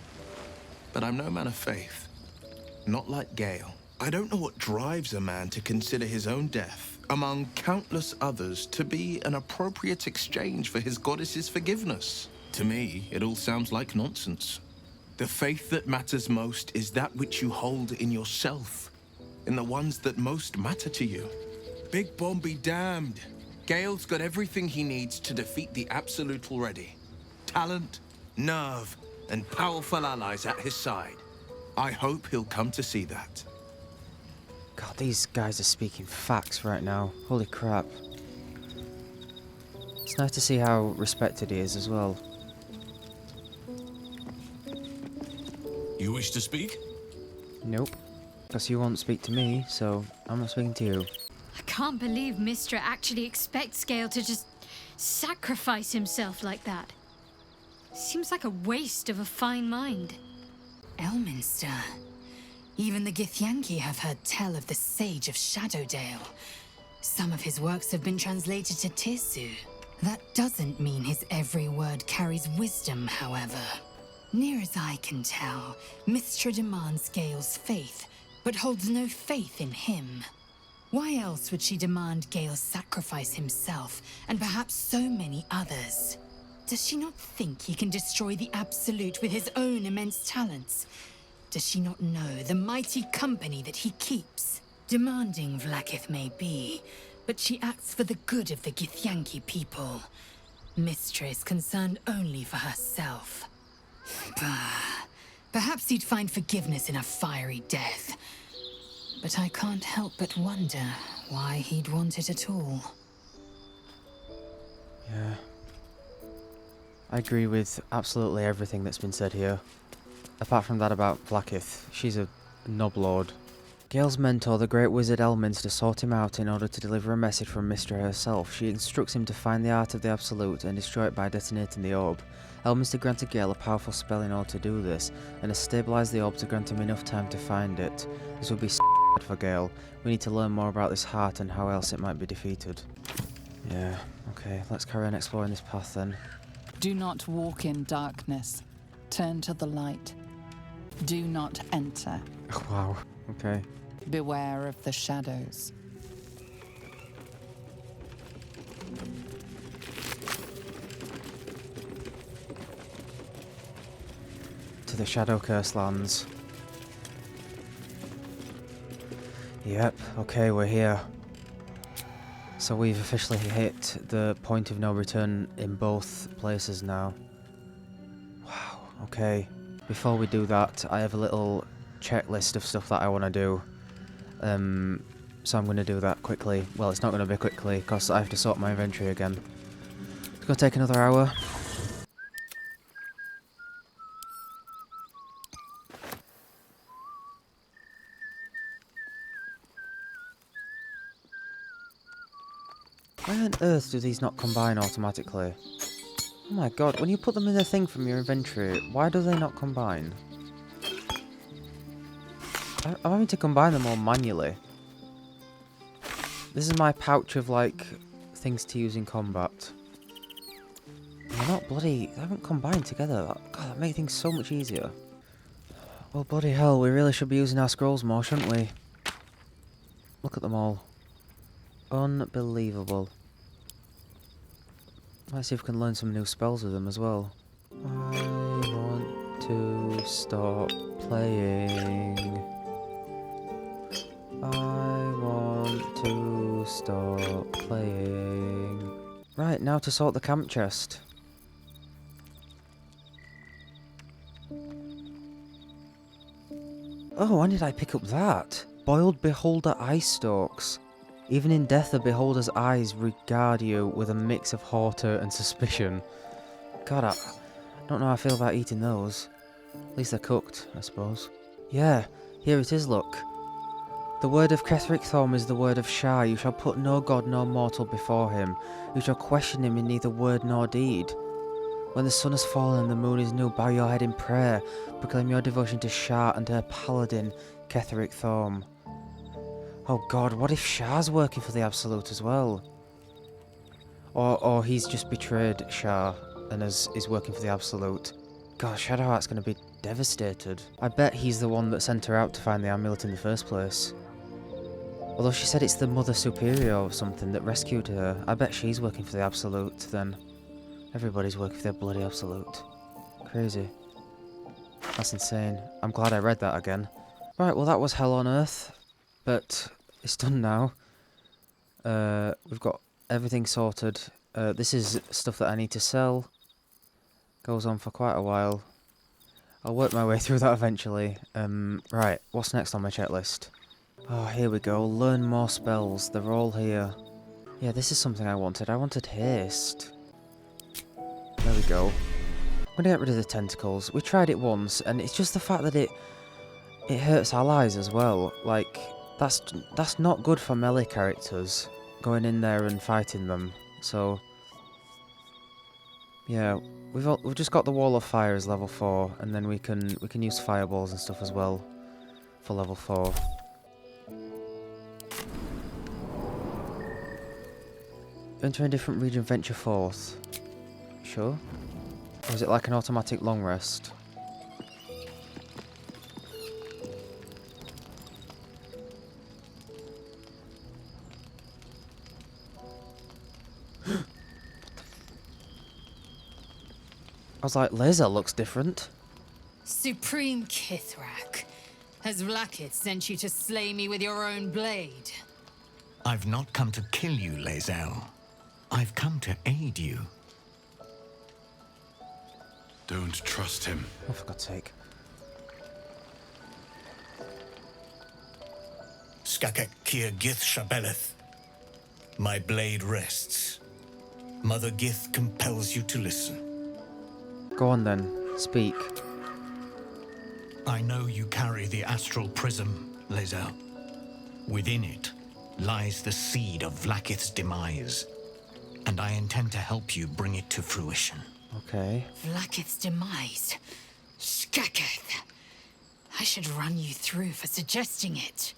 but I'm no man of faith. Not like Gale. I don't know what drives a man to consider his own death, among countless others, to be an appropriate exchange for his goddess's forgiveness. To me, it all sounds like nonsense. The faith that matters most is that which you hold in yourself, in the ones that most matter to you. Big Bomb be damned. Gale's got everything he needs to defeat the Absolute already. Talent, nerve, and powerful allies at his side. I hope he'll come to see that. God, these guys are speaking facts right now. Holy crap. It's nice to see how respected he is as well. You wish to speak? Nope. Because you won't speak to me, so I'm not speaking to you. I can't believe Mistra actually expects Gale to just sacrifice himself like that. Seems like a waste of a fine mind. Elminster. Even the Githyanki have heard tell of the Sage of Shadowdale. Some of his works have been translated to Tirsu. That doesn't mean his every word carries wisdom, however. Near as I can tell, Mistra demands Gale's faith, but holds no faith in him. Why else would she demand Gale sacrifice himself, and perhaps so many others? Does she not think he can destroy the Absolute with his own immense talents? Does she not know the mighty company that he keeps? Demanding Vlaakith may be, but she acts for the good of the Githyanki people. Mistra is concerned only for herself. Bah. Perhaps he'd find forgiveness in a fiery death. But I can't help but wonder why he'd want it at all. Yeah. I agree with absolutely everything that's been said here. Apart from that about Vlaakith, she's a noblord. Gale's mentor, the great wizard Elminster, sought him out in order to deliver a message from Mystra herself. She instructs him to find the art of the Absolute and destroy it by detonating the orb. Elminster granted Gale a powerful spell in order to do this, and has stabilised the orb to grant him enough time to find it. This would be s*** for Gale. We need to learn more about this heart and how else it might be defeated. Yeah, okay, let's carry on exploring this path then. Do not walk in darkness. Turn to the light. Do not enter. Oh, wow, okay. Beware of the shadows. To the Shadow-cursed lands. Yep, okay, we're here. So we've officially hit the point of no return in both places now. Wow, okay. Before we do that, I have a little checklist of stuff that I want to do. So I'm going to do that quickly. Well, it's not going to be quickly, because I have to sort my inventory again. It's going to take another hour. Why on earth do these not combine automatically? Oh my god, when you put them in the thing from your inventory, why do they not combine? I'm having to combine them all manually. This is my pouch of, like, things to use in combat. They're not bloody... They haven't combined together. God, that makes things so much easier. Well, bloody hell, we really should be using our scrolls more, shouldn't we? Look at them all. Unbelievable. Let's see if we can learn some new spells with them as well. I want to stop playing. I want to stop playing. Right, now to sort the camp chest. Oh, when did I pick up that? Boiled Beholder Eye Stalks. Even in death, the Beholder's eyes regard you with a mix of hauteur and suspicion. God, I don't know how I feel about eating those. At least they're cooked, I suppose. Yeah, here it is, look. The word of Ketheric Thorm is the word of Shah. You shall put no god nor mortal before him. You shall question him in neither word nor deed. When the sun has fallen and the moon is new, bow your head in prayer. Proclaim your devotion to Shah and her paladin, Ketheric Thorm. Oh god, what if Shah's working for the Absolute as well? Or he's just betrayed Shah and is working for the Absolute. God, Shadowheart's going to be devastated. I bet he's the one that sent her out to find the amulet in the first place. Although she said it's the Mother Superior or something that rescued her. I bet she's working for the Absolute then. Everybody's working for their bloody Absolute. Crazy. That's insane. I'm glad I read that again. Right, well that was hell on earth. But it's done now. We've got everything sorted. This is stuff that I need to sell. Goes on for quite a while. I'll work my way through that eventually. Right, what's next on my checklist? Oh, here we go. Learn more spells. They're all here. Yeah, this is something I wanted. I wanted haste. There we go. I'm gonna get rid of the tentacles. We tried it once, and it's just the fact that it hurts allies as well. Like, that's not good for melee characters, going in there and fighting them. So, yeah, we've just got the Wall of Fire as level 4, and then we can use fireballs and stuff as well for level 4. Enter a different region, venture forth. Sure. Or is it like an automatic long rest? I was like, laser looks different. Supreme Kithrak, has Vlaakith sent you to slay me with your own blade? I've not come to kill you, Lae'zel. I've come to aid you. Don't trust him. Oh, for God's sake. Skakek Kier Gith Shabeleth. My blade rests. Mother Gith compels you to listen. Go on then, speak. I know you carry the astral prism, Lae'zel. Within it lies the seed of Vlaakith's demise, and I intend to help you bring it to fruition. Okay. Vlaakith's demise? Skaketh. I should run you through for suggesting it.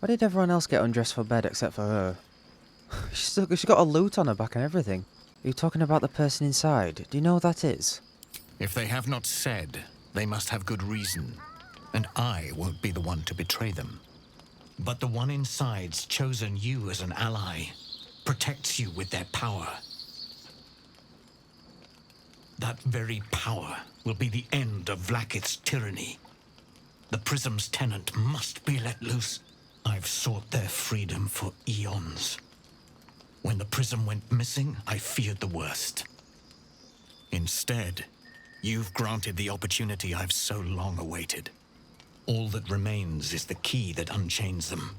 Why did everyone else get undressed for bed except for her? She's got a loot on her back and everything. Are you talking about the person inside? Do you know who that is? If they have not said, they must have good reason, and I won't be the one to betray them. But the one inside's chosen you as an ally, protects you with their power. That very power will be the end of Vlaakith's tyranny. The Prism's tenant must be let loose. I've sought their freedom for eons. When the Prism went missing, I feared the worst. Instead, you've granted the opportunity I've so long awaited. All that remains is the key that unchains them.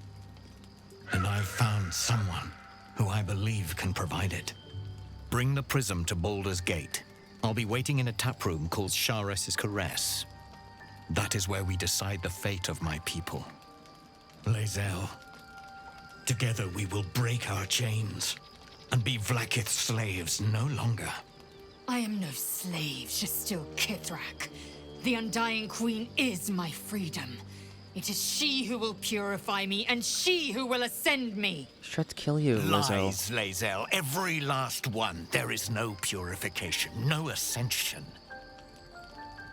And I've found someone who I believe can provide it. Bring the Prism to Baldur's Gate. I'll be waiting in a taproom called Shares's Caress. That is where we decide the fate of my people. Lae'zel, together we will break our chains and be Vlaakith's slaves no longer. I am no slave, just still Kithrak. The Undying Queen is my freedom. It is she who will purify me, and she who will ascend me. She tried to kill you, Lae'zel. Lies, Lae'zel. Every last one. There is no purification, no ascension.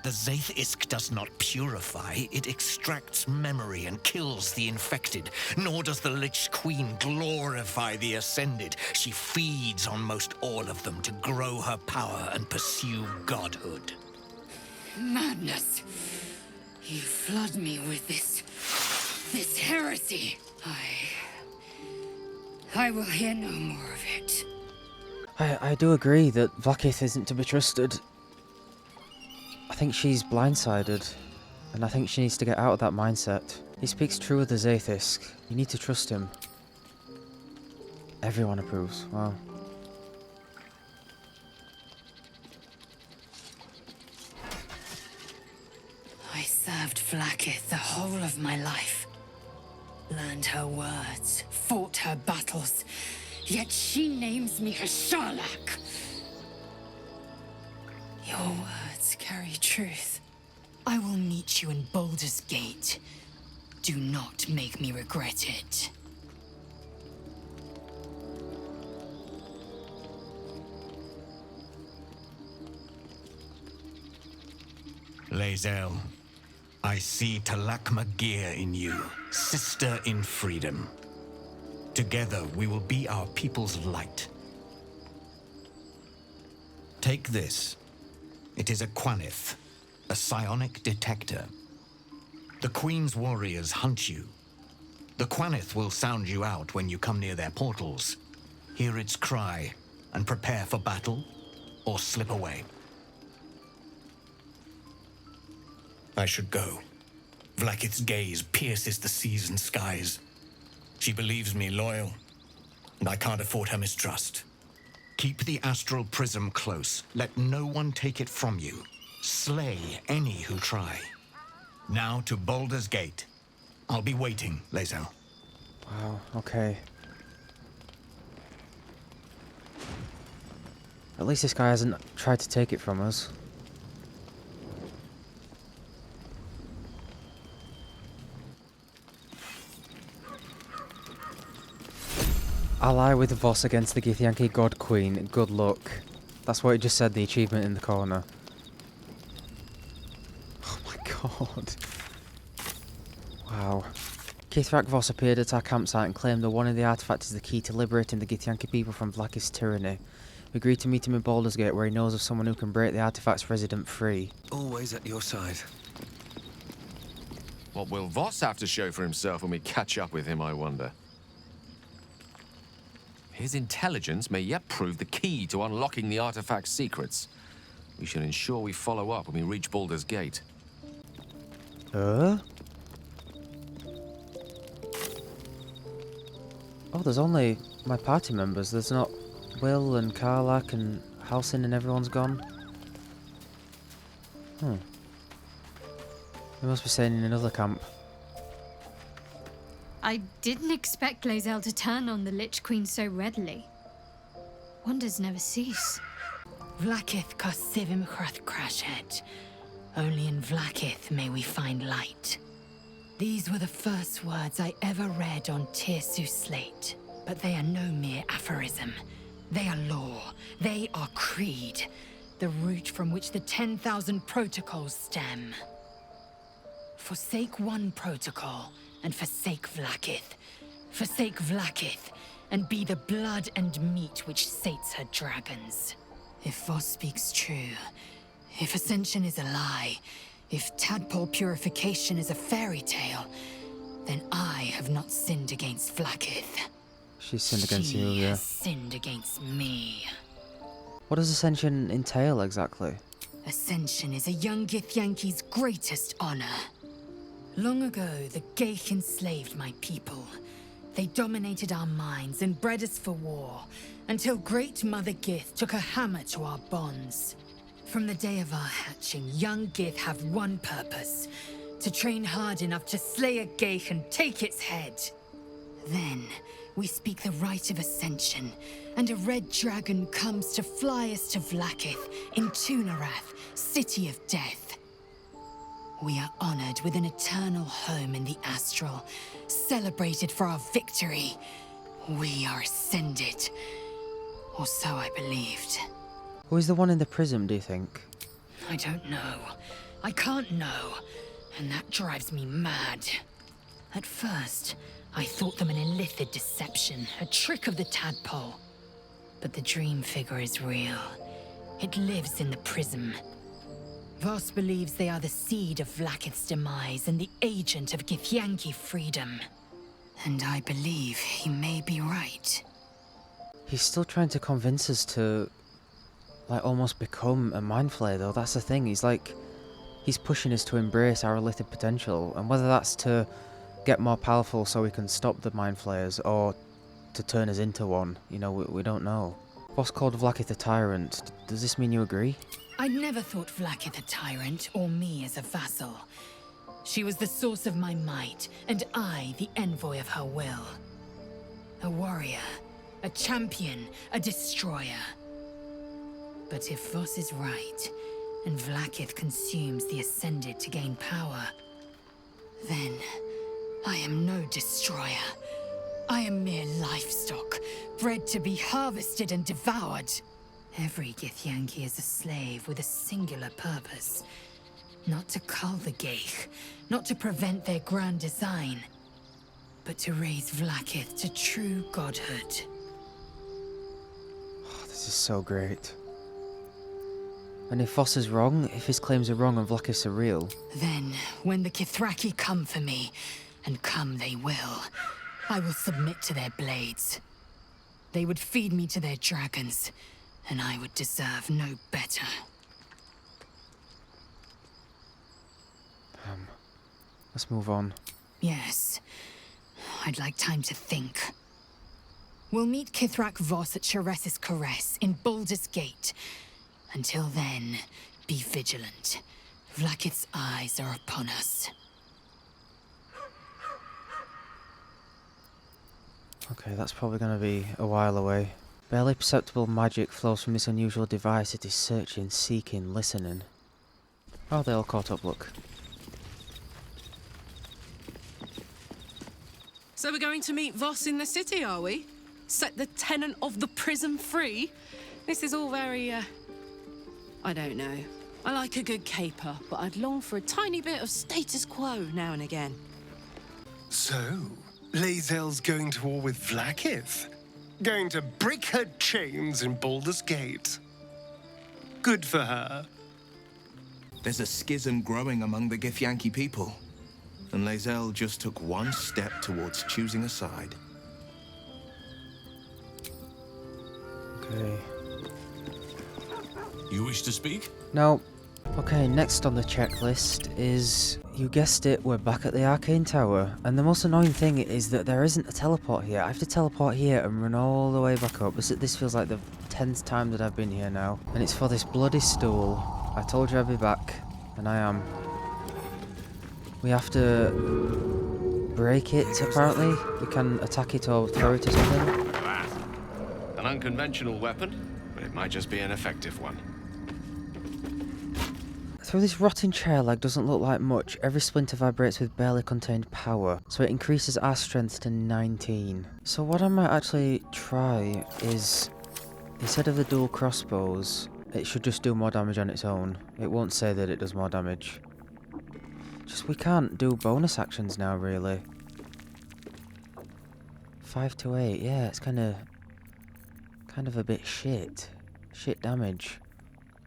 The Zaith Isk does not purify, it extracts memory and kills the infected. Nor does the Lich Queen glorify the ascended. She feeds on most all of them to grow her power and pursue godhood. Madness. You flood me with this heresy. I will hear no more of it. I do agree that Vlaakith isn't to be trusted. I think she's blindsided, and I think she needs to get out of that mindset. He speaks true of the Zaith Isk. You need to trust him. Everyone approves. Wow. I served Vlaakith the whole of my life. Learned her words, fought her battles, yet she names me her Sharlak. Your words carry truth. I will meet you in Baldur's Gate. Do not make me regret it. Lae'zel, I see Talakma Gear in you, sister in freedom. Together we will be our people's light. Take this. It is a Quanith, a psionic detector. The Queen's warriors hunt you. The Quanith will sound you out when you come near their portals. Hear its cry and prepare for battle, or slip away. I should go. Vlaakith's gaze pierces the seas and skies. She believes me loyal, and I can't afford her mistrust. Keep the astral prism close. Let no one take it from you. Slay any who try. Now to Baldur's Gate. I'll be waiting, Lae'zel. Wow, okay. At least this guy hasn't tried to take it from us. Ally with Voss against the Githyanki God Queen. Good luck. That's what it just said, the achievement in the corner. Oh my god. Wow. Kithrak Voss appeared at our campsite and claimed that one of the artifacts is the key to liberating the Githyanki people from Vlaakith's tyranny. We agreed to meet him in Baldur's Gate, where he knows of someone who can break the artifact's resident free. Always at your side. What will Voss have to show for himself when we catch up with him, I wonder? His intelligence may yet prove the key to unlocking the artifact's secrets. We should ensure we follow up when we reach Baldur's Gate. Oh, there's only my party members. There's not Will and Karlak and Halsin and everyone's gone. They must be staying in another camp. I didn't expect Lae'zel to turn on the Lich Queen so readily. Wonders never cease. Vlaakith Kosivim Chrath Crashhead. Only in Vlaakith may we find light. These were the first words I ever read on Tirsu's slate, but they are no mere aphorism. They are law. They are creed. The root from which the 10,000 protocols stem. Forsake one protocol, and forsake Vlaakith. Forsake Vlaakith, and be the blood and meat which sates her dragons. If Voss speaks true, if Ascension is a lie, if tadpole purification is a fairy tale, then I have not sinned against Vlaakith. She sinned against you, She yeah. has sinned against me. What does Ascension entail exactly? Ascension is a young Githyanki's greatest honor. Long ago, the Gale enslaved my people. They dominated our minds and bred us for war, until Great Mother Gith took a hammer to our bonds. From the day of our hatching, young Gith have one purpose: to train hard enough to slay a Gale and take its head. Then, we speak the rite of Ascension, and a red dragon comes to fly us to Vlaakith in Tunarath, City of Death. We are honored with an eternal home in the astral, celebrated for our victory. We are ascended. Or so I believed. Who is the one in the prism, do you think? I don't know. I can't know. And that drives me mad. At first, I thought them an illithid deception, a trick of the tadpole. But the dream figure is real. It lives in the prism. Voss believes they are the seed of Vlaakith's demise and the agent of Githyanki freedom. And I believe he may be right. He's still trying to convince us to, like, almost become a mind flayer, though. That's the thing. He's pushing us to embrace our illithid potential, and whether that's to get more powerful so we can stop the mind flayers, or to turn us into one, you know, we don't know. Voss called Vlaakith a tyrant. Does this mean you agree? I never thought Vlaakith a tyrant, or me as a vassal. She was the source of my might, and I the envoy of her will. A warrior, a champion, a destroyer. But if Voss is right, and Vlaakith consumes the Ascended to gain power, then I am no destroyer. I am mere livestock, bred to be harvested and devoured. Every Githyanki is a slave with a singular purpose. Not to cull the Gale, not to prevent their grand design, but to raise Vlaakith to true godhood. Oh, this is so great. And if Voss is wrong, if his claims are wrong and Vlaakith's are real... Then, when the Kithraki come for me, and come they will, I will submit to their blades. They would feed me to their dragons, and I would deserve no better. Let's move on. Yes. I'd like time to think. We'll meet Kithrak Voss at Sheres's Caress in Baldur's Gate. Until then, be vigilant. Vlaakith's eyes are upon us. Okay, that's probably going to be a while away. Barely perceptible magic flows from this unusual device. It is searching, seeking, listening. Oh, they all caught up, look. So we're going to meet Voss in the city, are we? Set the tenant of the prism free? This is all very, I don't know. I like a good caper, but I'd long for a tiny bit of status quo now and again. So, Lae'zel's going to war with Vlaakith? Going to break her chains in Baldur's Gate? Good for her. There's a schism growing among the Githyanki people, and Lae'zel just took one step towards choosing a side. Okay. You wish to speak? No. Okay, next on the checklist is, you guessed it, we're back at the Arcane Tower. And the most annoying thing is that there isn't a teleport here. I have to teleport here and run all the way back up. This feels like the 10th time that I've been here now. And it's for this bloody stool. I told you I'd be back, and I am. We have to break it, apparently. We can attack it or throw it or something. An unconventional weapon, but it might just be an effective one. Though this rotting chair leg doesn't look like much, every splinter vibrates with barely contained power, so it increases our strength to 19. So what I might actually try is, instead of the dual crossbows, it should just do more damage on its own. It won't say that it does more damage. Just we can't do bonus actions now, really. 5 to 8, yeah, it's kind of a bit shit. Shit damage.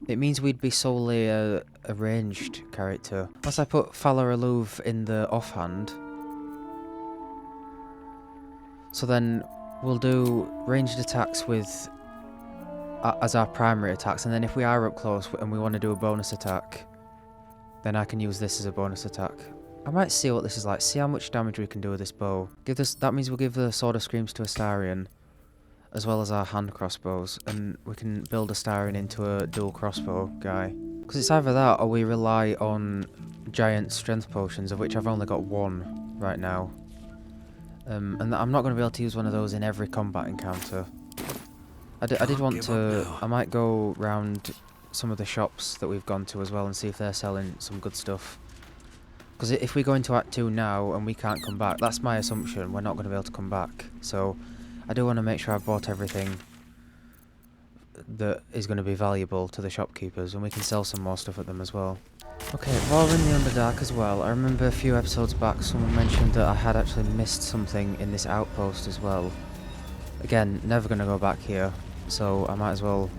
It means we'd be solely a ranged character. Unless I put Fala Aloof in the offhand. So then we'll do ranged attacks with as our primary attacks, and then if we are up close and we want to do a bonus attack, then I can use this as a bonus attack. I might see what this is like, see how much damage we can do with this bow. That means we'll give the Sword of Screams to Astarion, as well as our hand crossbows, and we can build Astarion into a dual crossbow guy. Because it's either that or we rely on giant strength potions, of which I've only got 1 right now. And I'm not going to be able to use one of those in every combat encounter. I did want to... I might go round some of the shops that we've gone to as well and see if they're selling some good stuff. Because if we go into Act 2 now and we can't come back, that's my assumption, we're not going to be able to come back. So I do want to make sure I've bought everything that is going to be valuable to the shopkeepers, and we can sell some more stuff at them as well. Okay, while we're in the Underdark as well, I remember a few episodes back someone mentioned that I had actually missed something in this outpost as well. Again, never going to go back here, so I might as well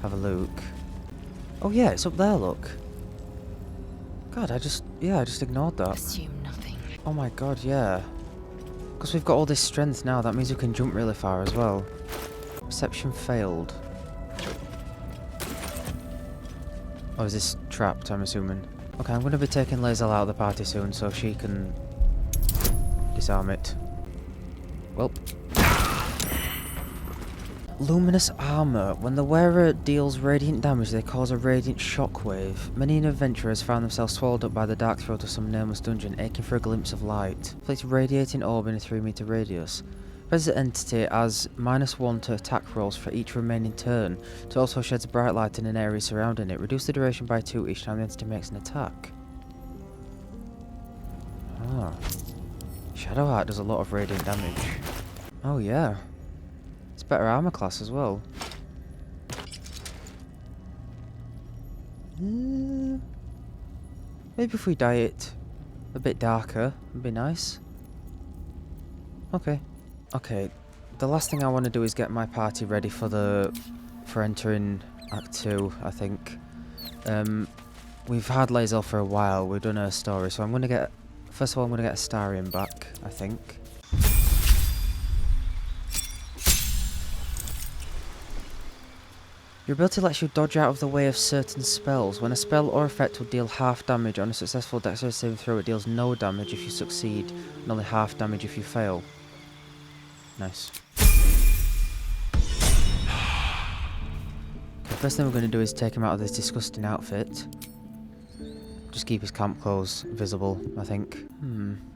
have a look. Oh yeah, it's up there, look. God, I just ignored that. Assume nothing. Oh my god, yeah. Because we've got all this strength now, that means we can jump really far as well. Perception failed. Oh, is this trapped, I'm assuming? Okay, I'm going to be taking Lae'zel out of the party soon, so she can disarm it. Well. Luminous armor. When the wearer deals radiant damage, they cause a radiant shockwave. Many adventurers found themselves swallowed up by the dark throat of some nameless dungeon, aching for a glimpse of light. Inflicts radiating orb in a 3-meter radius. Present entity has -1 to attack rolls for each remaining turn. It also sheds bright light in an area surrounding it. Reduce the duration by 2 each time the entity makes an attack. Ah. Shadowheart does a lot of radiant damage. Oh yeah. It's better armor class as well. Maybe if we dye it a bit darker, it'd be nice. Okay. Okay, the last thing I want to do is get my party ready for entering Act 2, I think. We've had Lae'zel for a while, we've done her story, so I'm going to get... First of all, I'm going to get Astarion back, I think. Your ability lets you dodge out of the way of certain spells. When a spell or effect will deal half damage on a successful dexterity saving throw, it deals no damage if you succeed, and only half damage if you fail. Nice. Okay, first thing we're going to do is take him out of this disgusting outfit. Just keep his camp clothes visible, I think.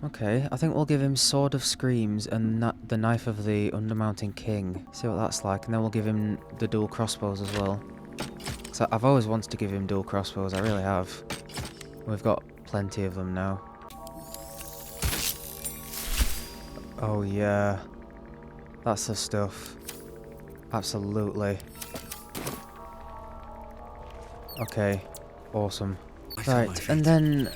Okay. I think we'll give him Sword of Screams and the Knife of the Undermountain King. See what that's like, and then we'll give him the dual crossbows as well. So I've always wanted to give him dual crossbows, I really have. We've got plenty of them now. Oh yeah. That's the stuff. Absolutely. Okay. Awesome. Right, and then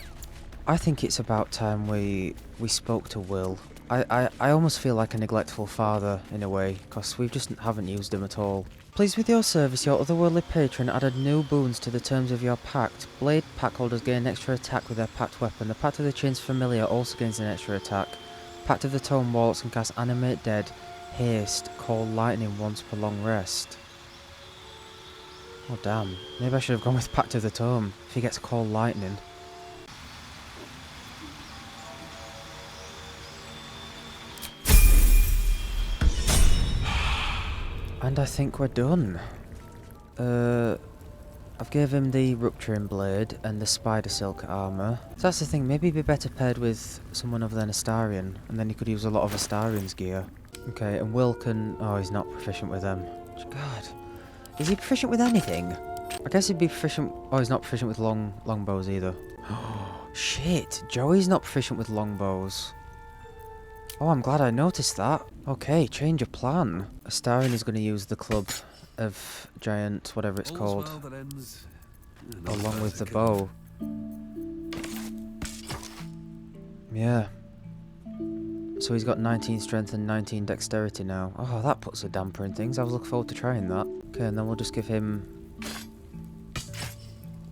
I think it's about time we spoke to Will. I almost feel like a neglectful father in a way, because we just haven't used him at all. Pleased with your service, your otherworldly patron added new boons to the terms of your pact. Blade pack holders gain an extra attack with their pact weapon. The Pact of the Chains Familiar also gains an extra attack. Pact of the Tome Warlocks can cast Animate Dead, Haste, Call Lightning once per long rest. Oh damn, maybe I should have gone with Pact of the Tome, if he gets Call Lightning. And I think we're done. I've gave him the rupturing blade and the spider silk armor. So that's the thing, maybe he'd be better paired with someone other than Astarion, and then he could use a lot of Astarion's gear. Okay, and Will can... oh, he's not proficient with them. God. Is he proficient with anything? I guess he'd be proficient... oh, he's not proficient with longbows either. Shit, Joey's not proficient with longbows. Oh, I'm glad I noticed that. Okay, change of plan. Astarion is going to use the club of giant, whatever it's called, along with the bow. Yeah. So he's got 19 strength and 19 dexterity now. Oh, that puts a damper in things. I was looking forward to trying that. Okay, and then we'll just give him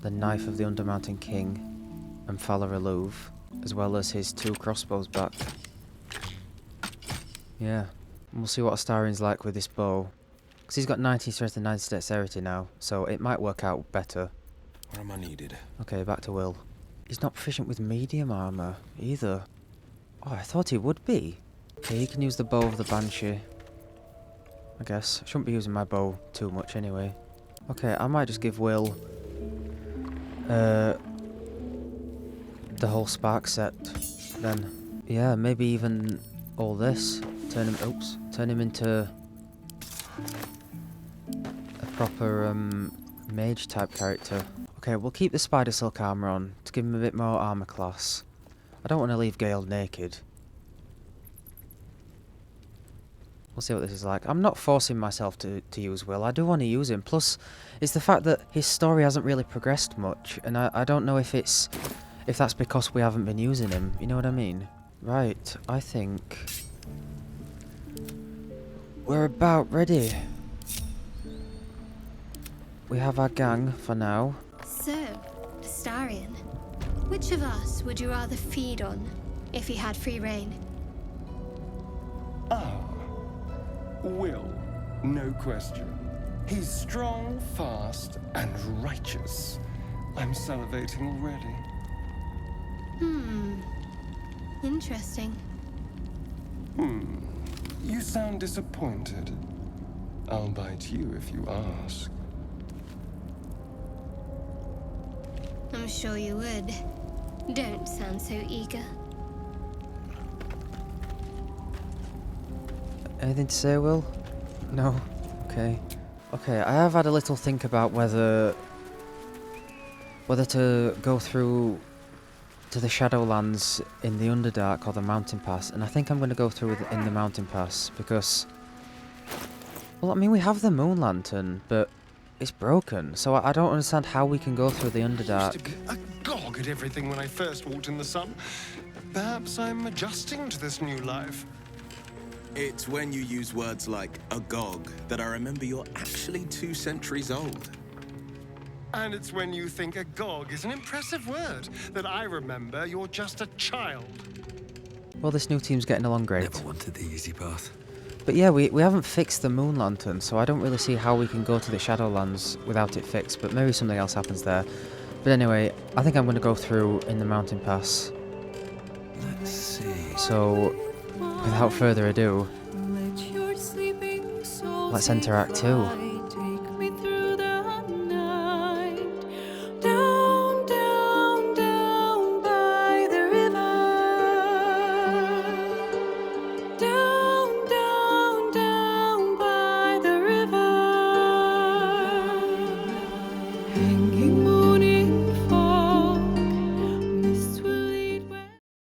the Knife of the Undermountain King and Fala Louve, as well as his 2 crossbows back. Yeah. And we'll see what Astarion's like with this bow. Because he's got 19 strength and 19 dexterity now, so it might work out better. Where am I needed? Okay, back to Will. He's not proficient with medium armor either. Oh, I thought he would be. Okay, he can use the bow of the Banshee. I guess. I shouldn't be using my bow too much anyway. Okay, I might just give Will the whole spark set then. Yeah, maybe even all this. Turn him into a proper mage type character. Okay, we'll keep the spider silk armor on to give him a bit more armor class. I don't want to leave Gale naked. We'll see what this is like. I'm not forcing myself to use Will. I do want to use him. Plus, it's the fact that his story hasn't really progressed much, and I don't know if that's because we haven't been using him. You know what I mean? Right, I think we're about ready. We have our gang for now. So, Astarion, which of us would you rather feed on if he had free reign? Will, no question. He's strong, fast, and righteous. I'm salivating already. Interesting. You sound disappointed. I'll bite you if you ask. I'm sure you would. Don't sound so eager. Anything to say, Will? No? Okay. Okay, I have had a little think about whether to go through to the Shadowlands in the Underdark or the Mountain Pass, and I think I'm going to go through in the Mountain Pass because, well, I mean, we have the Moon Lantern, but it's broken, so I don't understand how we can go through the Underdark. I used to be agog at everything when I first walked in the sun. Perhaps I'm adjusting to this new life. It's when you use words like agog that I remember you're actually 2 centuries old. And it's when you think agog is an impressive word that I remember you're just a child. Well, this new team's getting along great. Never wanted the easy path. But yeah, we haven't fixed the Moon Lantern, so I don't really see how we can go to the Shadowlands without it fixed, but maybe something else happens there. But anyway, I think I'm going to go through in the Mountain Pass. Let's see. So, without further ado, let's enter Act 2.